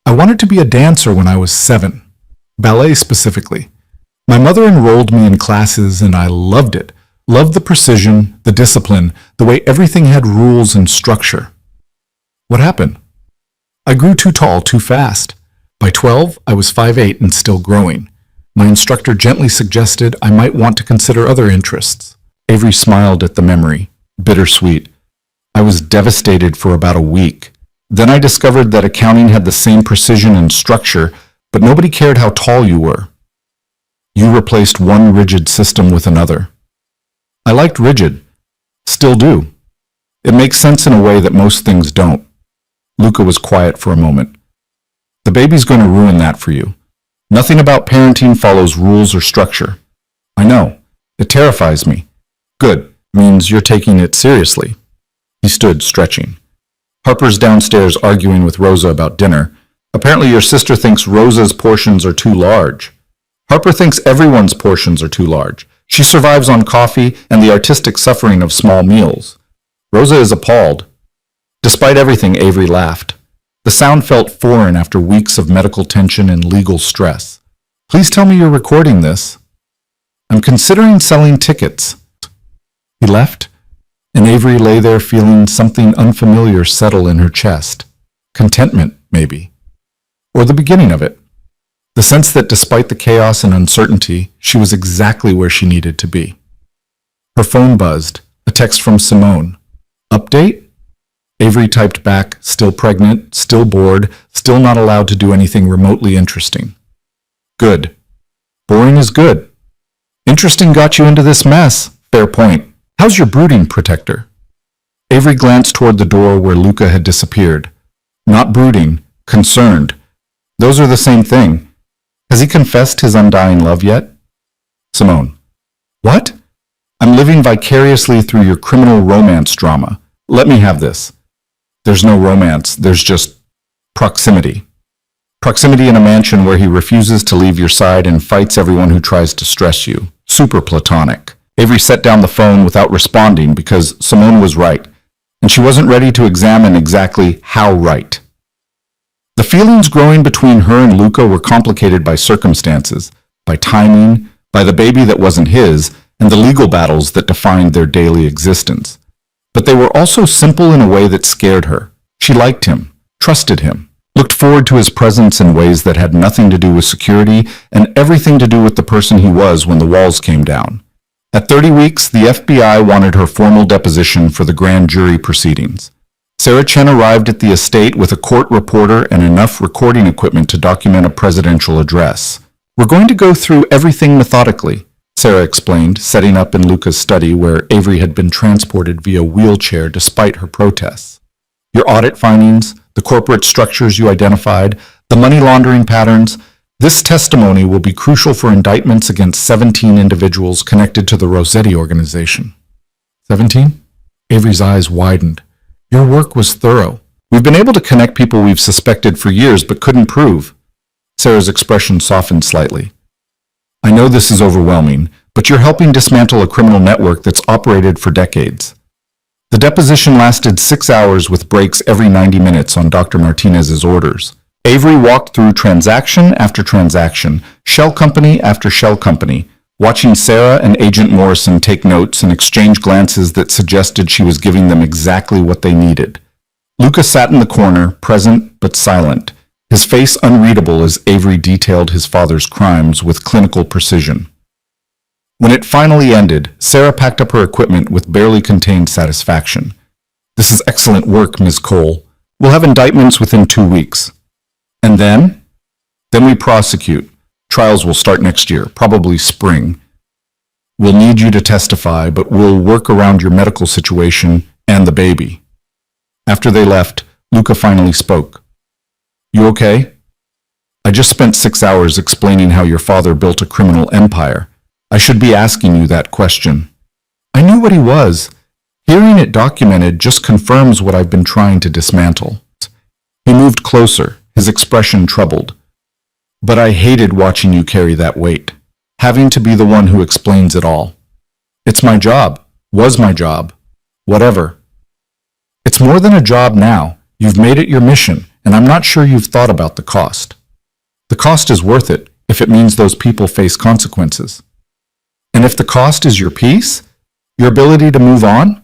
[SPEAKER 1] I wanted to be a dancer when I was 7, ballet specifically. My mother enrolled me in classes and I loved it. Loved the precision, the discipline, the way everything had rules and structure. What happened? I grew too tall too fast. By 12, I was 5'8" and still growing. My instructor gently suggested I might want to consider other interests. Avery smiled at the memory, bittersweet. I was devastated for about a week. Then I discovered that accounting had the same precision and structure, but nobody cared how tall you were. You replaced one rigid system with another. I liked rigid. Still do. It makes sense in a way that most things don't. Luca was quiet for a moment. The baby's going to ruin that for you. Nothing about parenting follows rules or structure. I know. It terrifies me. Good. Means you're taking it seriously. He stood, stretching. Harper's downstairs arguing with Rosa about dinner. Apparently your sister thinks Rosa's portions are too large. Harper thinks everyone's portions are too large. She survives on coffee and the artistic suffering of small meals. Rosa is appalled. Despite everything, Avery laughed. The sound felt foreign after weeks of medical tension and legal stress. Please tell me you're recording this. I'm considering selling tickets. He left, and Avery lay there feeling something unfamiliar settle in her chest. Contentment, maybe. Or the beginning of it. The sense that despite the chaos and uncertainty, she was exactly where she needed to be. Her phone buzzed, a text from Simone. Update? Avery typed back, still pregnant, still bored, still not allowed to do anything remotely interesting. Good. Boring is good. Interesting got you into this mess. Fair point. How's your brooding protector? Avery glanced toward the door where Luca had disappeared. Not brooding, concerned. Those are the same thing. Has he confessed his undying love yet? Simone. What? I'm living vicariously through your criminal romance drama. Let me have this. There's no romance, there's just proximity. Proximity in a mansion where he refuses to leave your side and fights everyone who tries to stress you. Super platonic. Avery set down the phone without responding because Simone was right, and she wasn't ready to examine exactly how right. The feelings growing between her and Luca were complicated by circumstances, by timing, by the baby that wasn't his, and the legal battles that defined their daily existence. But they were also simple in a way that scared her. She liked him, trusted him, looked forward to his presence in ways that had nothing to do with security and everything to do with the person he was when the walls came down. At 30 weeks, the FBI wanted her formal deposition for the grand jury proceedings. Sarah Chen arrived at the estate with a court reporter and enough recording equipment to document a presidential address. We're going to go through everything methodically, Sarah explained, setting up in Luca's study where Avery had been transported via wheelchair despite her protests. Your audit findings, the corporate structures you identified, the money laundering patterns, this testimony will be crucial for indictments against 17 individuals connected to the Rossetti organization. 17? Avery's eyes widened. Your work was thorough. We've been able to connect people we've suspected for years but couldn't prove. Sarah's expression softened slightly. I know this is overwhelming, but you're helping dismantle a criminal network that's operated for decades. The deposition lasted 6 hours with breaks every 90 minutes on Dr. Martinez's orders. Avery walked through transaction after transaction, shell company after shell company, watching Sarah and Agent Morrison take notes and exchange glances that suggested she was giving them exactly what they needed. Luca sat in the corner, present but silent, his face unreadable as Avery detailed his father's crimes with clinical precision. When it finally ended, Sarah packed up her equipment with barely contained satisfaction. This is excellent work, Ms. Cole. We'll have indictments within 2 weeks. And then? Then we prosecute. Trials will start next year, probably spring. We'll need you to testify, but we'll work around your medical situation and the baby. After they left, Luca finally spoke. You okay? I just spent 6 hours explaining how your father built a criminal empire. I should be asking you that question. I knew what he was. Hearing it documented just confirms what I've been trying to dismantle. He moved closer, his expression troubled. But I hated watching you carry that weight, having to be the one who explains it all. It's my job, was my job, whatever. It's more than a job now. You've made it your mission, and I'm not sure you've thought about the cost. The cost is worth it if it means those people face consequences. And if the cost is your peace, your ability to move on?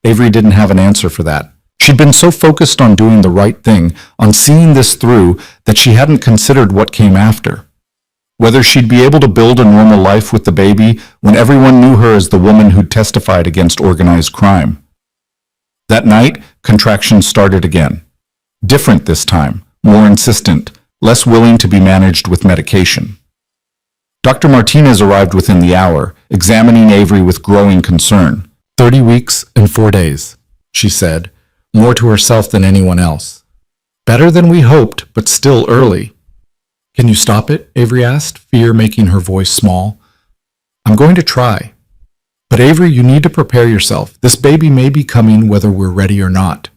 [SPEAKER 1] Avery didn't have an answer for that. She'd been so focused on doing the right thing, on seeing this through, that she hadn't considered what came after. Whether she'd be able to build a normal life with the baby when everyone knew her as the woman who'd testified against organized crime. That night, contractions started again. Different this time, more insistent, less willing to be managed with medication. Dr. Martinez arrived within the hour, examining Avery with growing concern. 30 weeks and 4 days, she said, more to herself than anyone else. Better than we hoped, but still early. Can you stop it? Avery asked, fear making her voice small. I'm going to try. But Avery, you need to prepare yourself. This baby may be coming whether we're ready or not.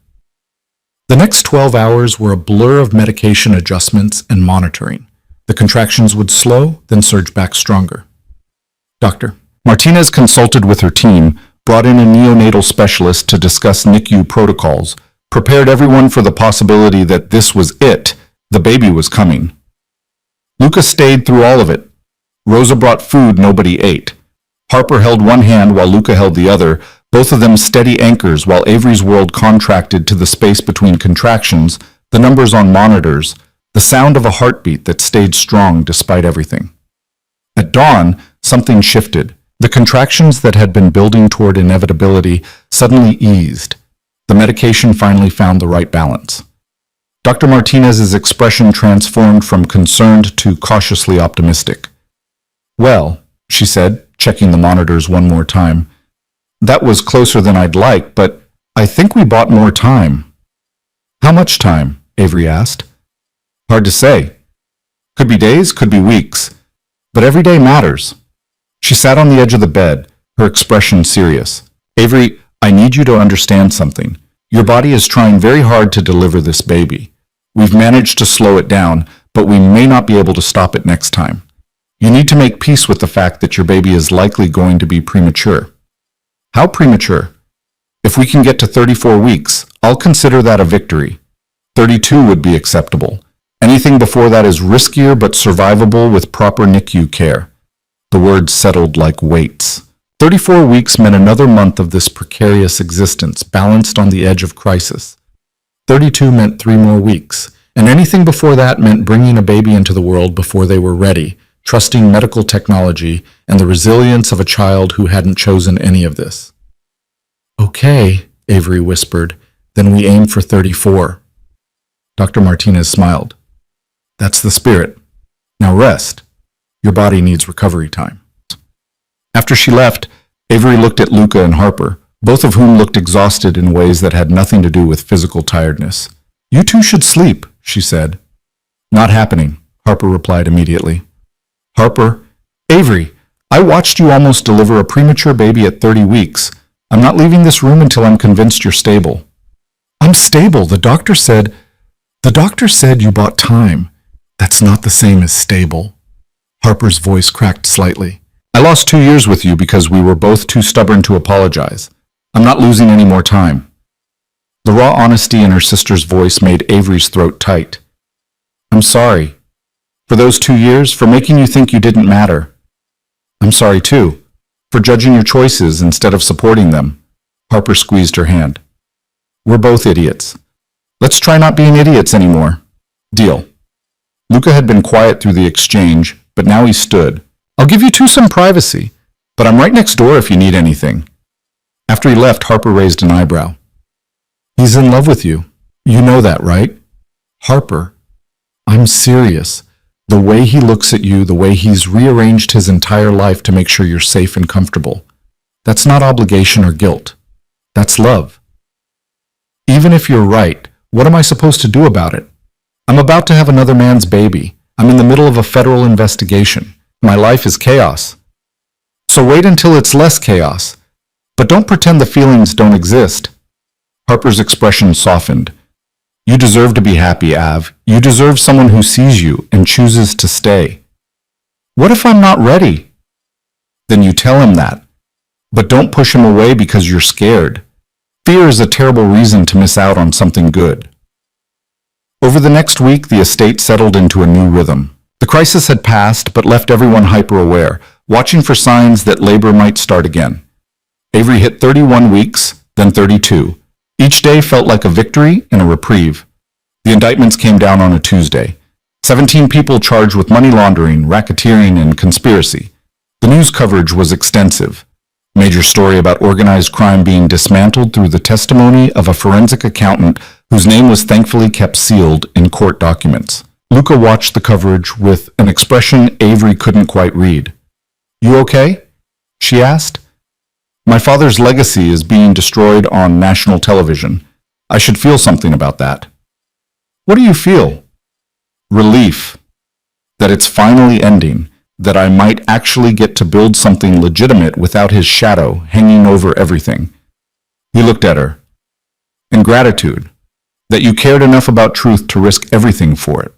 [SPEAKER 1] The next 12 hours were a blur of medication adjustments and monitoring. The contractions would slow, then surge back stronger. Doctor. Martinez consulted with her team, brought in a neonatal specialist to discuss NICU protocols, prepared everyone for the possibility that this was it, the baby was coming. Luca stayed through all of it. Rosa brought food nobody ate. Harper held one hand while Luca held the other, both of them steady anchors while Avery's world contracted to the space between contractions, the numbers on monitors, the sound of a heartbeat that stayed strong despite everything. At dawn, something shifted. The contractions that had been building toward inevitability suddenly eased. The medication finally found the right balance. Dr. Martinez's expression transformed from concerned to cautiously optimistic. Well, she said, checking the monitors one more time, that was closer than I'd like, but I think we bought more time. How much time? Avery asked. Hard to say. Could be days, could be weeks. But every day matters. She sat on the edge of the bed, her expression serious. Avery, I need you to understand something. Your body is trying very hard to deliver this baby. We've managed to slow it down, but we may not be able to stop it next time. You need to make peace with the fact that your baby is likely going to be premature. How premature? If we can get to 34 weeks, I'll consider that a victory. 32 would be acceptable. Anything before that is riskier but survivable with proper NICU care. The words settled like weights. 34 weeks meant another month of this precarious existence, balanced on the edge of crisis. 32 meant 3 more weeks, and anything before that meant bringing a baby into the world before they were ready, trusting medical technology and the resilience of a child who hadn't chosen any of this. Okay, Avery whispered, then we aim for 34. Dr. Martinez smiled. That's the spirit. Now rest. Your body needs recovery time. After she left, Avery looked at Luca and Harper, both of whom looked exhausted in ways that had nothing to do with physical tiredness. You two should sleep, she said. Not happening, Harper replied immediately. Harper, Avery, I watched you almost deliver a premature baby at 30 weeks. I'm not leaving this room until I'm convinced you're stable. I'm stable. The doctor said you bought time. That's not the same as stable. Harper's voice cracked slightly. I lost 2 years with you because we were both too stubborn to apologize. I'm not losing any more time. The raw honesty in her sister's voice made Avery's throat tight. I'm sorry. For those 2 years, for making you think you didn't matter. I'm sorry, too, for judging your choices instead of supporting them. Harper squeezed her hand. We're both idiots. Let's try not being idiots anymore. Deal. Luca had been quiet through the exchange, but now he stood. I'll give you two some privacy, but I'm right next door if you need anything. After he left, Harper raised an eyebrow. He's in love with you. You know that, right? Harper, I'm serious. The way he looks at you, the way he's rearranged his entire life to make sure you're safe and comfortable. That's not obligation or guilt. That's love. Even if you're right, what am I supposed to do about it? I'm about to have another man's baby. I'm in the middle of a federal investigation. My life is chaos. So wait until it's less chaos. But don't pretend the feelings don't exist. Harper's expression softened. You deserve to be happy, Av. You deserve someone who sees you and chooses to stay. What if I'm not ready? Then you tell him that. But don't push him away because you're scared. Fear is a terrible reason to miss out on something good. Over the next week, the estate settled into a new rhythm. The crisis had passed, but left everyone hyper-aware, watching for signs that labor might start again. Avery hit 31 weeks, then 32. Each day felt like a victory and a reprieve. The indictments came down on a Tuesday. 17 people charged with money laundering, racketeering, and conspiracy. The news coverage was extensive. Major story about organized crime being dismantled through the testimony of a forensic accountant whose name was thankfully kept sealed in court documents. Luca watched the coverage with an expression Avery couldn't quite read. You okay? She asked. My father's legacy is being destroyed on national television. I should feel something about that. What do you feel? Relief. that it's finally ending, that I might actually get to build something legitimate without his shadow hanging over everything. He looked at her. And gratitude, that you cared enough about truth to risk everything for it.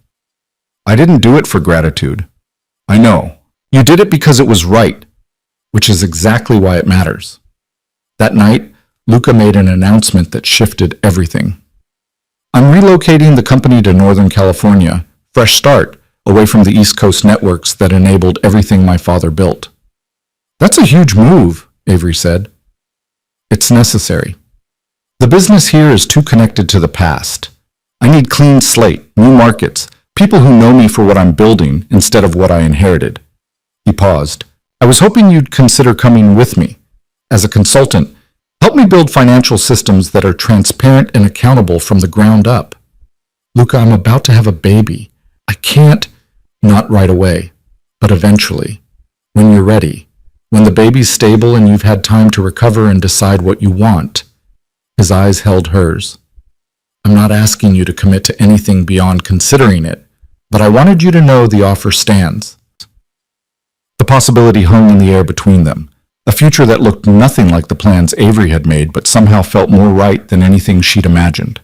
[SPEAKER 1] I didn't do it for gratitude. I know. You did it because it was right, which is exactly why it matters. That night, Luca made an announcement that shifted everything. I'm relocating the company to Northern California, fresh start, away from the East Coast networks that enabled everything my father built. That's a huge move, Avery said. It's necessary. The business here is too connected to the past. I need clean slate, new markets, people who know me for what I'm building instead of what I inherited. He paused. I was hoping you'd consider coming with me. As a consultant, help me build financial systems that are transparent and accountable from the ground up. Luca, I'm about to have a baby. I can't, not right away, but eventually, when you're ready, when the baby's stable and you've had time to recover and decide what you want. His eyes held hers. I'm not asking you to commit to anything beyond considering it, but I wanted you to know the offer stands. The possibility hung in the air between them, a future that looked nothing like the plans Avery had made but somehow felt more right than anything she'd imagined.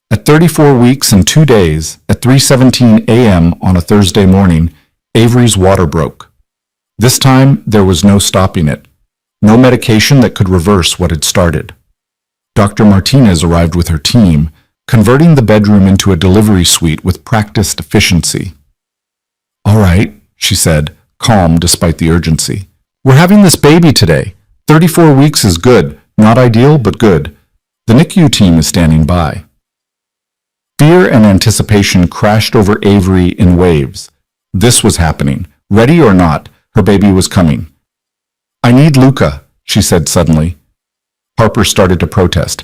[SPEAKER 1] At 34 weeks and 2 days, at 3:17 a.m. on a Thursday morning, Avery's water broke. This time, there was no stopping it, no medication that could reverse what had started. Dr. Martinez arrived with her team, converting the bedroom into a delivery suite with practiced efficiency. All right, she said, calm despite the urgency. We're having this baby today. 34 weeks is good, not ideal, but good. The NICU team is standing by. Fear and anticipation crashed over Avery in waves. This was happening. Ready or not, her baby was coming. I need Luca, she said suddenly. Harper started to protest.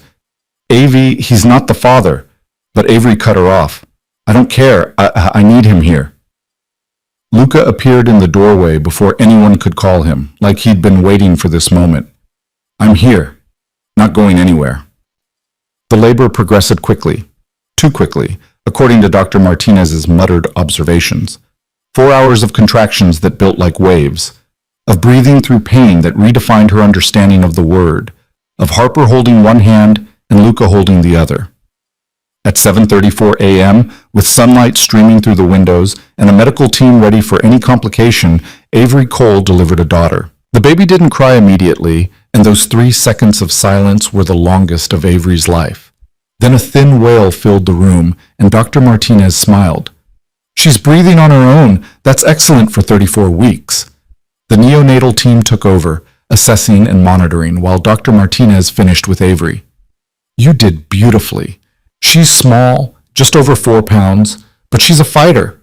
[SPEAKER 1] Avy, he's not the father. But Avery cut her off. I don't care. I need him here. Luca appeared in the doorway before anyone could call him, like he'd been waiting for this moment. I'm here, not going anywhere. The labor progressed quickly. Too quickly, according to Dr. Martinez's muttered observations. 4 hours of contractions that built like waves, of breathing through pain that redefined her understanding of the word, of Harper holding one hand and Luca holding the other. At 7:34 a.m., with sunlight streaming through the windows and a medical team ready for any complication, Avery Cole delivered a daughter. The baby didn't cry immediately, and those 3 seconds of silence were the longest of Avery's life. Then a thin wail filled the room, and Dr. Martinez smiled. She's breathing on her own. That's excellent for 34 weeks. The neonatal team took over, assessing and monitoring, while Dr. Martinez finished with Avery. You did beautifully. She's small, just over 4 pounds, but she's a fighter.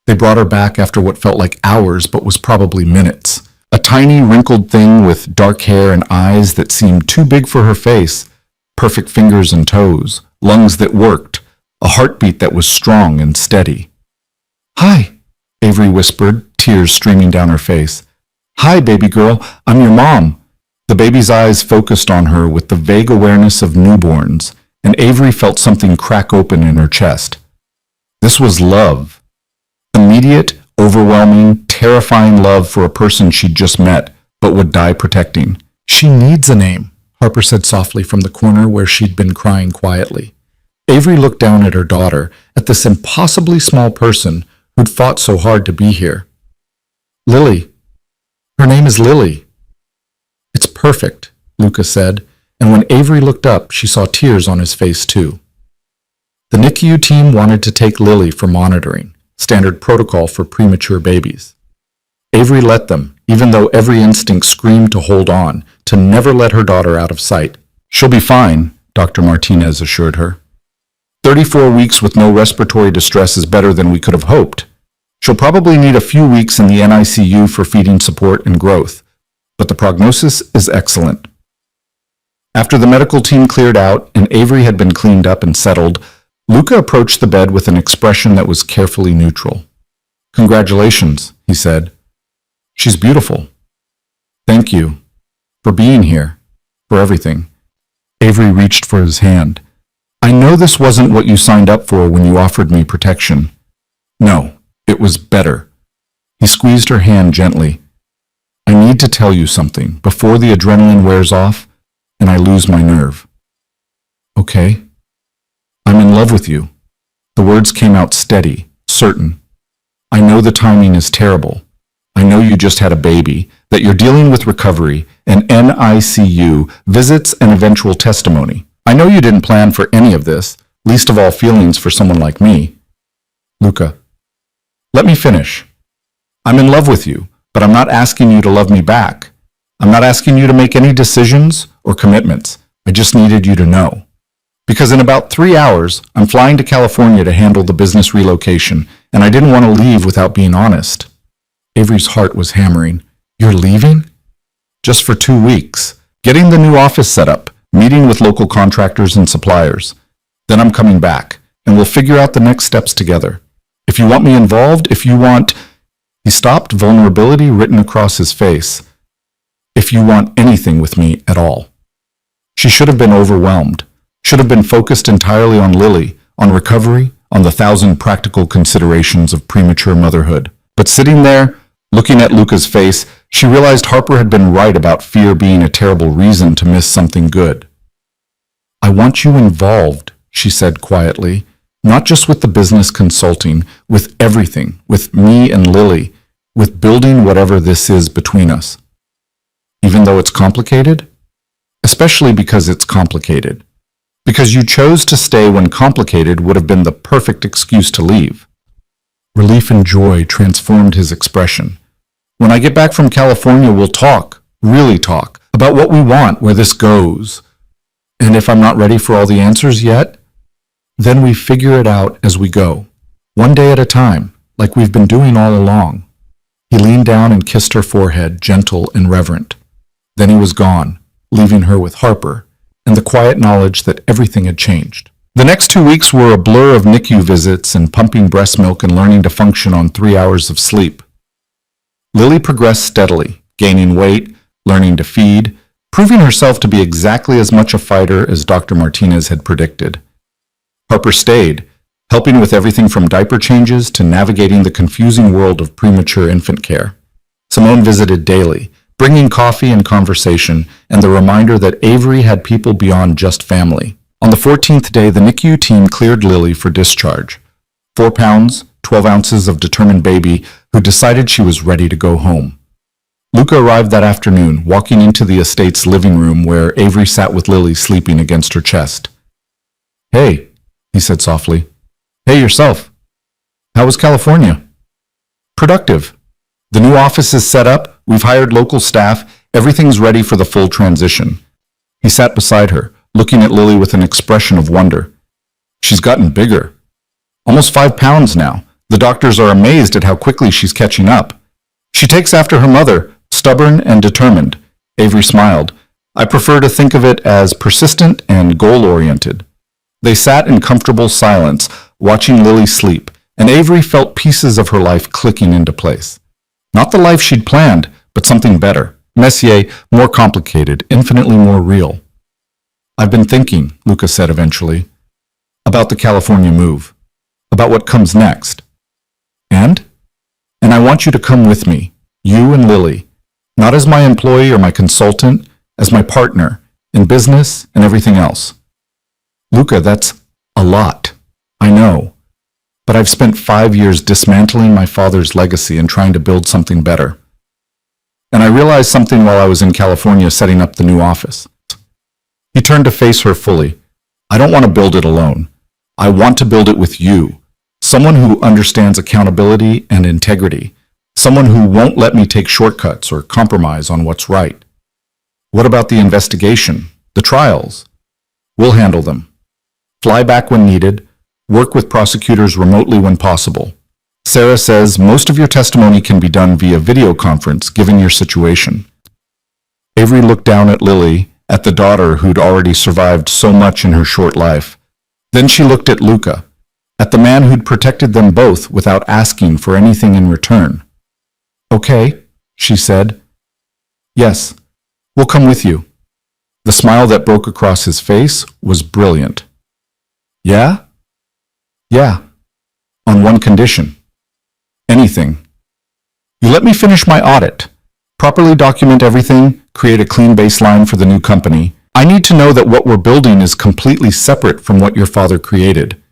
[SPEAKER 1] They brought her back after what felt like hours, but was probably minutes. A tiny, wrinkled thing with dark hair and eyes that seemed too big for her face, perfect fingers and toes, lungs that worked, a heartbeat that was strong and steady. Hi, Avery whispered, tears streaming down her face. Hi, baby girl, I'm your mom. The baby's eyes focused on her with the vague awareness of newborns, and Avery felt something crack open in her chest. This was love. Immediate, overwhelming, terrifying love for a person she'd just met, but would die protecting. She needs a name, Harper said softly from the corner where she'd been crying quietly. Avery looked down at her daughter, at this impossibly small person who'd fought so hard to be here. Lily. Her name is Lily. It's perfect, Luca said, and when Avery looked up, she saw tears on his face too. The NICU team wanted to take Lily for monitoring, standard protocol for premature babies. Avery let them, even though every instinct screamed to hold on, to never let her daughter out of sight. She'll be fine, Dr. Martinez assured her. 34 weeks with no respiratory distress is better than we could have hoped. She'll probably need a few weeks in the NICU for feeding support and growth, but the prognosis is excellent. After the medical team cleared out and Avery had been cleaned up and settled, Luca approached the bed with an expression that was carefully neutral. Congratulations, he said. She's beautiful. Thank you for being here, for everything. Avery reached for his hand. I know this wasn't what you signed up for when you offered me protection. No, It was better. He squeezed her hand gently. I need to tell you something before the adrenaline wears off and I lose my nerve. Okay. I'm in love with you. The words came out steady, certain. I know the timing is terrible. I know you just had a baby, that you're dealing with recovery, and NICU, visits and eventual testimony. I know you didn't plan for any of this, least of all feelings for someone like me. Luca, let me finish. I'm in love with you, but I'm not asking you to love me back. I'm not asking you to make any decisions or commitments. I just needed you to know. Because in about 3 hours, I'm flying to California to handle the business relocation, and I didn't want to leave without being honest. Avery's heart was hammering. You're leaving? Just for 2 weeks. Getting the new office set up, meeting with local contractors and suppliers. Then I'm coming back, and we'll figure out the next steps together. If you want me involved, if you want... He stopped, vulnerability written across his face. If you want anything with me at all. She should have been overwhelmed. Should have been focused entirely on Lily, on recovery, on the 1,000 practical considerations of premature motherhood. But sitting there, looking at Luca's face, she realized Harper had been right about fear being a terrible reason to miss something good. I want you involved, she said quietly, not just with the business consulting, with everything, with me and Lily, with building whatever this is between us. Even though it's complicated? Especially because it's complicated. Because you chose to stay when complicated would have been the perfect excuse to leave. Relief and joy transformed his expression. When I get back from California, we'll talk, really talk, about what we want, where this goes. And if I'm not ready for all the answers yet, then we figure it out as we go, one day at a time, like we've been doing all along. He leaned down and kissed her forehead, gentle and reverent. Then he was gone, leaving her with Harper, and the quiet knowledge that everything had changed. The next 2 weeks were a blur of NICU visits and pumping breast milk and learning to function on 3 hours of sleep. Lily progressed steadily, gaining weight, learning to feed, proving herself to be exactly as much a fighter as Dr. Martinez had predicted. Harper stayed, helping with everything from diaper changes to navigating the confusing world of premature infant care. Simone visited daily, bringing coffee and conversation, and the reminder that Avery had people beyond just family. On the 14th day, the NICU team cleared Lily for discharge. 4 pounds, 12 ounces of determined baby who decided she was ready to go home. Luca arrived that afternoon, walking into the estate's living room where Avery sat with Lily sleeping against her chest. Hey, he said softly. Hey, yourself. How was California? Productive. The new office is set up, we've hired local staff, everything's ready for the full transition. He sat beside her, looking at Lily with an expression of wonder. She's gotten bigger. Almost 5 pounds now. The doctors are amazed at how quickly she's catching up. She takes after her mother, stubborn and determined. Avery smiled. I prefer to think of it as persistent and goal-oriented. They sat in comfortable silence, watching Lily sleep, and Avery felt pieces of her life clicking into place. Not the life she'd planned, but something better. Messier, more complicated, infinitely more real. I've been thinking, Luca said eventually, about the California move, about what comes next. And I want you to come with me, you and Lily, not as my employee or my consultant, as my partner, in business and everything else. Luca, that's a lot. I know. But I've spent 5 years dismantling my father's legacy and trying to build something better. And I realized something while I was in California setting up the new office. He turned to face her fully. I don't want to build it alone. I want to build it with you. Someone who understands accountability and integrity. Someone who won't let me take shortcuts or compromise on what's right. What about the investigation? The trials? We'll handle them. Fly back when needed. Work with prosecutors remotely when possible. Sarah says most of your testimony can be done via video conference given your situation. Avery looked down at Lily, at the daughter who'd already survived so much in her short life. Then she looked at Luca, at the man who'd protected them both without asking for anything in return. Okay, she said. Yes, we'll come with you. The smile that broke across his face was brilliant. Yeah? Yeah, on one condition. Anything. You let me finish my audit. Properly document everything, create a clean baseline for the new company. I need to know that what we're building is completely separate from what your father created.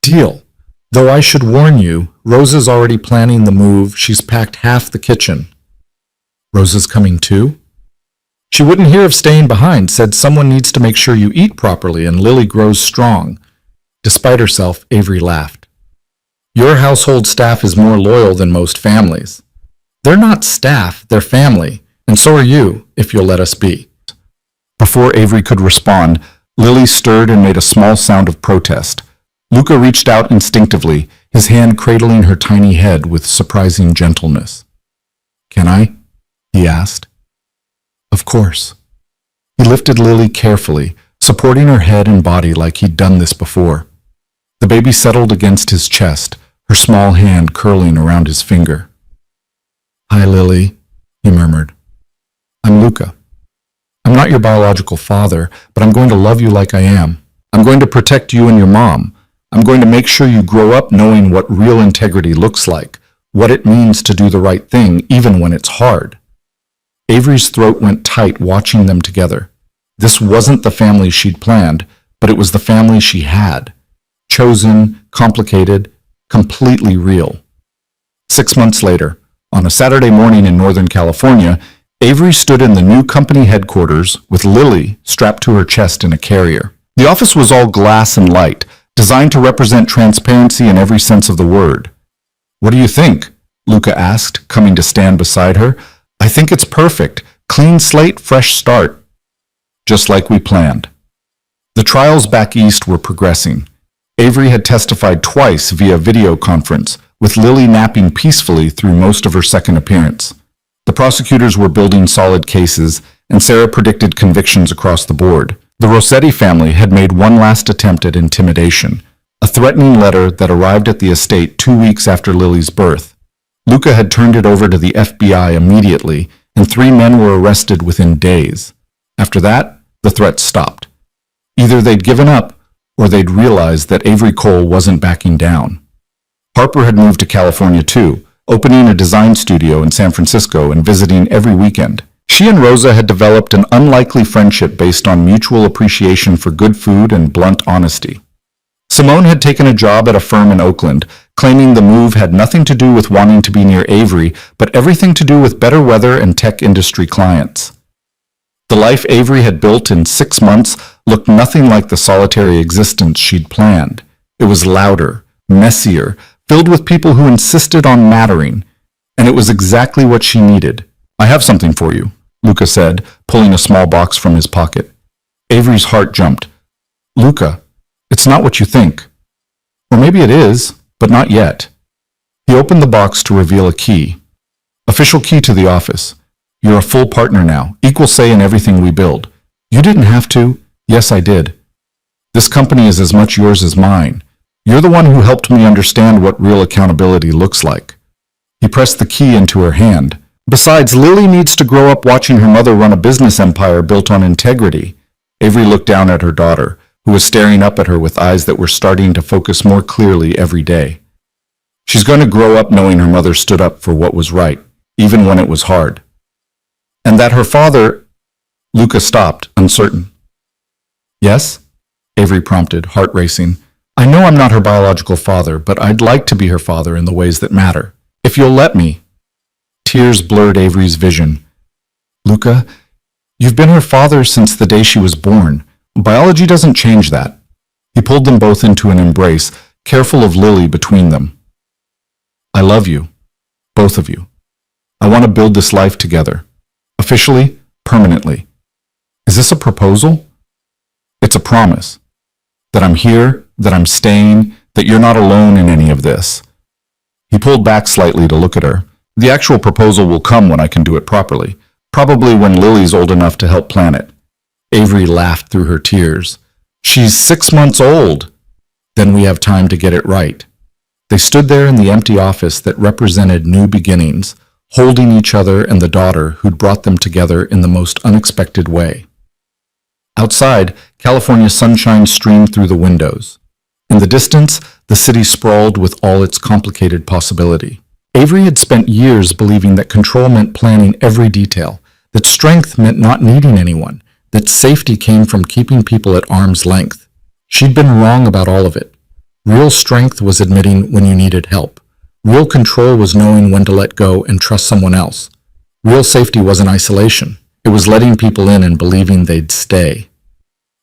[SPEAKER 1] Deal. Though I should warn you, Rosa's already planning the move. She's packed half the kitchen. Rosa's coming too? She wouldn't hear of staying behind, said someone needs to make sure you eat properly and Lily grows strong. Despite herself, Avery laughed. Your household staff is more loyal than most families. They're not staff, they're family, and so are you, if you'll let us be. Before Avery could respond, Lily stirred and made a small sound of protest. Luca reached out instinctively, his hand cradling her tiny head with surprising gentleness. Can I? He asked. Of course. He lifted Lily carefully, supporting her head and body like he'd done this before. The baby settled against his chest, her small hand curling around his finger. Hi, Lily, he murmured. I'm Luca. I'm not your biological father, but I'm going to love you like I am. I'm going to protect you and your mom. I'm going to make sure you grow up knowing what real integrity looks like, what it means to do the right thing even when it's hard. Avery's throat went tight watching them together. This wasn't the family she'd planned, but it was the family she had. Chosen, complicated, completely real. 6 months later, on a Saturday morning in Northern California, Avery stood in the new company headquarters with Lily strapped to her chest in a carrier. The office was all glass and light, designed to represent transparency in every sense of the word. What do you think? Luca asked, coming to stand beside her. I think it's perfect. Clean slate, fresh start. Just like we planned. The trials back east were progressing. Avery had testified twice via video conference, with Lily napping peacefully through most of her second appearance. The prosecutors were building solid cases, and Sarah predicted convictions across the board. The Rossetti family had made one last attempt at intimidation, a threatening letter that arrived at the estate 2 weeks after Lily's birth. Luca had turned it over to the FBI immediately, and 3 men were arrested within days. After that, the threats stopped. Either they'd given up, or they'd realized that Avery Cole wasn't backing down. Harper had moved to California too, opening a design studio in San Francisco and visiting every weekend. She and Rosa had developed an unlikely friendship based on mutual appreciation for good food and blunt honesty. Simone had taken a job at a firm in Oakland, claiming the move had nothing to do with wanting to be near Avery, but everything to do with better weather and tech industry clients. The life Avery had built in 6 months looked nothing like the solitary existence she'd planned. It was louder, messier, filled with people who insisted on mattering, and it was exactly what she needed. I have something for you, Luca said, pulling a small box from his pocket. Avery's heart jumped. Luca, it's not what you think. Or maybe it is, but not yet. He opened the box to reveal a key. Official key to the office. You're a full partner now, equal say in everything we build. You didn't have to. Yes, I did. This company is as much yours as mine. You're the one who helped me understand what real accountability looks like. He pressed the key into her hand. Besides, Lily needs to grow up watching her mother run a business empire built on integrity. Avery looked down at her daughter, who was staring up at her with eyes that were starting to focus more clearly every day. She's going to grow up knowing her mother stood up for what was right, even when it was hard. And that her father... Luca stopped, uncertain. Yes? Avery prompted, heart racing. I know I'm not her biological father, but I'd like to be her father in the ways that matter. If you'll let me. Tears blurred Avery's vision. Luca, you've been her father since the day she was born. Biology doesn't change that. He pulled them both into an embrace, careful of Lily between them. I love you. Both of you. I want to build this life together. Officially, permanently. Is this a proposal? It's a promise. That I'm here, that I'm staying, that you're not alone in any of this. He pulled back slightly to look at her. The actual proposal will come when I can do it properly. Probably when Lily's old enough to help plan it. Avery laughed through her tears. She's 6 months old. Then we have time to get it right. They stood there in the empty office that represented new beginnings, holding each other and the daughter who'd brought them together in the most unexpected way. Outside, California sunshine streamed through the windows. In the distance, the city sprawled with all its complicated possibility. Avery had spent years believing that control meant planning every detail, that strength meant not needing anyone, that safety came from keeping people at arm's length. She'd been wrong about all of it. Real strength was admitting when you needed help. Real control was knowing when to let go and trust someone else. Real safety wasn't isolation. It was letting people in and believing they'd stay.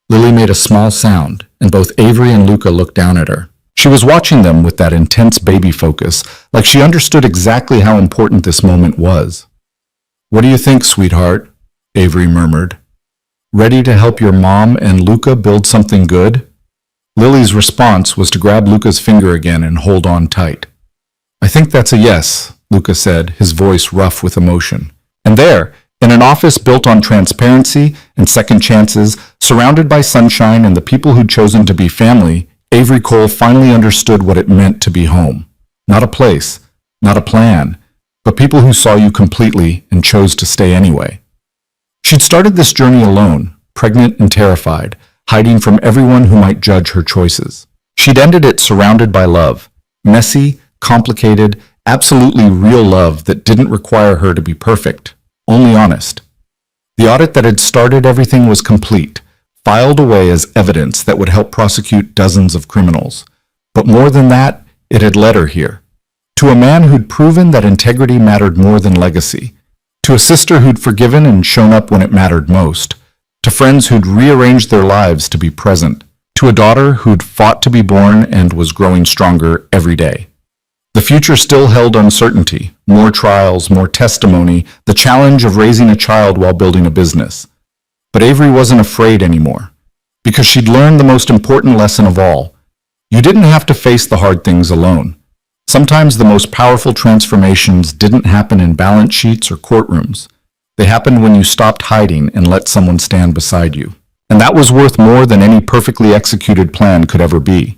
[SPEAKER 1] Lily made a small sound, and both Avery and Luca looked down at her. She was watching them with that intense baby focus, like she understood exactly how important this moment was. "What do you think, sweetheart?" Avery murmured. "Ready to help your mom and Luca build something good?" Lily's response was to grab Luca's finger again and hold on tight. "I think that's a yes," Luca said, his voice rough with emotion. And there, in an office built on transparency and second chances, surrounded by sunshine and the people who'd chosen to be family, Avery Cole finally understood what it meant to be home. Not a place, not a plan, but people who saw you completely and chose to stay anyway. She'd started this journey alone, pregnant and terrified, hiding from everyone who might judge her choices. She'd ended it surrounded by love, messy, complicated, absolutely real love that didn't require her to be perfect, only honest. The audit that had started everything was complete, filed away as evidence that would help prosecute dozens of criminals. But more than that, it had led her here. To a man who'd proven that integrity mattered more than legacy. To a sister who'd forgiven and shown up when it mattered most. To friends who'd rearranged their lives to be present. To a daughter who'd fought to be born and was growing stronger every day. The future still held uncertainty, more trials, more testimony, the challenge of raising a child while building a business. But Avery wasn't afraid anymore, because she'd learned the most important lesson of all. You didn't have to face the hard things alone. Sometimes the most powerful transformations didn't happen in balance sheets or courtrooms. They happened when you stopped hiding and let someone stand beside you. And that was worth more than any perfectly executed plan could ever be.